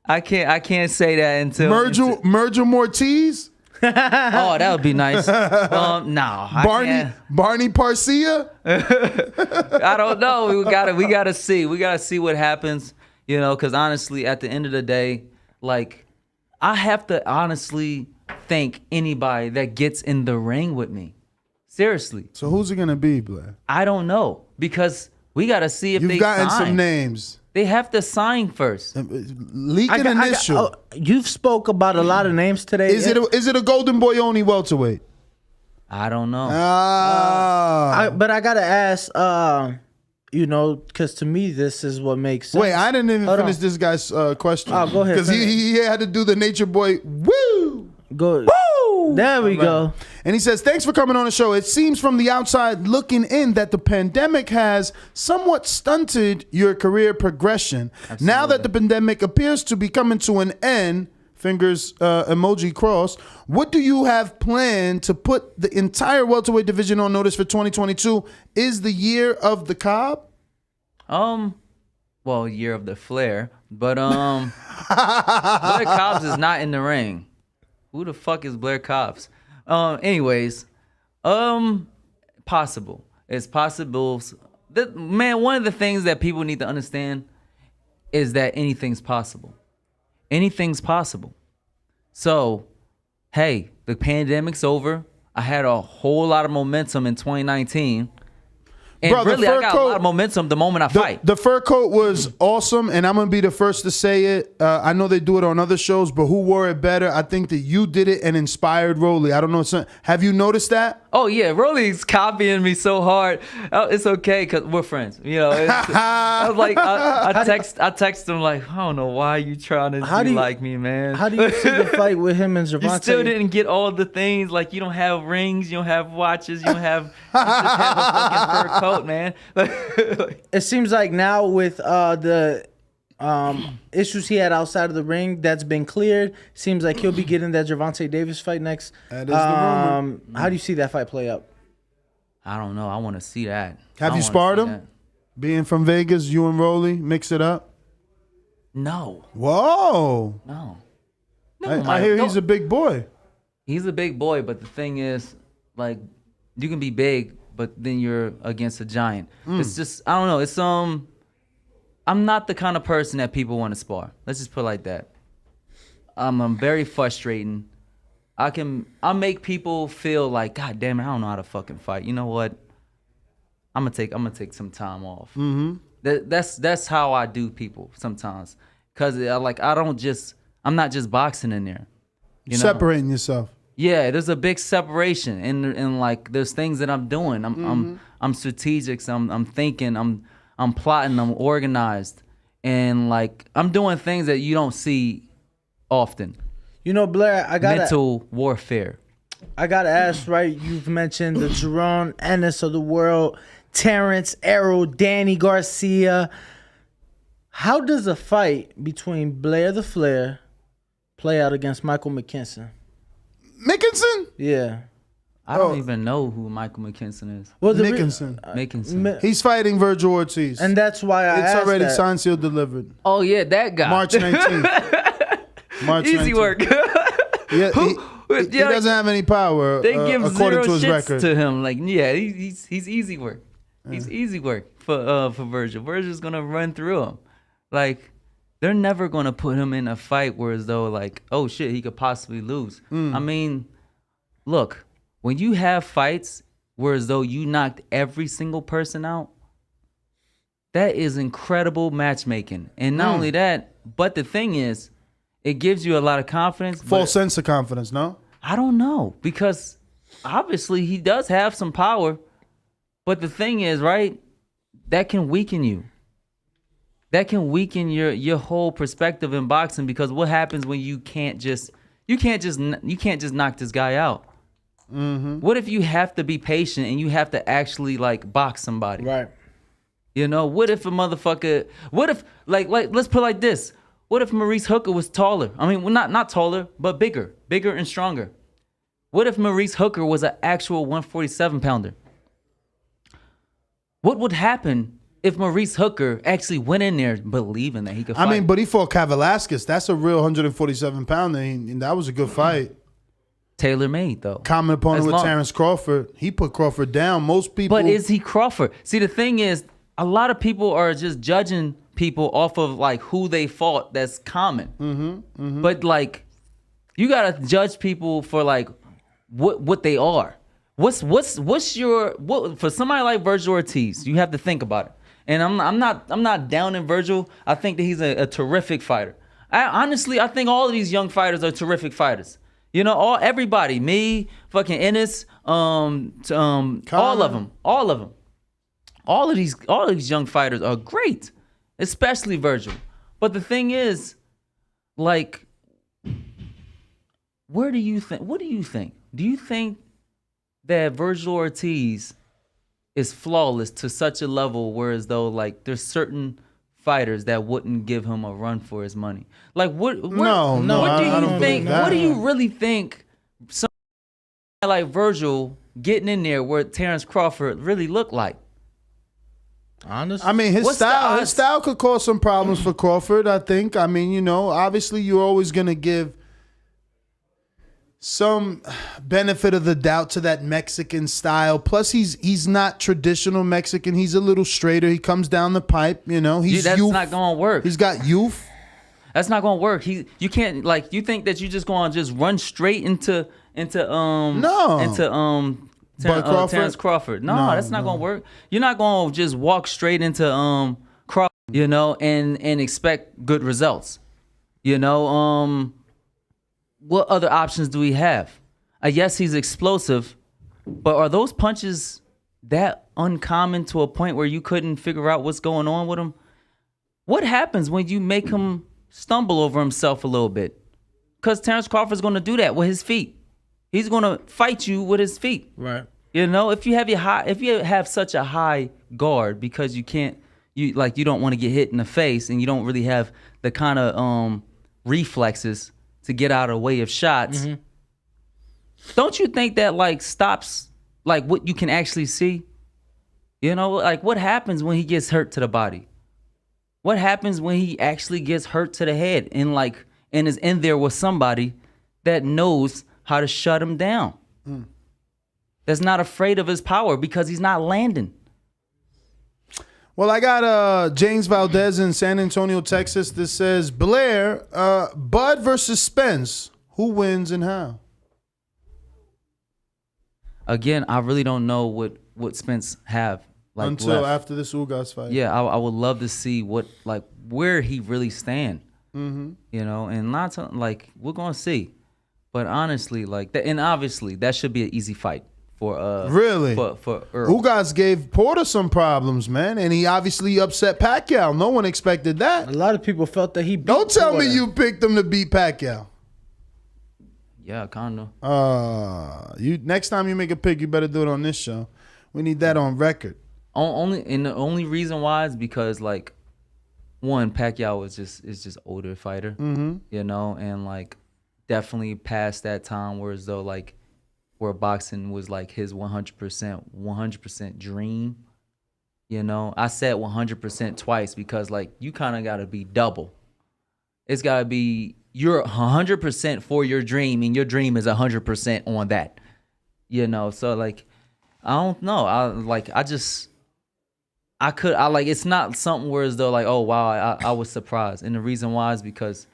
I can't say that until Merger Mortiz? Oh, that would be nice. No. Barney Parcia? I don't know. We gotta see. We gotta see what happens. Because honestly, at the end of the day, like, I have to honestly thank anybody that gets in the ring with me. Seriously. So who's it gonna be, Blair? I don't know, because we gotta see if You've they gotten sign. some names. They have to sign first. Leak an initial. You've spoke about a lot of names today. Is it a Golden Boy only welterweight? I don't know. But I gotta ask, because to me this is what makes sense. Wait, I didn't even finish this guy's question. Oh, go ahead. Because he had to do the Nature Boy. Woo! Go. Woo! There we go. And he says, thanks for coming on the show. It seems from the outside looking in that the pandemic has somewhat stunted your career progression. Absolutely. Now that the pandemic appears to be coming to an end, fingers emoji cross, what do you have planned to put the entire welterweight division on notice for 2022? Is the year of the Cobb? Well, year of the Flair, but Blair Cobbs is not in the ring. Who the fuck is Blair Cobbs? Anyways, possible. It's possible. Man, one of the things that people need to understand is that anything's possible. Anything's possible. So, hey, the pandemic's over. I had a whole lot of momentum in 2019. And bro, really, I got a lot of momentum the moment I fight. The fur coat was awesome, and I'm going to be the first to say it. I know they do it on other shows, but who wore it better? I think that you did it and inspired Rolly. I don't know. Have you noticed that? Oh, yeah. Rolly's copying me so hard. It's okay because we're friends. I was like, I text him like, I don't know why you trying to like me, man. How do you see the fight with him and Gervonta? You still didn't get all the things. Like, you don't have rings. You don't have watches. You just have a fucking fur coat, man. It seems like now with the issues he had outside of the ring, that's been cleared. Seems like he'll be getting that Gervonta Davis fight next. That is the rumor. How do you see that fight play out? I don't know. I want to see that. Have you sparred him? That. Being from Vegas, you and Rolly, mix it up? No. Whoa. No. I hear he's a big boy. He's a big boy, but the thing is, like, you can be big, but then you're against a giant. It's just, I don't know. It's I'm not the kind of person that people want to spar. Let's just put it like that. I'm very frustrating. I'll make people feel like, God damn it, I don't know how to fucking fight. You know what? I'm gonna take some time off. Mm-hmm. That's how I do people sometimes. Cause I'm not just boxing in there. Separating yourself. Yeah, there's a big separation, and like there's things that I'm doing. I'm I'm strategic. So I'm thinking. I'm plotting. I'm organized, and like I'm doing things that you don't see often. You know, Blair, I got mental warfare. I gotta ask, right? You've mentioned the Jaron, Ennis of the world, Terrence, Errol, Danny Garcia. How does a fight between Blair the Flair play out against Michael McKinson? Mickinson? Yeah. I don't even know who Michael McKinson is. Well, Mickinson. He's fighting Virgil Ortiz. And that's why I It's asked already that. signed, sealed, delivered. Oh, yeah, that guy. March 19th. March Easy 19th. work. Yeah, he doesn't have any power, They give according zero to his shits record. to him. Like, yeah, he's easy work. He's easy work for Virgil. Virgil's gonna run through him. Like, they're never gonna put him in a fight where as though like, oh shit, he could possibly lose. I mean, look, when you have fights where as though you knocked every single person out, that is incredible matchmaking. And not only that, but the thing is, it gives you a lot of confidence. False sense of confidence, no? I don't know, because obviously he does have some power, but the thing is, right, that can weaken you. That can weaken your whole perspective in boxing, because what happens when you can't just knock this guy out? Mm-hmm. What if you have to be patient and you have to actually like box somebody? Right. You know, what if a motherfucker? What if like let's put it like this? What if Maurice Hooker was taller? I mean, well, not taller, but bigger and stronger. What if Maurice Hooker was an actual 147 pounder? What would happen if Maurice Hooker actually went in there believing that he could fight? I mean, but he fought Kavalauskas. That's a real 147 pounder, and that was a good fight. Tailor-made, though. Common opponent with Terrence Crawford. He put Crawford down. Most people... But is he Crawford? See, the thing is, a lot of people are just judging people off of, like, who they fought. That's common. But, like, you got to judge people for, like, what they are. What's your... for somebody like Virgil Ortiz, you have to think about it. And I'm not down in Virgil. I think that he's a terrific fighter. Honestly, I think all of these young fighters are terrific fighters. You know, everybody, me, fucking Ennis, all of them. All of these young fighters are great, especially Virgil. But the thing is, like, what do you think? Do you think that Virgil Ortiz is flawless to such a level where as though like there's certain fighters that wouldn't give him a run for his money? Like what do you think? What do you really think somebody like Virgil getting in there where Terrence Crawford really looked like? Honestly, I mean, his style could cause some problems for Crawford, I think. I mean, you know, obviously you're always going to give some benefit of the doubt to that Mexican style. Plus, he's not traditional Mexican. He's a little straighter. He comes down the pipe, you know. That's not going to work. He's got youth. That's not going to work. You can't, like, you think that you just going to just run straight into Terrence Crawford. No, that's not going to work. You're not going to just walk straight into Crawford, you know, and expect good results. You know, what other options do we have? Yes, he's explosive, but are those punches that uncommon to a point where you couldn't figure out what's going on with him? What happens when you make him stumble over himself a little bit? Because Terrence Crawford's going to do that with his feet. He's going to fight you with his feet. Right. You know, if you have such a high guard because you don't want to get hit in the face and you don't really have the kind of reflexes to get out of the way of shots. Mm-hmm. Don't you think that like stops like what you can actually see? You know, like what happens when he gets hurt to the body? What happens when he actually gets hurt to the head and is in there with somebody that knows how to shut him down? That's not afraid of his power because he's not landing. Well, I got James Valdez in San Antonio, Texas. This says, Blair, Bud versus Spence. Who wins and how? Again, I really don't know what Spence have until left. After this Ugas fight. Yeah, I would love to see where he really stand. Mm-hmm. You know, and lots of we're gonna see. But honestly, and obviously that should be an easy fight really for Errol. Ugas gave Porter some problems, man, and he obviously upset Pacquiao. No one expected that. A lot of people felt that he beat Don't tell Porter. me you picked him to beat Pacquiao. Yeah, kinda. You next time you make a pick, you better do it on this show. We need that on record. The only reason why is because like, one, Pacquiao is just older fighter, you know, and like definitely past that time where as though like where boxing was like his 100% dream. You know, I said 100% twice because like you kind of got to be double. It's got to be you're 100% for your dream, and your dream is 100% on that. You know, so like I don't know. It's not something where as though like, oh wow, I was surprised. And the reason why is because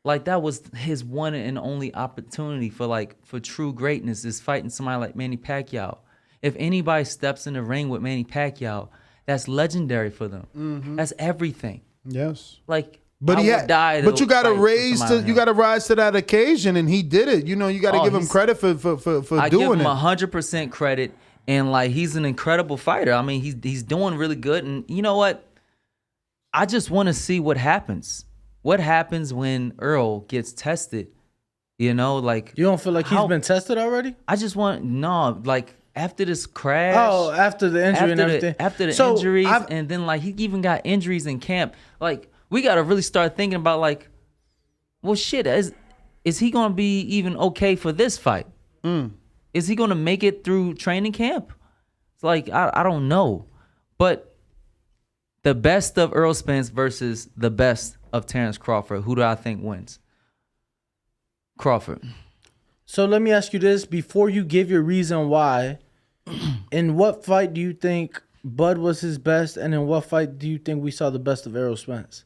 like that was his one and only opportunity for true greatness is fighting somebody like Manny Pacquiao. If anybody steps in the ring with Manny Pacquiao, that's legendary for them. That's everything. Yes. Like, but I he would die. But you got to you got to rise to that occasion, and he did it. You know, you got to give him credit for I doing give him it. 100% credit, and like he's an incredible fighter. I mean, he's doing really good, and you know what? I just want to see what happens. What happens when Errol gets tested? You know, like you don't feel like he's been tested already? I just want like after this crash. Oh, after the injury and everything. After the injuries, and then like he even got injuries in camp. Like we got to really start thinking about like, well, shit, is he gonna be even okay for this fight? Is he gonna make it through training camp? It's like I don't know, but the best of Errol Spence versus the best of Terrence Crawford. Who do I think wins? Crawford. So let me ask you this before you give your reason why. In what fight do you think Bud was his best, and in what fight do you think we saw the best of Errol Spence?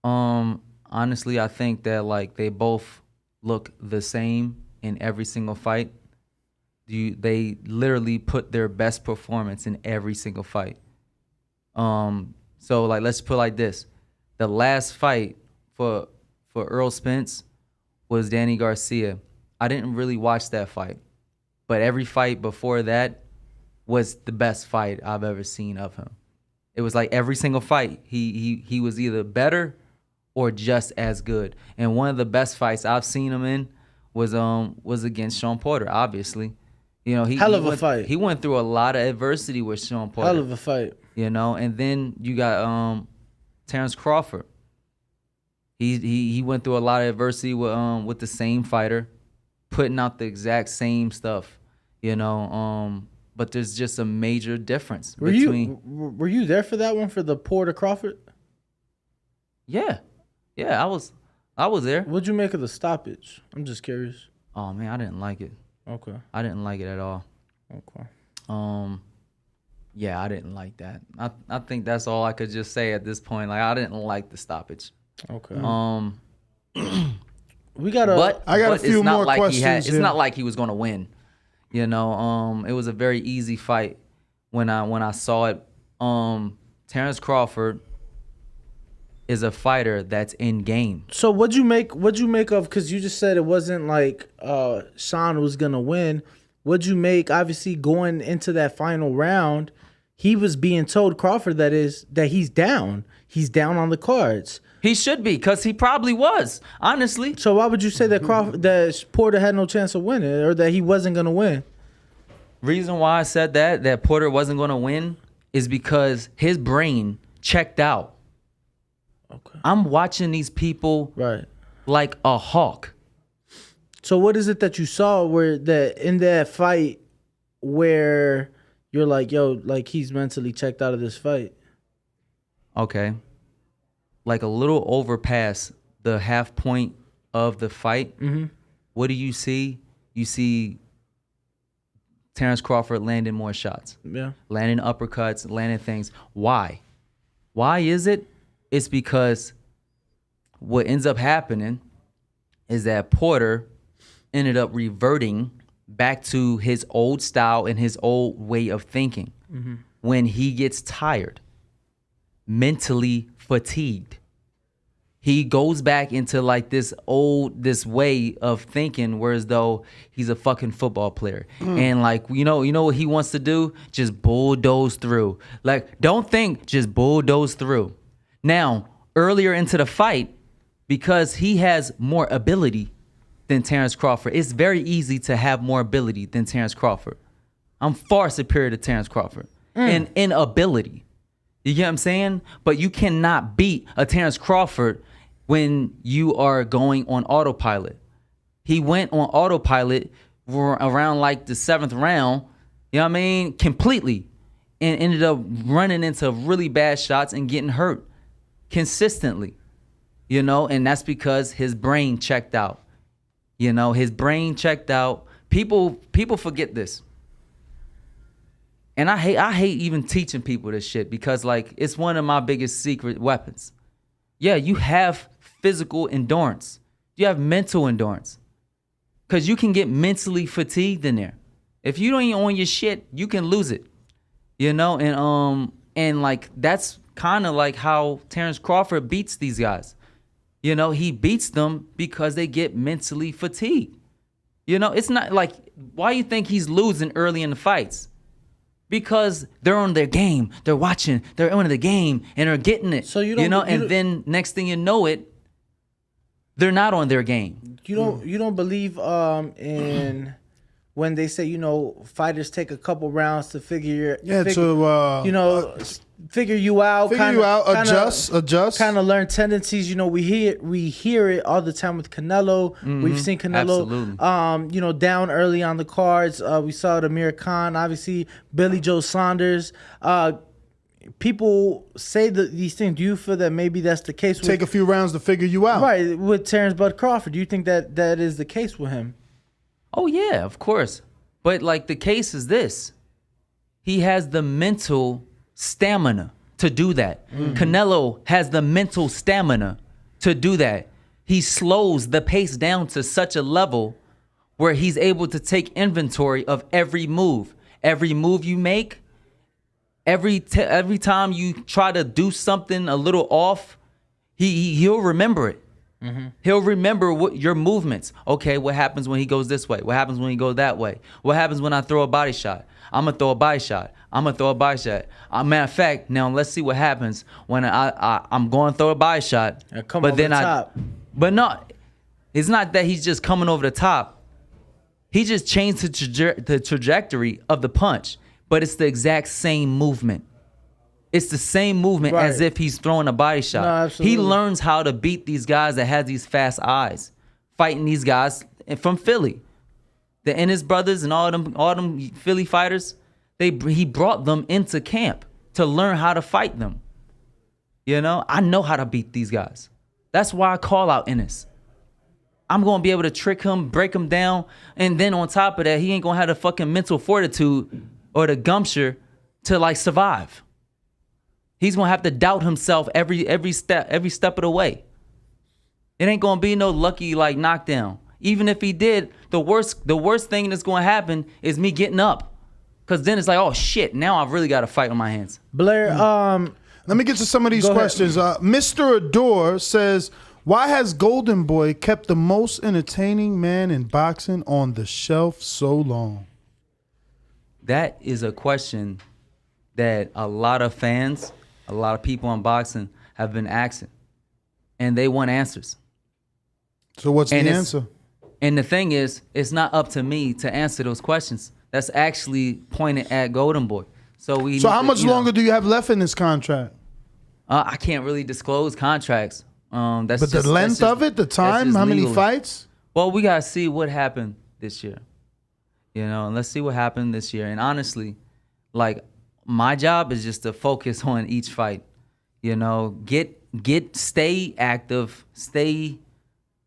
Honestly, I think that like they both look the same in every single fight. They literally put their best performance in every single fight. So like let's put it like this. The last fight for Errol Spence was Danny Garcia. I didn't really watch that fight, but every fight before that was the best fight I've ever seen of him. It was like every single fight he was either better or just as good. And one of the best fights I've seen him in was against Shawn Porter, obviously. You know, hell of a fight. He went through a lot of adversity with Shawn Porter. Hell of a fight. You know, and then you got Terrence Crawford. He went through a lot of adversity with the same fighter, putting out the exact same stuff. You know, but there's just a major difference were you there for that one, for the Porter Crawford? Yeah, I was there. What'd you make of the stoppage? I'm just curious. Oh man, I didn't like it. Okay. I didn't like it at all. Okay. Yeah, I didn't like that. I think that's all I could just say at this point. Like I didn't like the stoppage. Okay. I got a few more questions. It's not like he was gonna win. You know, it was a very easy fight when I saw it. Terrence Crawford is a fighter that's in game. So what'd you make of, because you just said it wasn't like Shawn was gonna win. What'd you make, obviously going into that final round, he was being told, Crawford that he's down. He's down on the cards. He should be, because he probably was, honestly. So why would you say that Porter had no chance of winning, or that he wasn't gonna win? Reason why I said that Porter wasn't gonna win is because his brain checked out. Okay. I'm watching these people like a hawk. So what is it that you saw in that fight where you're like, yo, like he's mentally checked out of this fight? Okay. Like a little over past the half point of the fight, what do you see? You see Terrence Crawford landing more shots. Yeah. Landing uppercuts, landing things. Why? Why is it? It's because what ends up happening is that Porter ended up reverting back to his old style and his old way of thinking. When he gets tired, mentally fatigued, he goes back into like this way of thinking, whereas though he's a fucking football player. And like, you know what he wants to do? Just bulldoze through. Like, don't think, just bulldoze through. Now, earlier into the fight, because he has more ability than Terrence Crawford, it's very easy to have more ability than Terrence Crawford. I'm far superior to Terrence Crawford in ability. You get what I'm saying? But you cannot beat a Terrence Crawford when you are going on autopilot. He went on autopilot around like the 7th round, you know what I mean, completely, and ended up running into really bad shots and getting hurt consistently, and that's because his brain checked out. His brain checked out. People forget this. And I hate even teaching people this shit because like it's one of my biggest secret weapons. Yeah, you have physical endurance. You have mental endurance. Cause you can get mentally fatigued in there. If you don't ain't on your shit, you can lose it. And like that's kind of like how Terrence Crawford beats these guys. He beats them because they get mentally fatigued. It's not like, why you think he's losing early in the fights? Because they're on their game, they're watching, they're on the game, and they're getting it. So then next thing you know it, they're not on their game. You don't believe in when they say fighters take a couple rounds to figure figure you out, adjust, kind of learn tendencies. We hear it all the time with Canelo. We've seen Canelo, down early on the cards. We saw it Amir Khan, obviously Billy Joe Saunders. People say these things. Do you feel that maybe that's the case? Take a few rounds to figure you out, right? With Terrence Bud Crawford, do you think that is the case with him? Oh yeah, of course. But like the case is this: he has the mental stamina to do that. Canelo has the mental stamina to do that. He slows the pace down to such a level where he's able to take inventory of every move. Every move you make, every time you try to do something a little off, he'll remember it. He'll remember your movements. Okay, what happens when he goes this way? What happens when he goes that way? What happens when I throw a body shot? I'm going to throw a body shot. I'm going to throw a body shot. Matter of fact, now let's see what happens when I'm going to throw a body shot. But no, it's not that he's just coming over the top. He just changed the trajectory of the punch, but it's the exact same movement. It's the same movement as if he's throwing a body shot. No, absolutely. He learns how to beat these guys that have these fast eyes, fighting these guys from Philly. The Ennis brothers and all them Philly fighters, he brought them into camp to learn how to fight them. I know how to beat these guys. That's why I call out Ennis. I'm going to be able to trick him, break him down, and then on top of that, he ain't going to have the fucking mental fortitude or the gumption to like survive. He's going to have to doubt himself every step of the way. It ain't going to be no lucky like knockdown. Even if he did, the worst thing that's going to happen is me getting up. Because then it's like, oh shit, now I've really got to fight on my hands. Blair, let me get to some of these questions. Mr. Adore says, why has Golden Boy kept the most entertaining man in boxing on the shelf so long? That is a question that a lot of fans, a lot of people in boxing have been asking. And they want answers. So what's the answer? And the thing is, it's not up to me to answer those questions. That's actually pointed at Golden Boy. So how much longer do you have left in this contract? I can't really disclose contracts. But the length of it, the time, how many fights? Well, we gotta see what happened this year. And let's see what happened this year. And honestly, like my job is just to focus on each fight. Stay active, stay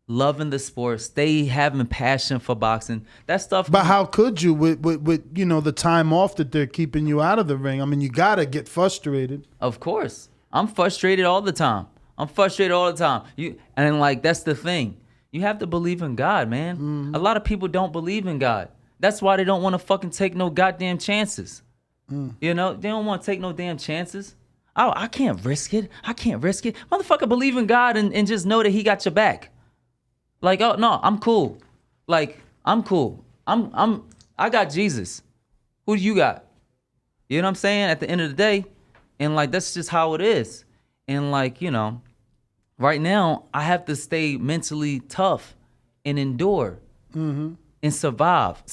loving the sport, stay having passion for boxing. That stuff. But how could you with the time off that they're keeping you out of the ring? I mean, you gotta get frustrated. Of course, I'm frustrated all the time. And like that's the thing. You have to believe in God, man. Mm-hmm. A lot of people don't believe in God. That's why they don't want to fucking take no goddamn chances. They don't want to take no damn chances. I can't risk it. I can't risk it. Motherfucker, believe in God and just know that he got your back. Like, oh no, I'm cool. Like, I'm cool. I got Jesus. Who do you got? You know what I'm saying? At the end of the day, and like that's just how it is. And like, you know, right now I have to stay mentally tough and endure and survive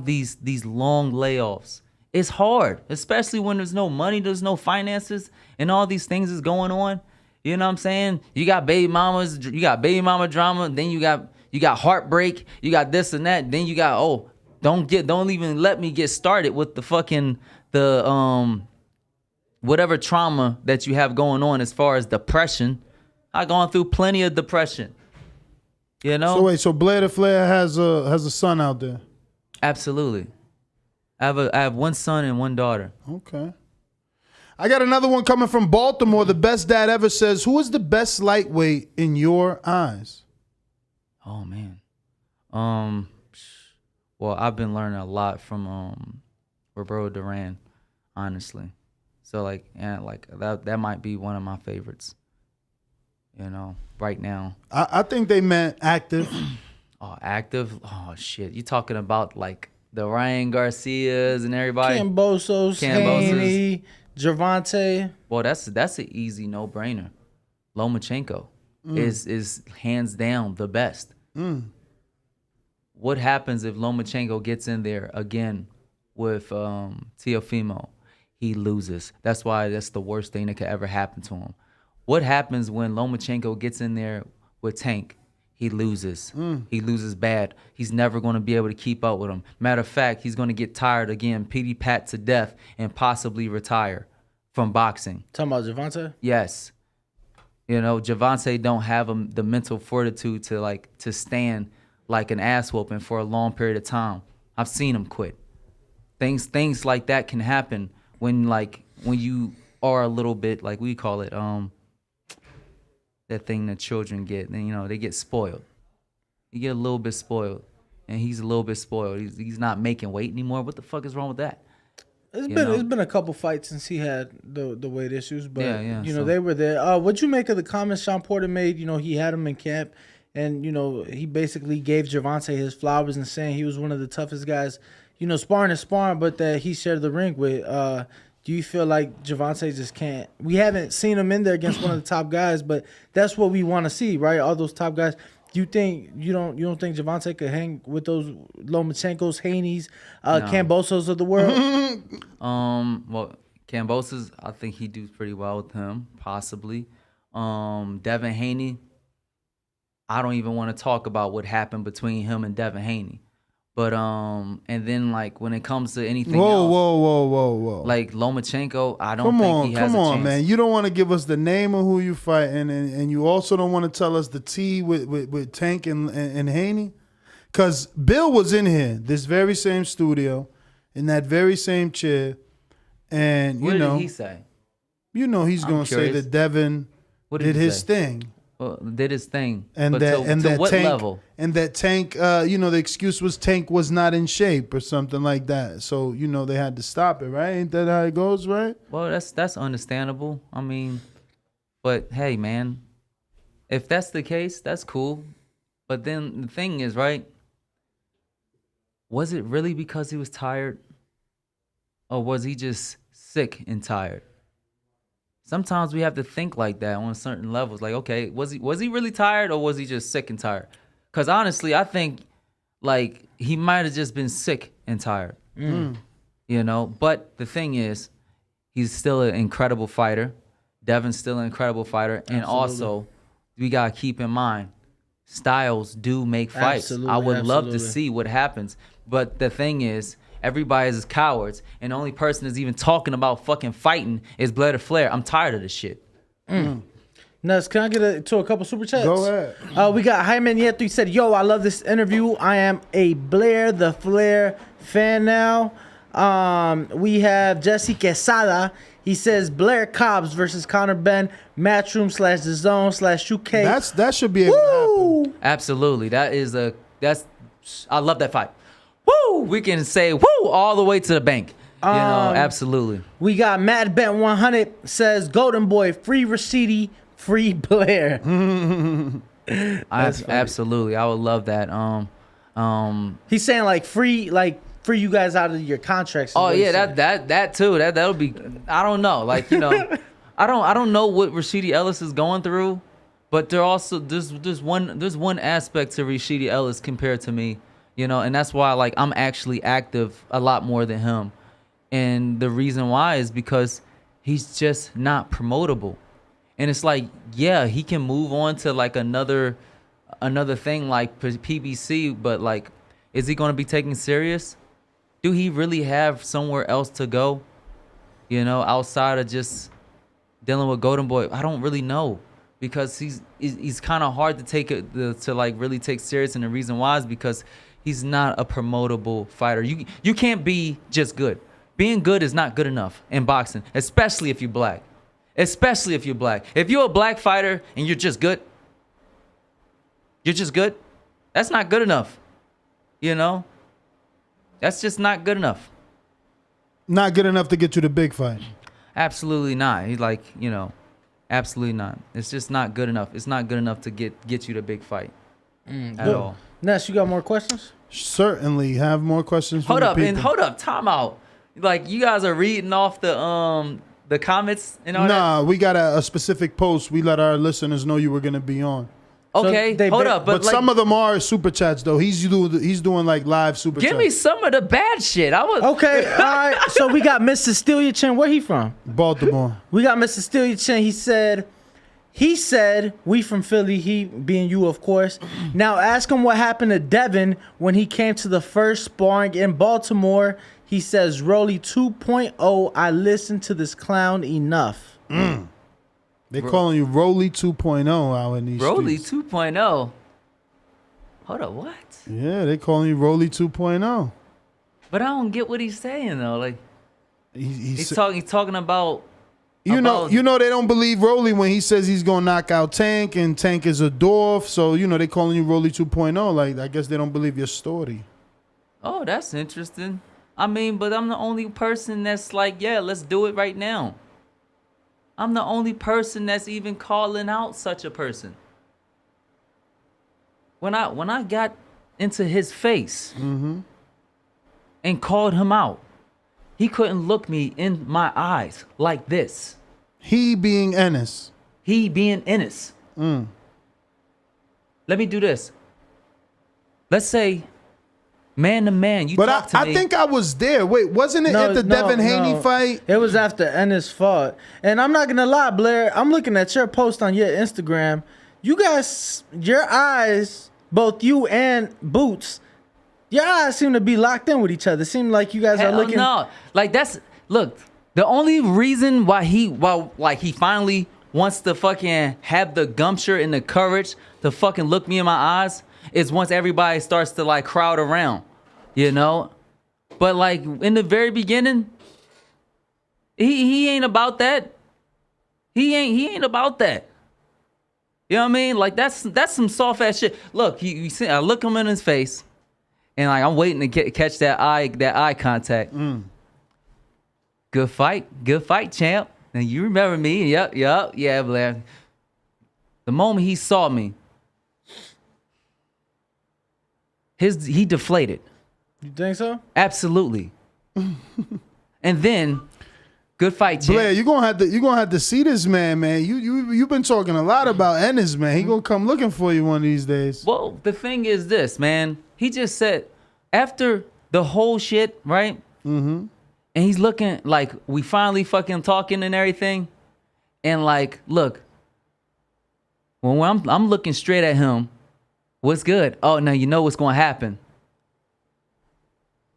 these long layoffs. It's hard, especially when there's no money, there's no finances, and all these things is going on. You know what I'm saying? You got baby mamas, you got baby mama drama, then you got heartbreak, you got this and that, then you got don't even let me get started with the whatever trauma that you have going on as far as depression. I've gone through plenty of depression. You know? So wait, so Blair the Flair has a son out there? Absolutely. I have one son and one daughter. Okay. I got another one coming from Baltimore. The best dad ever says, who is the best lightweight in your eyes? Oh man. Well, I've been learning a lot from Roberto Duran, honestly. So that might be one of my favorites. You know, right now. I think they meant active. Oh, active? Oh shit. You talking about like the Ryan Garcias and everybody? Cambosos, Haney, Gervonta. Well, that's an easy no-brainer. Lomachenko is hands down the best. What happens if Lomachenko gets in there again with Teofimo? He loses. That's why that's the worst thing that could ever happen to him. What happens when Lomachenko gets in there with Tank? He loses. He loses bad. He's never going to be able to keep up with him. Matter of fact, he's going to get tired again, pity pat to death, and possibly retire from boxing. Talking about Gervonta? Yes. You know, Gervonta don't have the mental fortitude to stand like an ass whooping for a long period of time. I've seen him quit. Things like that can happen when you are a little bit, like we call it, that thing that children get. You know, they get spoiled. You get a little bit spoiled, and he's a little bit spoiled. He's not making weight anymore. What the fuck is wrong with that? It's been a couple fights since he had the weight issues, but yeah, so they were there. What'd you make of the comments Shawn Porter made? You know, he had him in camp, and you know he basically gave Gervonta his flowers and saying he was one of the toughest guys. You know, sparring is sparring, but that he shared the ring with. Do you feel like Gervonta just can't? We haven't seen him in there against one of the top guys, but that's what we want to see, right? All those top guys. Do you think you don't think Gervonta could hang with those Lomachenkos, Haney's, Cambosos of the world? Well, Cambosos, I think he do pretty well with him, possibly. Devin Haney, I don't even want to talk about what happened between him and Devin Haney. But and then like when it comes to anything else, whoa. Like Lomachenko, I don't think he has a chance. Come on, man. You don't want to give us the name of who you fighting, and you also don't want to tell us the T with Tank and Haney, because Bill was in here, this very same studio, in that very same chair, and what did he say? You know he's gonna say that Devin did his thing. Well, did his thing, and but to what Tank, level? And that Tank, the excuse was Tank was not in shape or something like that. So they had to stop it, right? Ain't that how it goes, right? Well, that's understandable. I mean, but hey, man, if that's the case, that's cool. But then the thing is, right? Was it really because he was tired, or was he just sick and tired? Sometimes we have to think like that on certain levels. Like, okay, was he really tired, or was he just sick and tired? Because honestly, I think like he might have just been sick and tired. But the thing is, he's still an incredible fighter. Devin's still an incredible fighter. And also, we got to keep in mind, styles do make fights. I would love to see what happens. But the thing is, everybody is cowards, and the only person that's even talking about fucking fighting is Blair the Flair. I'm tired of this shit. Nuts, can I get to a couple super chats? Go ahead. We got Jaime Nieto. He said, "Yo, I love this interview. I am a Blair the Flair fan now." We have Jesse Quesada. He says Blair Cobbs versus Conor Benn, Matchroom / The Zone / UK. That should be able to happen. Absolutely. I love that fight. Woo! We can say woo all the way to the bank. Absolutely. We got Matt Bent 100 says Golden Boy, free Rashidi, free Blair. Absolutely. I would love that. He's saying like free you guys out of your contracts. Oh yeah, that too. That'll be. I don't know. Like I don't know what Rashidi Ellis is going through, but there's one aspect to Rashidi Ellis compared to me, and that's why like I'm actually active a lot more than him, and the reason why is because he's just not promotable, and it's like he can move on to like another thing like PBC, but like is he going to be taken serious? Do he really have somewhere else to go, outside of just dealing with Golden Boy? I don't really know, because he's kind of hard to take to like really take serious, and the reason why is because he's not a promotable fighter. You can't be just good. Being good is not good enough in boxing, especially if you're black. If you're a black fighter and you're just good, that's not good enough. That's just not good enough. Not good enough to get you the big fight. Absolutely not. He's like, absolutely not. It's just not good enough. It's not good enough to get you the big fight at all. Ness, you got more questions? Certainly have more questions. Hold up, time out. Like you guys are reading off the comments and all that? Nah, we got a specific post. We let our listeners know you were gonna be on. Okay, so hold up, but like, some of them are super chats though. He's doing like live super chats. Give me some of the bad shit. Okay, all right. So we got Mr. Stelia Chin. Where he from? Baltimore. We got Mr. Stelia Chin. He said we from Philly. He being you, of course. Now ask him what happened to Devin when he came to the first sparring in Baltimore. He says Rolly 2.0. I listened to this clown enough. They calling you Rolly 2.0 out in these Rolly streets. 2.0. Hold up, what? Yeah, they calling you Rolly 2.0. But I don't get what he's saying though. Like he's talking about. You know they don't believe Rolly when he says he's gonna knock out Tank, and Tank is a dwarf. So they calling you Rolly 2.0. Like I guess they don't believe your story. Oh, that's interesting. I mean, but I'm the only person that's like, yeah, let's do it right now. I'm the only person that's even calling out such a person. When I got into his face and called him out, he couldn't look me in my eyes like this. He being Ennis. Let me do this. Let's say man to man, you talk to me. I think I was there. Wait, wasn't it at the Devin Haney fight? It was after Ennis fought. And I'm not going to lie, Blair, I'm looking at your post on your Instagram. You guys, your eyes, both you and Boots, your eyes seem to be locked in with each other. It seems like you guys are looking. No, like look, the only reason why he finally wants to fucking have the gumpture and the courage to fucking look me in my eyes is once everybody starts to like crowd around, But like in the very beginning, he ain't about that. He ain't about that. You know what I mean? Like that's some soft ass shit. Look, you see, I look him in his face, and like I'm waiting to catch that eye contact. Good fight, champ. And you remember me? Yep, yeah, Blair. The moment he saw me. He deflated. You think so? Absolutely. And then, good fight, champ. Blair, you're gonna have to see this man. You've been talking a lot about Ennis, man. He gonna come looking for you one of these days. Well, the thing is this, man. He just said after the whole shit, right? Mm-hmm. And he's looking like we finally fucking talking and everything, and like, look, when I'm looking straight at him. What's good? Oh, now you know what's going to happen.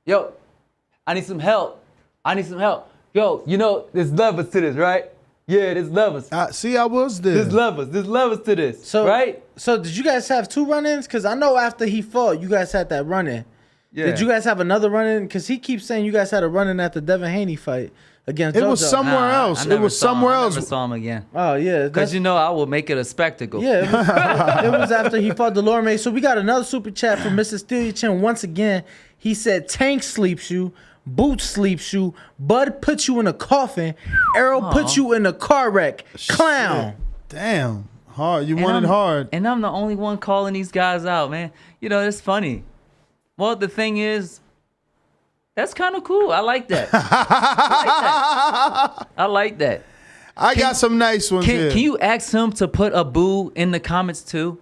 Yo, I need some help. Yo, there's levels to this, right? Yeah, there's levels. See, I was there. There's levels to this, right? So did you guys have two run-ins? Because I know after he fought, you guys had that run-in. Yeah. Did you guys have another run-in? Because he keeps saying you guys had a run-in at the Devin Haney fight against JoJo. It was somewhere else. It was somewhere else. I never saw him again. Oh, yeah. Because I will make it a spectacle. Yeah, it was after he fought Delorme. So we got another super chat from Mr. Stelia Chin. Once again, he said, Tank sleeps you. Boots sleeps you. Bud puts you in a coffin. Errol puts you in a car wreck. Clown. Shit. Damn. Hard. You wanted hard. And I'm the only one calling these guys out, man. You know, it's funny. Well, the thing is, that's kind of cool. I like that. I like that. I got some nice ones here. Can you ask him to put a boo in the comments too?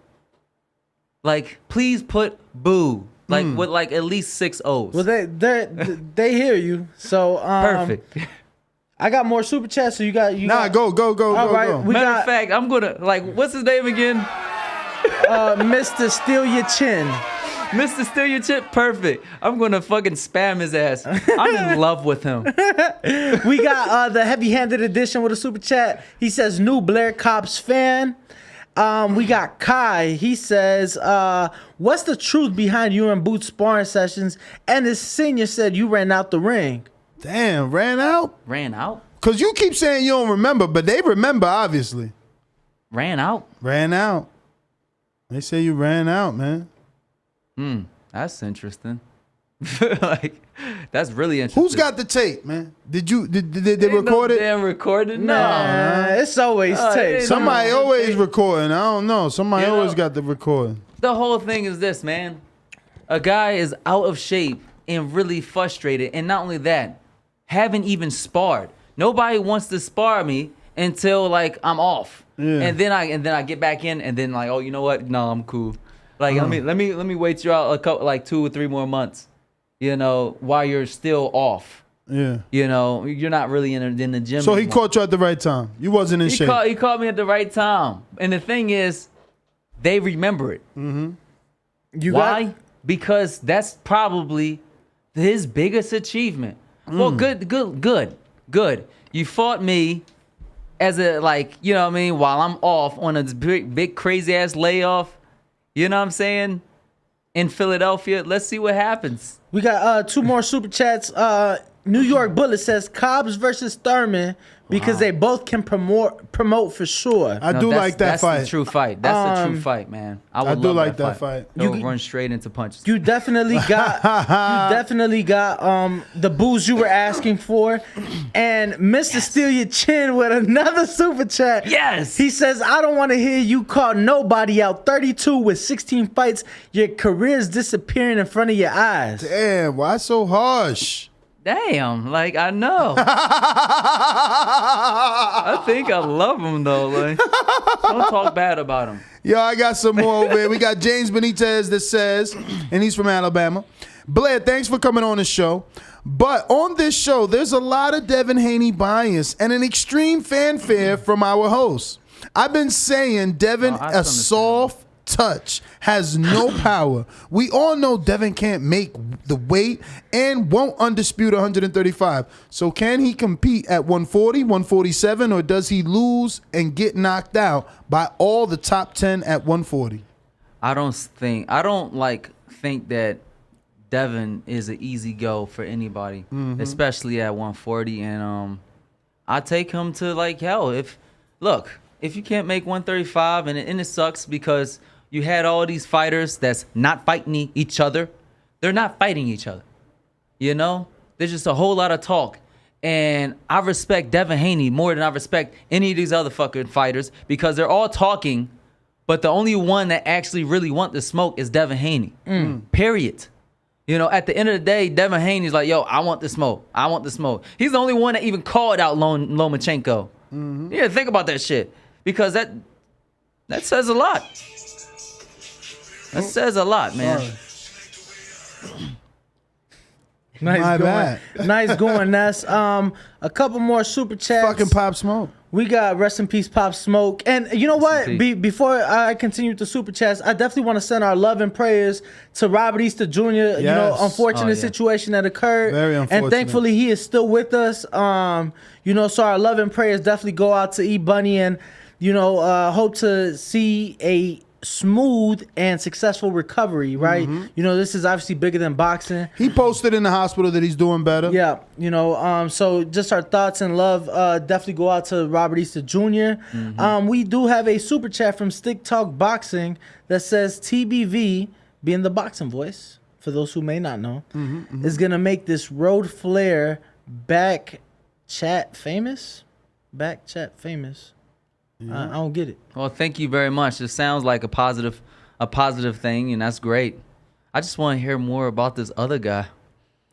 Like, please put boo. Like with like at least 6 O's. Well, they hear you. So perfect. I got more super chats. So you got go. All right, go. Matter of fact, I'm gonna what's his name again? Mr. Steal Your Chin. Mr. Steal Your Chin. Perfect. I'm gonna fucking spam his ass. I'm in love with him. We got the heavy-handed edition with a super chat. He says new Blair Cops fan. We got Kai. He says, what's the truth behind you and Boots sparring sessions? And his senior said you ran out the ring. Damn, ran out? Ran out? Because you keep saying you don't remember, but they remember, obviously. Ran out? Ran out. They say you ran out, man. That's interesting. That's really interesting. Who's got the tape, man? Did they record it? Damn recorded? No. It's always tape. Somebody always recording. I don't know. Somebody always got the recording. The whole thing is this, man. A guy is out of shape and really frustrated. And not only that, haven't even sparred. Nobody wants to spar me until like I'm off. Yeah. And then I get back in and then like, oh, you know what? No, I'm cool. Like let me wait you out a couple, like 2 or 3 more months. You know, while you're still off. Yeah. You know, you're not really in the gym. So anymore. he caught you at the right time. You wasn't in shape. He caught me at the right time. And the thing is, they remember it. Mm-hmm. Why? Because that's probably his biggest achievement. Well, good. You fought me as a, like, you know what I mean, while I'm off on a big crazy ass layoff. You know what I'm saying? In Philadelphia. Let's see what happens. We got 2 more super chats. New York Bullet says Cobbs versus Thurman because they both can promote for sure. I do like that fight. That's the true fight. That's the true fight, man. I do like that fight. He'll run straight into punches. You definitely got the booze you were asking for. And Mr. Steal Your Chin with another super chat. Yes. He says, I don't want to hear you call nobody out. 32 with 16 fights. Your career's disappearing in front of your eyes. Damn, why so harsh? Damn, like I know. I think I love him though. Like, don't talk bad about him. Yo, I got some more over here. We got James Benitez that says, and he's from Alabama. Blair, thanks for coming on the show. But on this show, there's a lot of Devin Haney bias and an extreme fanfare from our hosts. I've been saying Devin a soft touch, has no power. We all know Devin can't make the weight and won't undispute 135. So can he compete at 140, 147, or does he lose and get knocked out by all the top 10 at 140? I don't think that Devin is an easy go for anybody, especially at 140. And I take him to like hell. If you can't make 135, and it sucks because you had all these fighters that's not fighting each other. They're not fighting each other. You know? There's just a whole lot of talk. And I respect Devin Haney more than I respect any of these other fucking fighters because they're all talking, but the only one that actually really want the smoke is Devin Haney. Period. You know, at the end of the day, Devin Haney's like, yo, I want the smoke. I want the smoke. He's the only one that even called out Lomachenko. Yeah, think about that shit. Because that says a lot. That says a lot, man. Nice going, Ness. A couple more super chats. Fucking Pop Smoke. We got rest in peace, Pop Smoke. And you know what? Before I continue with the super chats, I definitely want to send our love and prayers to Robert Easter Jr. Yes. You know, unfortunate situation that occurred. Very unfortunate. And thankfully he is still with us. You know, so our love and prayers definitely go out to E Bunny, and you know, hope to see a smooth and successful recovery, right? You know, this is obviously bigger than boxing. He posted in the hospital that he's doing better. Yeah, you know, so just our thoughts and love definitely go out to Robert Easter Jr. We do have a super chat from Stick Talk Boxing that says TBV, being the boxing voice, for those who may not know, is going to make this Road Flair back chat famous. Back chat famous. I don't get it. Well, thank you very much. It sounds like a positive thing, and that's great. I just want to hear more about this other guy.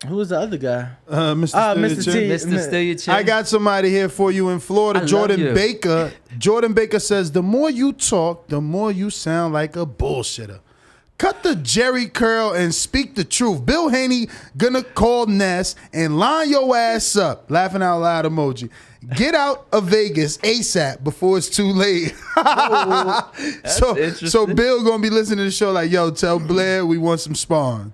Who is the other guy? Mr. T. Mr. Steal Your Chin. I got somebody here for you in Florida. Jordan Baker. Jordan Baker says, the more you talk, the more you sound like a bullshitter. Cut the Jerry curl and speak the truth. Bill Haney gonna call Ness and line your ass up. Laughing out loud emoji. Get out of Vegas ASAP before it's too late. So Bill gonna be listening to the show like, yo, tell Blair we want some sparring.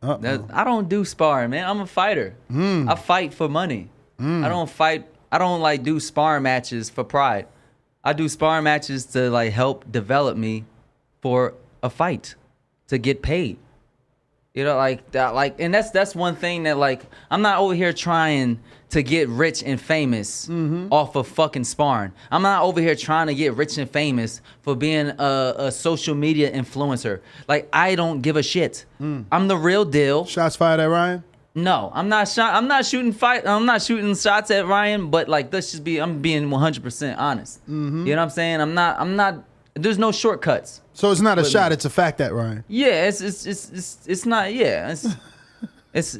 I don't do sparring, man. I'm a fighter. I fight for money. I don't like do sparring matches for pride. I do sparring matches to like help develop me for a fight, to get paid. You know, like that, like, and that's one thing that, like, I'm not over here trying to get rich and famous off of fucking sparring. I'm not over here trying to get rich and famous for being a social media influencer. Like, I don't give a shit. I'm the real deal. Shots fired at Ryan? No, I'm not shooting shots at Ryan, but like, I'm being 100% honest. You know what I'm saying? I'm not. There's no shortcuts. So it's not a shot; it's a fact at Ryan. Yeah, it's not. Yeah,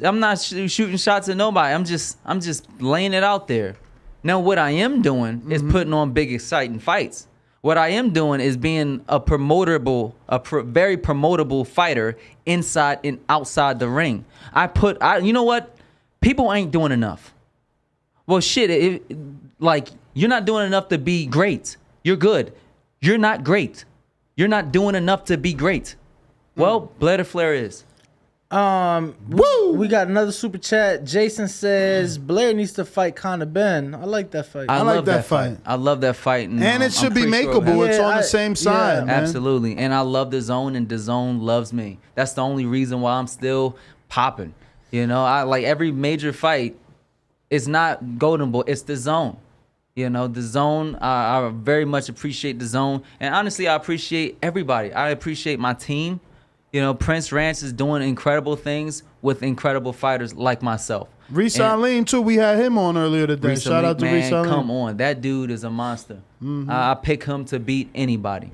I'm not shooting shots at nobody. I'm just laying it out there. Now, what I am doing is putting on big, exciting fights. What I am doing is being a very promotable fighter inside and outside the ring. You know what? People ain't doing enough. Well, shit. Like, you're not doing enough to be great. You're good. You're not great. You're not doing enough to be great. Well, Blair Flair is. Woo! We got another super chat. Jason says Blair needs to fight Conor Benn. I like that fight. I love that fight. I love that fight. And it should be makeable. It's on the same side, man. Absolutely. And I love the zone, and the zone loves me. That's the only reason why I'm still popping. You know, I like every major fight. It's not Golden Boy. It's the zone. You know, the zone, I very much appreciate the zone. And honestly, I appreciate everybody. I appreciate my team. You know, Prince Ranch is doing incredible things with incredible fighters like myself. Reese Arleen, too. We had him on earlier today. Shout out to Reese Arleen. Come on. That dude is a monster. I pick him to beat anybody.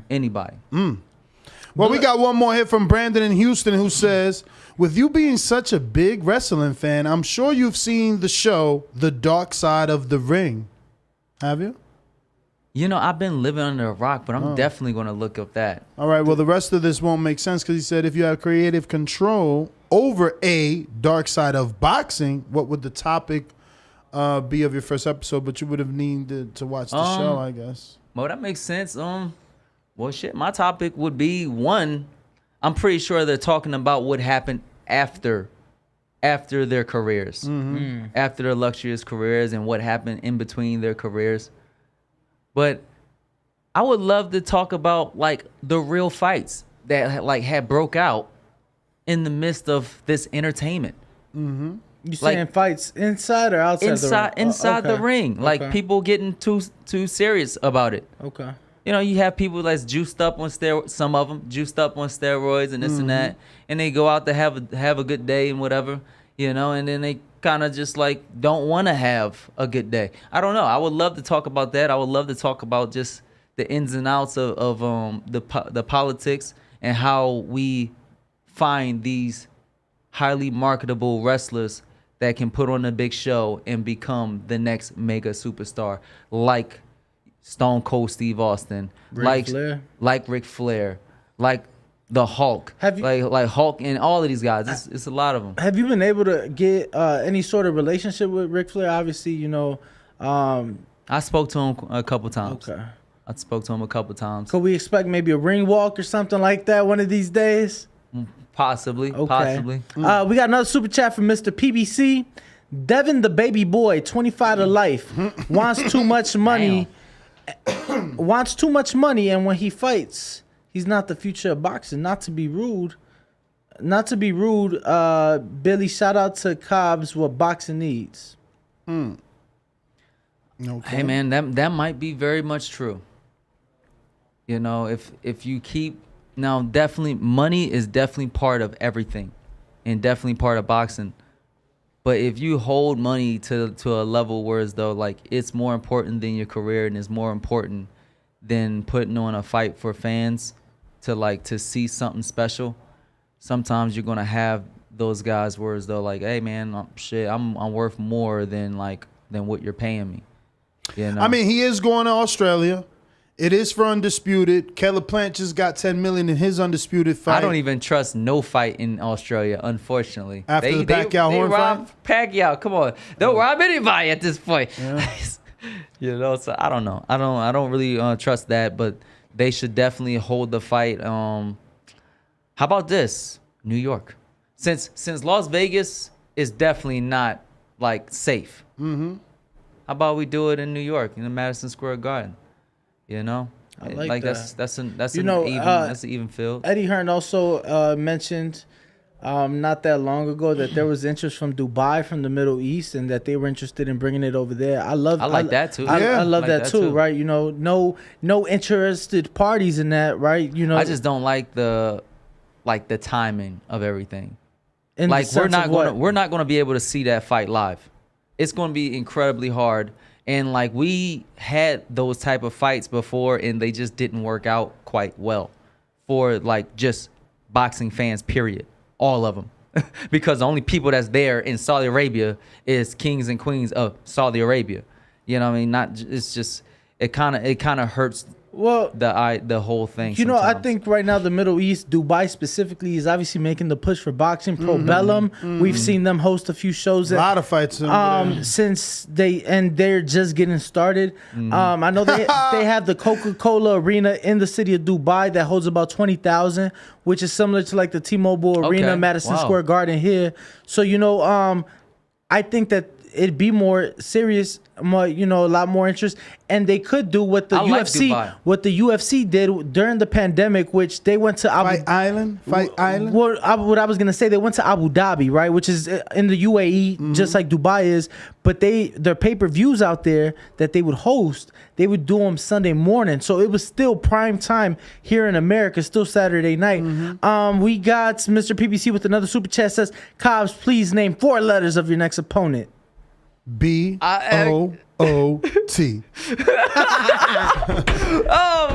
Anybody. Well, we got one more here from Brandon in Houston who says, with you being such a big wrestling fan, I'm sure you've seen the show The Dark Side of the Ring. Have you? You know, I've been living under a rock, but I'm definitely going to look up that. All right, well, the rest of this won't make sense because he said if you have creative control over a dark side of boxing, what would the topic be of your first episode? But you would have needed to watch the show, I guess. Well, that makes sense. Well, shit, my topic would be one. I'm pretty sure they're talking about what happened after their careers, after their luxurious careers, and what happened in between their careers. But I would love to talk about like the real fights that like had broke out in the midst of this entertainment. You saying fights inside or outside the ring? Inside the ring. Like people getting too serious about it. Okay. You know, you have people that's juiced up on steroids, some of them juiced up on steroids and this and that, and they go out to have a good day and whatever, you know, and then they kind of just like don't want to have a good day. I don't know. I would love to talk about that. I would love to talk about just the ins and outs of the politics and how we find these highly marketable wrestlers that can put on a big show and become the next mega superstar, like Stone Cold Steve Austin, like Ric Flair, like the Hulk, like Hulk, and all of these guys. It's a lot of them. Have you been able to get any sort of relationship with Ric Flair? Obviously, you know. I spoke to him a couple times. Okay. I spoke to him a couple times. Could we expect maybe a ring walk or something like that one of these days? Possibly. Okay. Possibly. We got another super chat from Mr. PBC. Devin the baby boy, 25 to life, wants too much money. Wants too much money, and when he fights, he's not the future of boxing. Not to be rude. Billy, shout out to Cobbs. What boxing needs. Okay. Hey man, that might be very much true. You know, if you keep Now, definitely, money is definitely part of everything, and definitely part of boxing. But if you hold money to a level where as though like it's more important than your career and it's more important than putting on a fight for fans to see something special, sometimes you're gonna have those guys where as though like, hey man, I'm worth more than what you're paying me. You know? I mean, he is going to Australia. It is for Undisputed. Caleb Plant just got $10 million in his Undisputed fight. I don't even trust no fight in Australia, unfortunately. After the Pacquiao Horn fight? Pacquiao, come on. Don't rob anybody at this point. Yeah. You know, so I don't know. I don't really trust that, but they should definitely hold the fight. How about this? New York. Since Las Vegas is definitely not like safe. Mm-hmm. How about we do it in New York, in the Madison Square Garden? You know, I like that. That's an even field. Eddie Hearn also mentioned not that long ago that there was interest from Dubai, from the Middle East, and that they were interested in bringing it over there. I like that too. I love that too. Right? You know, no interested parties in that. Right? You know, I just don't like the timing of everything. Like we're not gonna be able to see that fight live. It's gonna be incredibly hard. And like we had those type of fights before, and they just didn't work out quite well for like just boxing fans. Period, all of them, because the only people that's there in Saudi Arabia is kings and queens of Saudi Arabia. You know what I mean? It's just it kind of hurts. Well, the whole thing. You know, sometimes. I think right now the Middle East, Dubai specifically, is obviously making the push for boxing. Pro Bellum, we've seen them host a few shows. A lot of fights. Since they're just getting started. I know they have the Coca-Cola Arena in the city of Dubai that holds about 20,000, which is similar to like the T-Mobile Arena, Madison Square Garden here. So you know, I think that it'd be more serious, more, you know, a lot more interest, and they could do what the UFC did during the pandemic, which they went to Fight Island. What I was gonna say, they went to Abu Dhabi, right, which is in the UAE, just like Dubai is. But their pay-per-views out there that they would host, they would do them Sunday morning, so it was still prime time here in America, still Saturday night. We got Mr. PPC with another super chat. Says, Cobbs, please name 4 letters of your next opponent. BOOT. Oh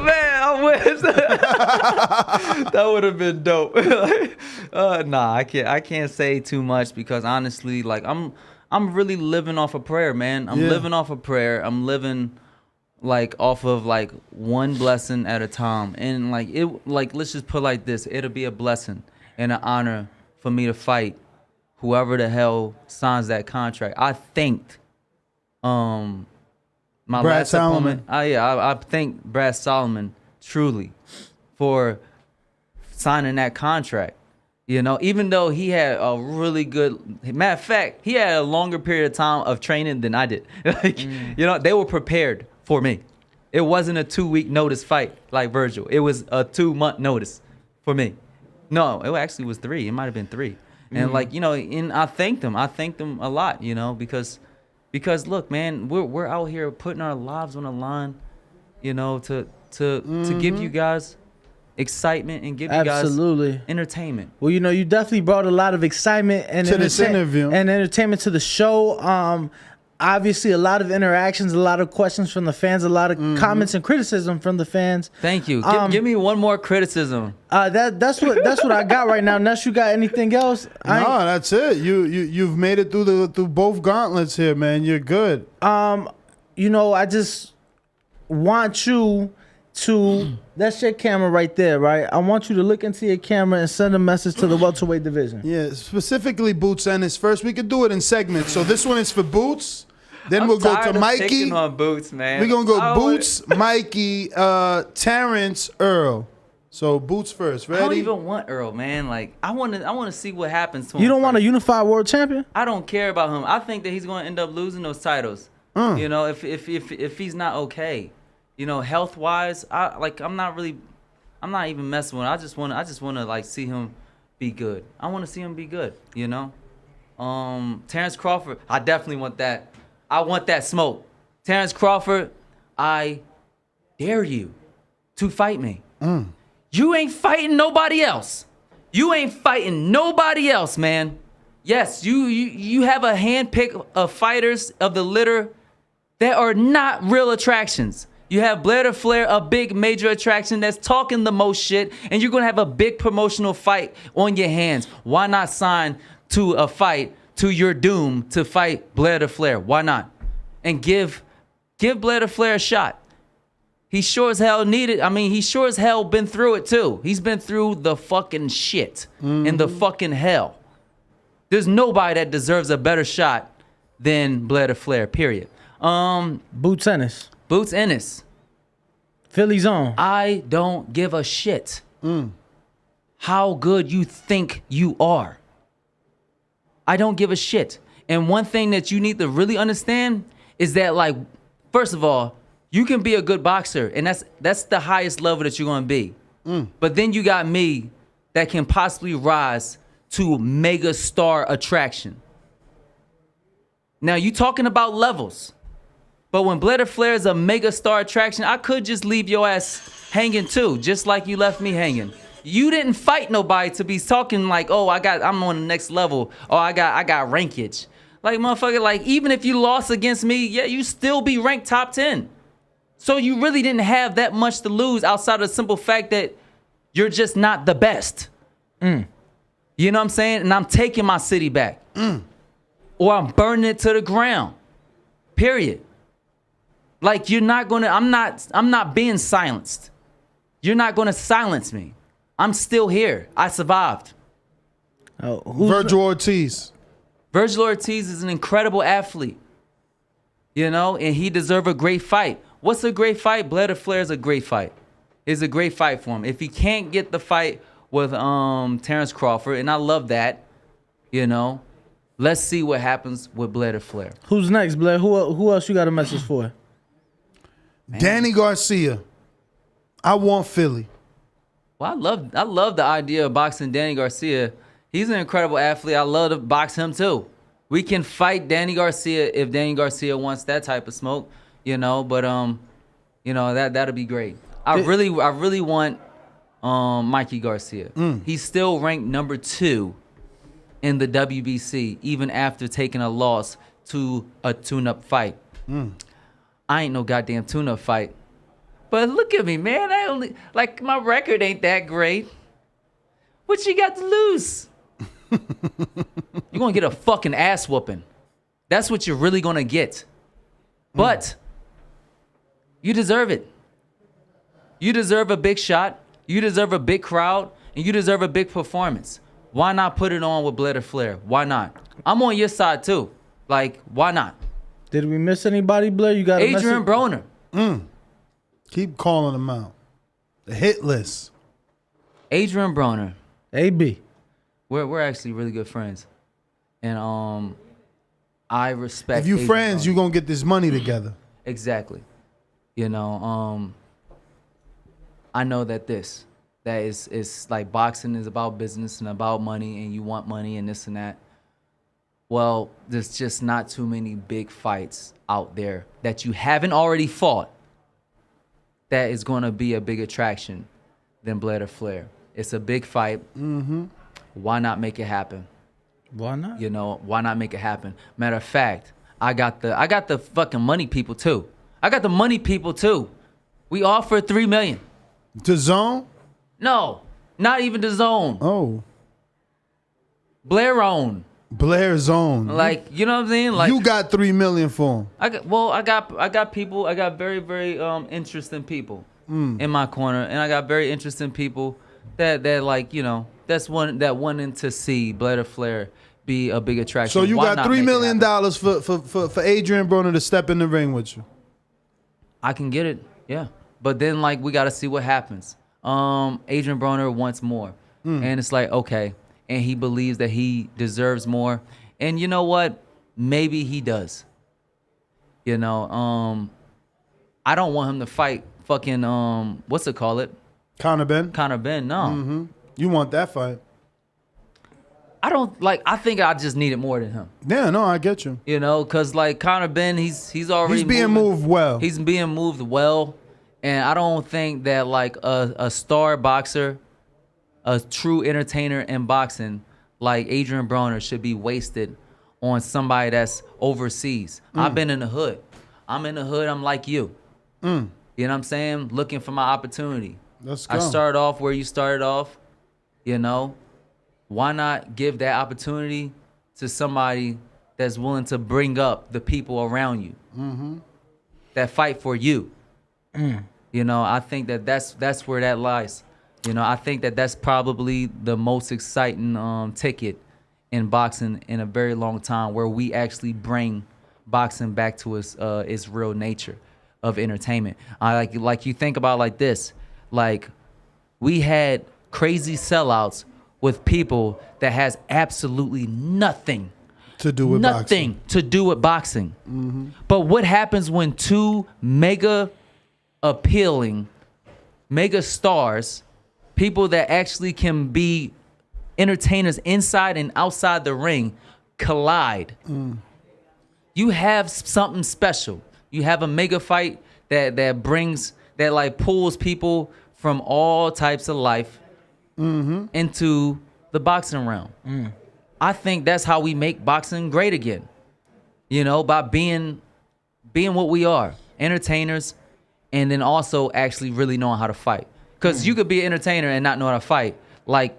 man, I wish that would have been dope. Nah, I can't say too much because honestly, like I'm really living off of prayer, man. I'm living off of prayer. I'm living like off of like one blessing at a time, and let's just put it like this: it'll be a blessing and an honor for me to fight whoever the hell signs that contract. I thanked my Brad last Solomon. opponent. I thank Brad Solomon truly for signing that contract. You know, even though he had a really good, matter of fact, he had a longer period of time of training than I did. You know, they were prepared for me. It wasn't a 2-week notice fight like Virgil. It was a 2-month notice for me. No, it actually was 3. It might have been 3. And like, you know, and I thanked them. I thanked them a lot, you know, because look, man, we're out here putting our lives on the line, you know, to give you guys excitement and give you guys entertainment. Well, you know, you definitely brought a lot of excitement and to this interview and entertainment to the show. Obviously, a lot of interactions, a lot of questions from the fans, a lot of comments and criticism from the fans. Thank you. Give me one more criticism. That's what I got right now. Unless you got anything else? No, that's it. You've made it through both gauntlets here, man. You're good. You know, I just want you to. That's your camera right there, right? I want you to look into your camera and send a message to the welterweight division. Yeah, specifically Boots Ennis first. We could do it in segments. So this one is for Boots. Then we'll go to Mikey. Picking on Boots, man. We're gonna go Boots, Mikey, Terrence, Earl. So Boots first. Ready? I don't even want Earl, man. Like I want to see what happens to him. You don't want a unified world champion? I don't care about him. I think that he's going to end up losing those titles. You know, if he's not okay. You know, health wise, I'm not even messing with him. I just want to like see him be good. I want to see him be good, you know? Terrence Crawford, I definitely want that. I want that smoke. Terrence Crawford, I dare you to fight me. You ain't fighting nobody else. You ain't fighting nobody else, man. Yes, you have a handpick of fighters of the litter that are not real attractions. You have Blair to Flair, a big major attraction that's talking the most shit, and you're gonna have a big promotional fight on your hands. Why not sign to a fight to your doom to fight Blair to Flair? Why not? And give Blair to Flair a shot. He sure as hell needed. I mean, he sure as hell been through it too. He's been through the fucking shit and the fucking hell. There's nobody that deserves a better shot than Blair to Flair, period. Boots Ennis. Boots Ennis. Philly's own. I don't give a shit how good you think you are. I don't give a shit. And one thing that you need to really understand is that, like, first of all, you can be a good boxer, and that's the highest level that you're going to be. But then you got me that can possibly rise to mega star attraction. Now, you talking about levels. But when Blair to Flair is a mega star attraction, I could just leave your ass hanging too, just like you left me hanging. You didn't fight nobody to be talking like, oh, I'm on the next level, or I got rankage. Like, motherfucker, like, even if you lost against me, yeah, you still be ranked top 10. So you really didn't have that much to lose outside of the simple fact that you're just not the best. You know what I'm saying? And I'm taking my city back. Or I'm burning it to the ground. Period. Like, you're not gonna, I'm not being silenced. You're not gonna silence me. I'm still here. I survived. Virgil Ortiz. Virgil Ortiz is an incredible athlete. You know, and he deserves a great fight. What's a great fight? Blair to Flair is a great fight. It's a great fight for him. If he can't get the fight with Terrence Crawford, and I love that, you know, let's see what happens with Blair to Flair. Who's next, Blair? Who else you got a message for? Man. Danny Garcia. I want Philly. Well, I love the idea of boxing Danny Garcia. He's an incredible athlete. I love to box him too. We can fight Danny Garcia if Danny Garcia wants that type of smoke, you know. But you know, that'll be great. I really want Mikey Garcia. He's still ranked number 2 in the WBC, even after taking a loss to a tune-up fight. I ain't no goddamn tune-up fight. But look at me, man. I only, like, my record ain't that great. What you got to lose? You're going to get a fucking ass whooping. That's what you're really going to get. But you deserve it. You deserve a big shot. You deserve a big crowd. And you deserve a big performance. Why not put it on with Blair to Flair? Why not? I'm on your side, too. Like, why not? Did we miss anybody, Blair? You got Adrien Broner. Keep calling them out. The hit list. Adrien Broner. AB. We're actually really good friends. And I respect If you Adrien friends, Broner. you going to get this money together. Exactly. You know, I know that is like boxing is about business and about money, and you want money and this and that. Well, there's just not too many big fights out there that you haven't already fought that is going to be a big attraction than Blair to Flair. It's a big fight. Why not make it happen? Why not? You know, why not make it happen? Matter of fact, I got the fucking money people too. I got the money people too. We offered $3 million. To Zone? No, not even the Zone. Oh. Blair own. Blair's own. Like, you know what I'm saying? Like, you got $3 million for him. I got people. I got very, very interesting people in my corner, and I got very interesting people that like, you know, that wanting to see Blair to Flair be a big attraction. So you Why got not $3 make it million happen? for Adrien Broner to step in the ring with you. I can get it, yeah. But then, like, we got to see what happens. Adrien Broner wants more, and it's like, okay. And he believes that he deserves more. And you know what? Maybe he does. You know, I don't want him to fight fucking, what's it called? Conor Benn? Conor Benn, no. You want that fight. I think I just needed more than him. Yeah, no, I get you. You know, because, like, Conor Benn, he's already being moved well. He's being moved well. And I don't think that like a star boxer, a true entertainer in boxing like Adrien Broner should be wasted on somebody that's overseas. I've been in the hood. I'm in the hood. I'm like you. You know what I'm saying? Looking for my opportunity. Let's go. I started off where you started off. You know, why not give that opportunity to somebody that's willing to bring up the people around you that fight for you? You know, I think that's where that lies. You know, I think that's probably the most exciting ticket in boxing in a very long time, where we actually bring boxing back to its real nature of entertainment. Like you think about like this, like we had crazy sellouts with people that has absolutely nothing to do with boxing. But what happens when two mega appealing mega stars, people that actually can be entertainers inside and outside the ring, collide? You have something special. You have a mega fight that like pulls people from all types of life into the boxing realm. I think that's how we make boxing great again. You know, by being what we are, entertainers, and then also actually really knowing how to fight. Because you could be an entertainer and not know how to fight, like,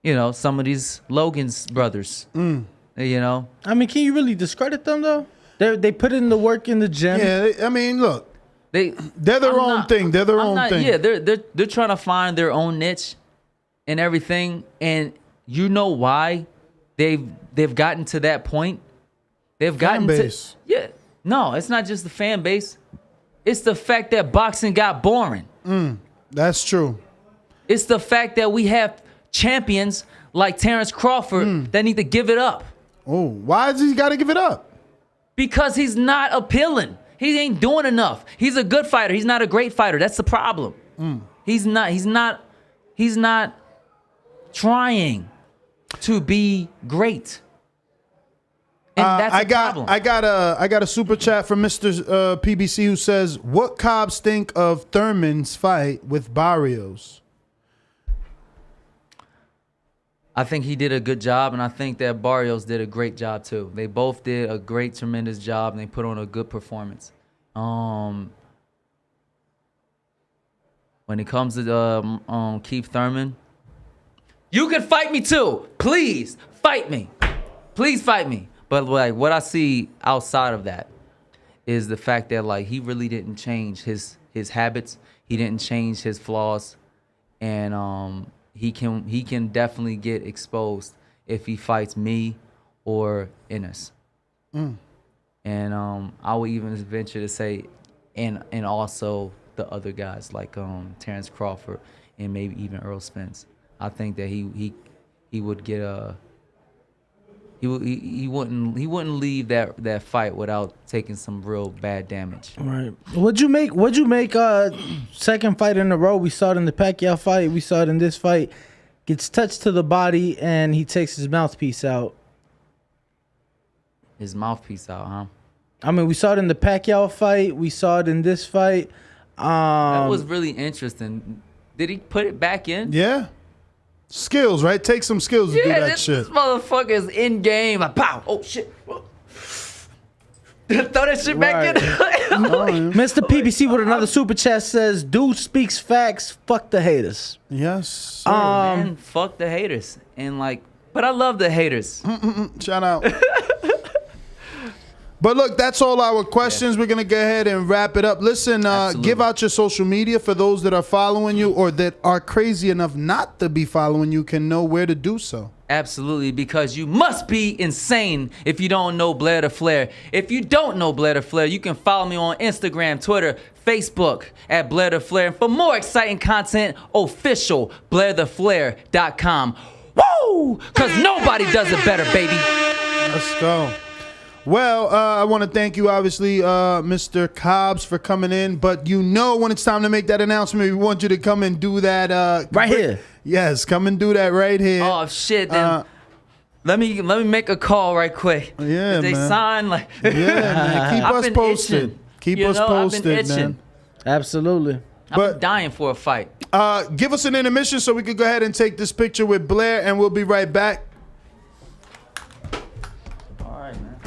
you know, some of these Logan's brothers. You know, I mean, can you really discredit them though? They put in the work in the gym. Yeah, I mean, look, they're their own thing. They're their own thing. Yeah, they're trying to find their own niche and everything. And you know why they've gotten to that point? They've gotten fan base. No, it's not just the fan base. It's the fact that boxing got boring. That's true. It's the fact that we have champions like Terrence Crawford that need to give it up. Oh, why does he got to give it up? Because he's not appealing. He ain't doing enough. He's a good fighter. He's not a great fighter. That's the problem. He's not trying to be great. And that's the problem. I got a super chat from Mr. PBC who says, "What Cobbs think of Thurman's fight with Barrios?" I think he did a good job, and I think that Barrios did a great job too. They both did a great, tremendous job, and they put on a good performance. When it comes to Keith Thurman, you can fight me too. Please fight me. Please fight me. But like what I see outside of that is the fact that like he really didn't change his habits. He didn't change his flaws, and he can definitely get exposed if he fights me or Ennis. And I would even venture to say, and also the other guys like Terrence Crawford and maybe even Errol Spence. I think that he would get a. He wouldn't leave that fight without taking some real bad damage. Right. What'd you make second fight in a row? We saw it in the Pacquiao fight. We saw it in this fight. Gets touched to the body and he takes his mouthpiece out. His mouthpiece out, huh? I mean, we saw it in the Pacquiao fight. We saw it in this fight. That was really interesting. Did he put it back in? Yeah. Skills, right? Take some skills to do that shit. This motherfucker's in game. Like, pow. Oh, shit. Throw that shit back in. Mr. PBC with another super chat says, "Dude speaks facts. Fuck the haters." Yes. Sir. Man, fuck the haters. And like, but I love the haters. Shout out. But look, that's all our questions. We're going to go ahead and wrap it up. Listen, give out your social media for those that are following you or that are crazy enough not to be following you can know where to do so. Absolutely, because you must be insane if you don't know Blair the Flair. If you don't know Blair the Flair, you can follow me on Instagram, Twitter, Facebook at Blair the Flair. And for more exciting content, official BlairTheFlair.com. Woo! Because nobody does it better, baby. Let's go. Well, I want to thank you, obviously, Mr. Cobbs, for coming in. But you know when it's time to make that announcement, we want you to come and do that. Right here. Yes, come and do that right here. Oh, shit. Then let me make a call right quick. Yeah, they man. sign like. Yeah, man. Keep us posted. Itching. Keep us posted, I've been itching. man. Absolutely. I'm dying for a fight. Give us an intermission so we could go ahead and take this picture with Blair, and we'll be right back. All right, man.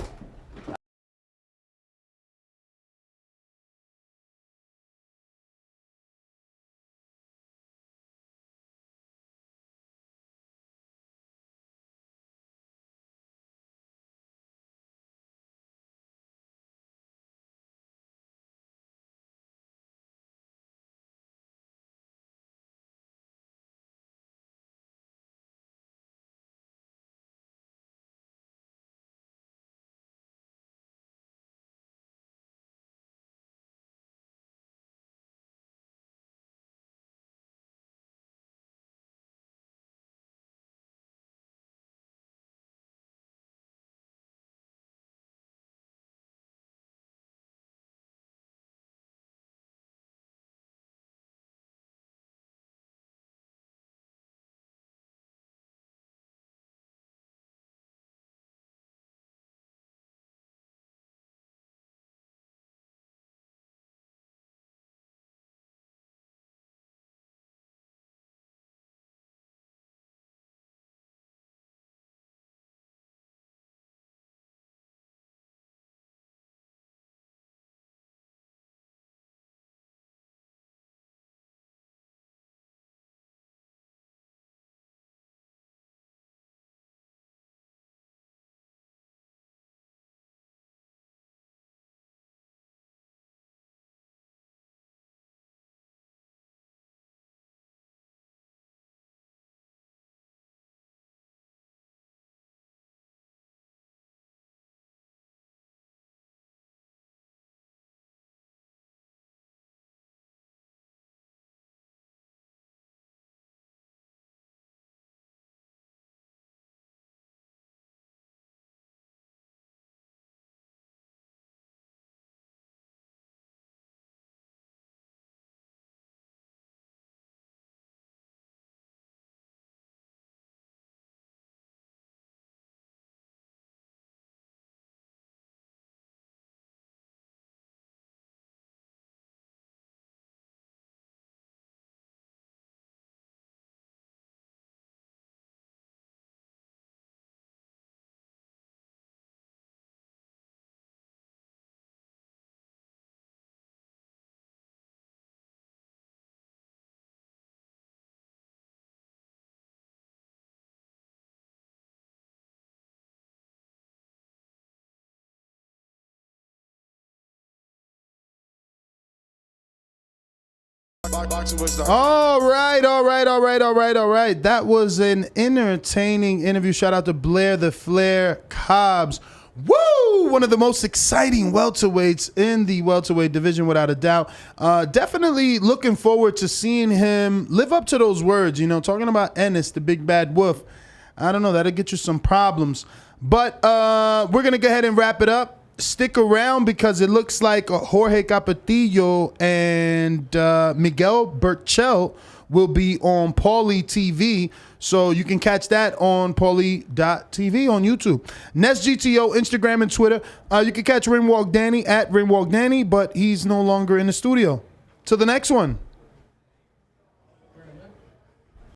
All right. That was an entertaining interview. Shout out to Blair the Flair Cobbs. Woo! One of the most exciting welterweights in the welterweight division, without a doubt. Definitely looking forward to seeing him live up to those words. You know, talking about Ennis, the big bad wolf. I don't know. That'll get you some problems. But we're going to go ahead and wrap it up. Stick around because it looks like Jorge Capetillo and Miguel Burchell will be on Paulie TV. So you can catch that on Paulie.tv on YouTube. NestGTO, Instagram, and Twitter. You can catch Ringwalk Danny at Ringwalk Danny, but he's no longer in the studio. Till the next one.